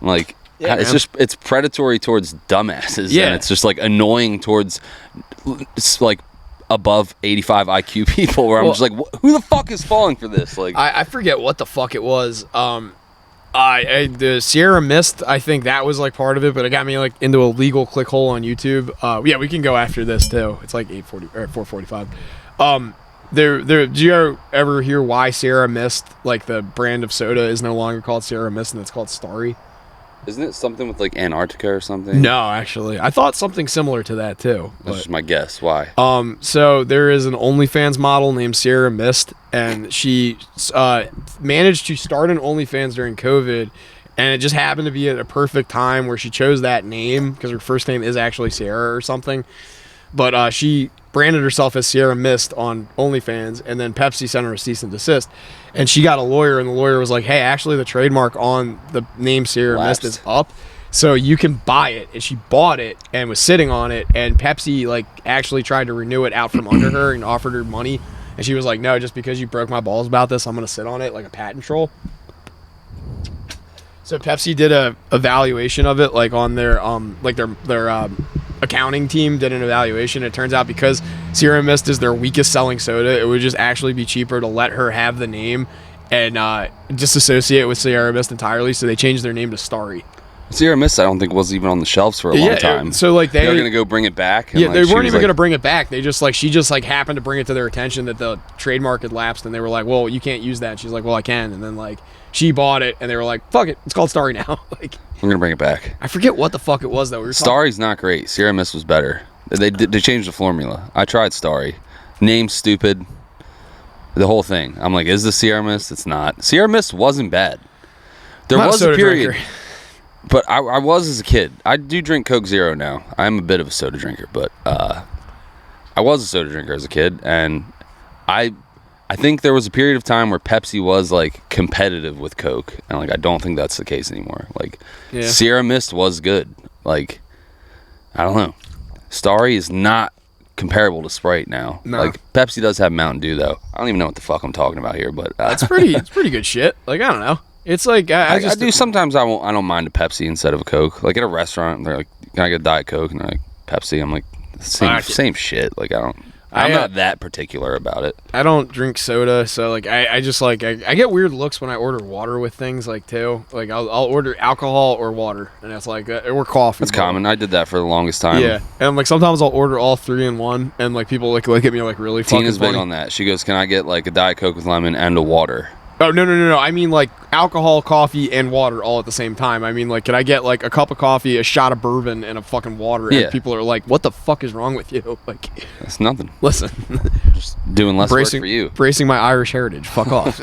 B: Like,
C: yeah,
B: it's
C: man.
B: just, it's predatory towards dumbasses,
C: Yeah.
B: and it's just like annoying towards like above 85 IQ people, where I'm just like, who the fuck is falling for this? Like,
C: I forget what the fuck it was. The Sierra Mist, I think that was like part of it, but it got me like into a legal click hole on YouTube. Yeah, we can go after this too. It's like 8:40 or 4:45. Did you ever hear why Sierra Mist, like the brand of soda, is no longer called Sierra Mist and it's called Starry?
B: isn't it something with like Antarctica or something?
C: No, actually, I thought something similar to that too.
B: That's just my guess. Why?
C: So there is an OnlyFans model named Sierra Mist, and she managed to start an OnlyFans during COVID, and it just happened to be at a perfect time where she chose that name because her first name is actually Sierra or something. But she branded herself as Sierra Mist on OnlyFans, and then Pepsi sent her a cease and desist. And she got a lawyer, and the lawyer was like, hey, actually the trademark on the name Sierra Mist is up, so you can buy it. And she bought it and was sitting on it, and Pepsi like actually tried to renew it out from under her and offered her money. And she was like, no, just because you broke my balls about this, I'm going to sit on it like a patent troll. So Pepsi did a evaluation of it, like on their their accounting team did an evaluation. It turns out because Sierra Mist is their weakest selling soda, it would just actually be cheaper to let her have the name and just associate with Sierra Mist entirely. So they changed their name to Starry.
B: Sierra Mist, I don't think was even on the shelves for a long time.
C: So like
B: they were gonna go bring it back. And
C: yeah,
B: like,
C: they weren't even gonna bring it back. They just like she happened to bring it to their attention that the trademark had lapsed, and they were like, "Well, you can't use that." And she's like, "Well, I can." And then like she bought it, and they were like, "Fuck it, it's called Starry now." Like,
B: we're gonna bring it back.
C: I forget what the fuck it was though.
B: Starry's not great. Sierra Mist was better. They changed the formula. I tried Starry. Name stupid. The whole thing. I'm like, is this Sierra Mist? It's not. Sierra Mist wasn't bad. There was a period. Drinker. But I was as a kid. I do drink Coke Zero now. I'm a bit of a soda drinker, but I was a soda drinker as a kid, and I think there was a period of time where Pepsi was like competitive with Coke, and like I don't think that's the case anymore. Like Sierra Mist was good. Like I don't know. Starry is not comparable to Sprite now. No. Like Pepsi does have Mountain Dew though. I don't even know what the fuck I'm talking about here, but
C: it's pretty good shit. Like I don't know. It's like I
B: do sometimes. I don't mind a Pepsi instead of a Coke. Like at a restaurant, they're like, "Can I get a Diet Coke?" And they're like, "Pepsi." I'm like, same shit. Like I'm not that particular about it.
C: I don't drink soda, so like I just like I get weird looks when I order water with things like too. Like I'll order alcohol or water, and it's like or coffee.
B: It's common. I did that for the longest time.
C: Yeah, and like sometimes I'll order all three in one, and like people like look at me like really.
B: Tina's
C: fucking
B: big on that. She goes, "Can I get like a Diet Coke with lemon and a water?"
C: Oh, no. I mean, like, alcohol, coffee, and water all at the same time. I mean, like, can I get, like, a cup of coffee, a shot of bourbon, and a fucking water?
B: Yeah.
C: And people are like, what the fuck is wrong with you? Like,
B: That's nothing.
C: listen.
B: Just doing less work for you.
C: Bracing my Irish heritage. Fuck off.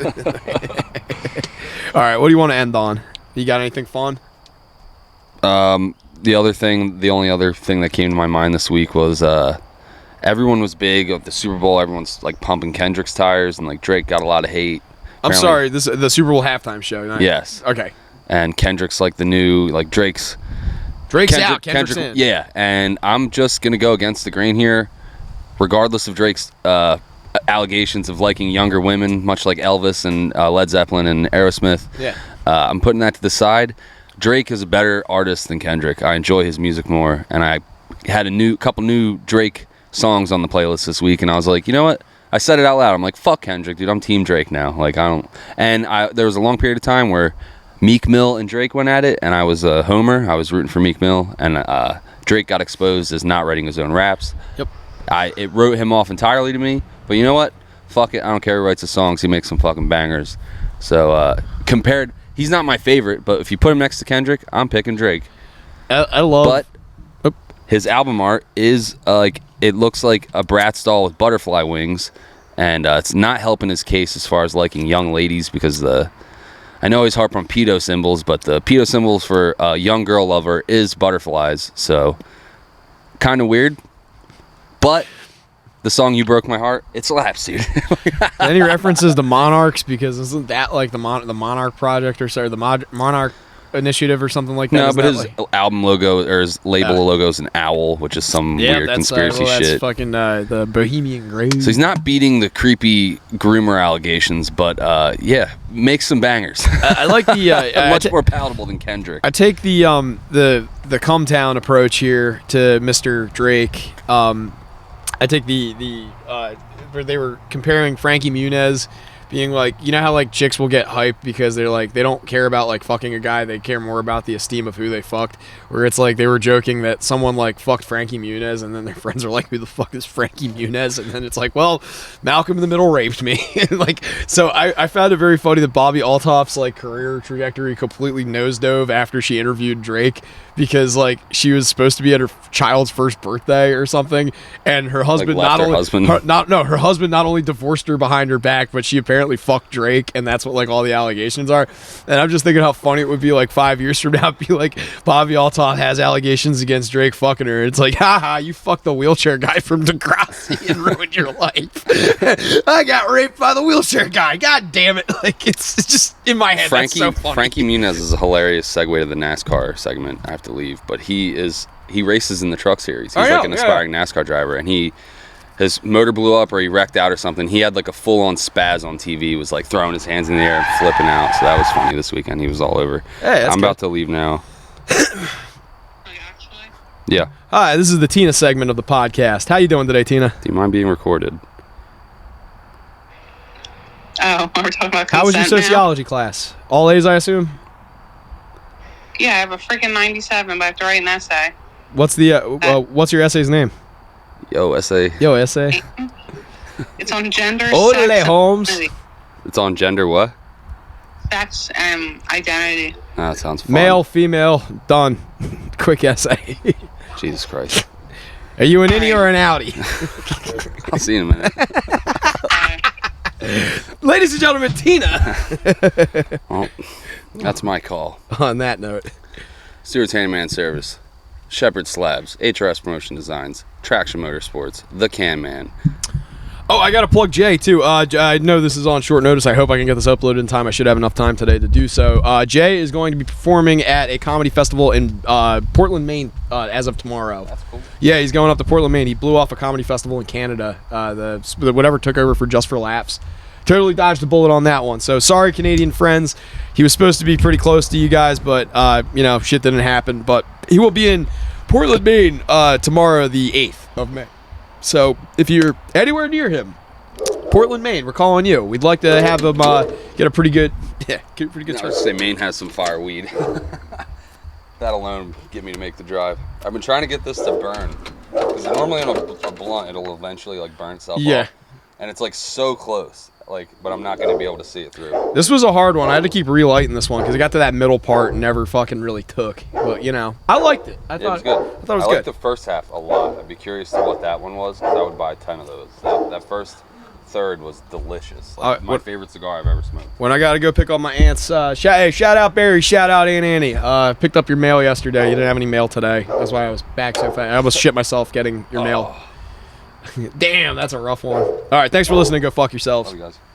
C: All right, what do you want to end on? You got anything fun?
B: The only other thing that came to my mind this week was everyone was big at the Super Bowl. Everyone's like pumping Kendrick's tires, and like Drake got a lot of hate.
C: I'm sorry, this is the Super Bowl halftime show. Right?
B: Yes.
C: Okay.
B: And Kendrick's like the new, like Drake's
C: out. Kendrick's in.
B: Yeah, and I'm just gonna go against the grain here, regardless of Drake's allegations of liking younger women, much like Elvis and Led Zeppelin and Aerosmith.
C: Yeah.
B: I'm putting that to the side. Drake is a better artist than Kendrick. I enjoy his music more, and I had a couple new Drake songs on the playlist this week, and I was like, you know what? I said it out loud. I'm like, fuck Kendrick, dude. I'm Team Drake now. Like, I don't. And there was a long period of time where Meek Mill and Drake went at it, and I was a homer. I was rooting for Meek Mill, and Drake got exposed as not writing his own raps.
C: Yep.
B: It wrote him off entirely to me. But you know what? Fuck it. I don't care who writes the songs. He makes some fucking bangers. So he's not my favorite, but if you put him next to Kendrick, I'm picking Drake.
C: I love.
B: But his album art is it looks like a Bratz doll with butterfly wings, and it's not helping his case as far as liking young ladies, because I know he's harped on pedo symbols, but the pedo symbols for a young girl lover is butterflies, so kind of weird. But the song "You Broke My Heart," it slaps, dude.
C: Any references to Monarchs? Because isn't that like the Monarch Project, or sorry, the Monarch Initiative or something like that?
B: No,
C: Isn't
B: but
C: that
B: his album logo or his label logo is an owl, which is some weird conspiracy
C: that's
B: shit.
C: Fucking the Bohemian Grove.
B: So he's not beating the creepy groomer allegations, but makes some bangers.
C: I like the
B: much more palatable than Kendrick.
C: I take the come town approach here to Mr. Drake. I take the where they were comparing Frankie Muniz being like, you know how like chicks will get hyped because they're like, they don't care about like fucking a guy, they care more about the esteem of who they fucked, where it's like they were joking that someone like fucked Frankie Muniz, and then their friends are like, who the fuck is Frankie Muniz? And then it's like, well, Malcolm in the Middle raped me. Like, so I found it very funny that Bobby Altoff's like career trajectory completely nosedove after she interviewed Drake, because like she was supposed to be at her child's first birthday or something, and her husband her husband not only divorced her behind her back, but she apparently fucked Drake, and that's what like all the allegations are. And I'm just thinking how funny it would be like 5 years from now, be like, Bobby Altoff has allegations against Drake fucking her. It's like, haha, you fucked the wheelchair guy from Degrassi and ruined your life. I got raped by the wheelchair guy. God damn it. Like, it's just in my head. That's so funny.
B: Frankie Muniz is a hilarious segue to the NASCAR segment. I have to leave, but he races in the truck series. He's like an aspiring NASCAR driver, and his motor blew up or he wrecked out or something. He had like a full-on spaz on TV. He was like throwing his hands in the air and flipping out. So that was funny this weekend. He was all over.
C: Hey,
B: I'm about to leave now. Yeah.
C: Hi, this is the Tina segment of the podcast. How you doing today, Tina?
B: Do you mind being recorded?
D: Oh, we're talking about consent.
C: How was your sociology class? All A's, I assume?
D: Yeah, I have a freaking 97, but I have to write an essay.
C: What's your essay's name?
B: Yo, essay.
D: It's on gender,
C: Ole
D: sex,
C: Holmes.
D: and identity.
B: It's on gender what?
D: Sex and identity.
B: That sounds fun.
C: Male, female, done. Quick essay.
B: Jesus Christ.
C: Are you an innie or an outie?
B: I'll see you in a minute.
C: Ladies and gentlemen, Tina.
B: Well, that's my call.
C: On that note.
B: Stewart's Handyman Service, Shepherd Slabs, HRS Promotion Designs, Traction Motorsports, The Can Man.
C: Oh, I got to plug Jay, too. I know this is on short notice. I hope I can get this uploaded in time. I should have enough time today to do so. Jay is going to be performing at a comedy festival in Portland, Maine, as of tomorrow. That's cool. Yeah, he's going up to Portland, Maine. He blew off a comedy festival in Canada. The whatever took over for Just for Laughs. Totally dodged a bullet on that one. So sorry, Canadian friends. He was supposed to be pretty close to you guys, but shit didn't happen. But he will be in Portland, Maine tomorrow, the 8th of May. So if you're anywhere near him, Portland, Maine, we're calling you. We'd like to have him get a pretty good
B: I would say Maine has some fire weed. That alone would get me to make the drive. I've been trying to get this to burn, because normally on a blunt it'll eventually like burn itself off. And it's like so close. like, but I'm not gonna be able to see it through.
C: This was a hard one. I had to keep relighting this one because it got to that middle part and never fucking really took. But you know, I liked it. I thought
B: it was good.
C: I thought it was
B: I
C: good.
B: liked the first half a lot. I'd be curious to what that one was because I would buy 10 of those. That first third was delicious. Like, my favorite cigar I've ever smoked.
C: When I got to go pick up my aunt's, shout out Barry, shout out Aunt Annie. Picked up your mail yesterday. You didn't have any mail today. That's why I was back so fast. I almost shit myself getting your mail. Damn, that's a rough one. All right, thanks for listening. Go fuck yourselves.
B: Love you guys.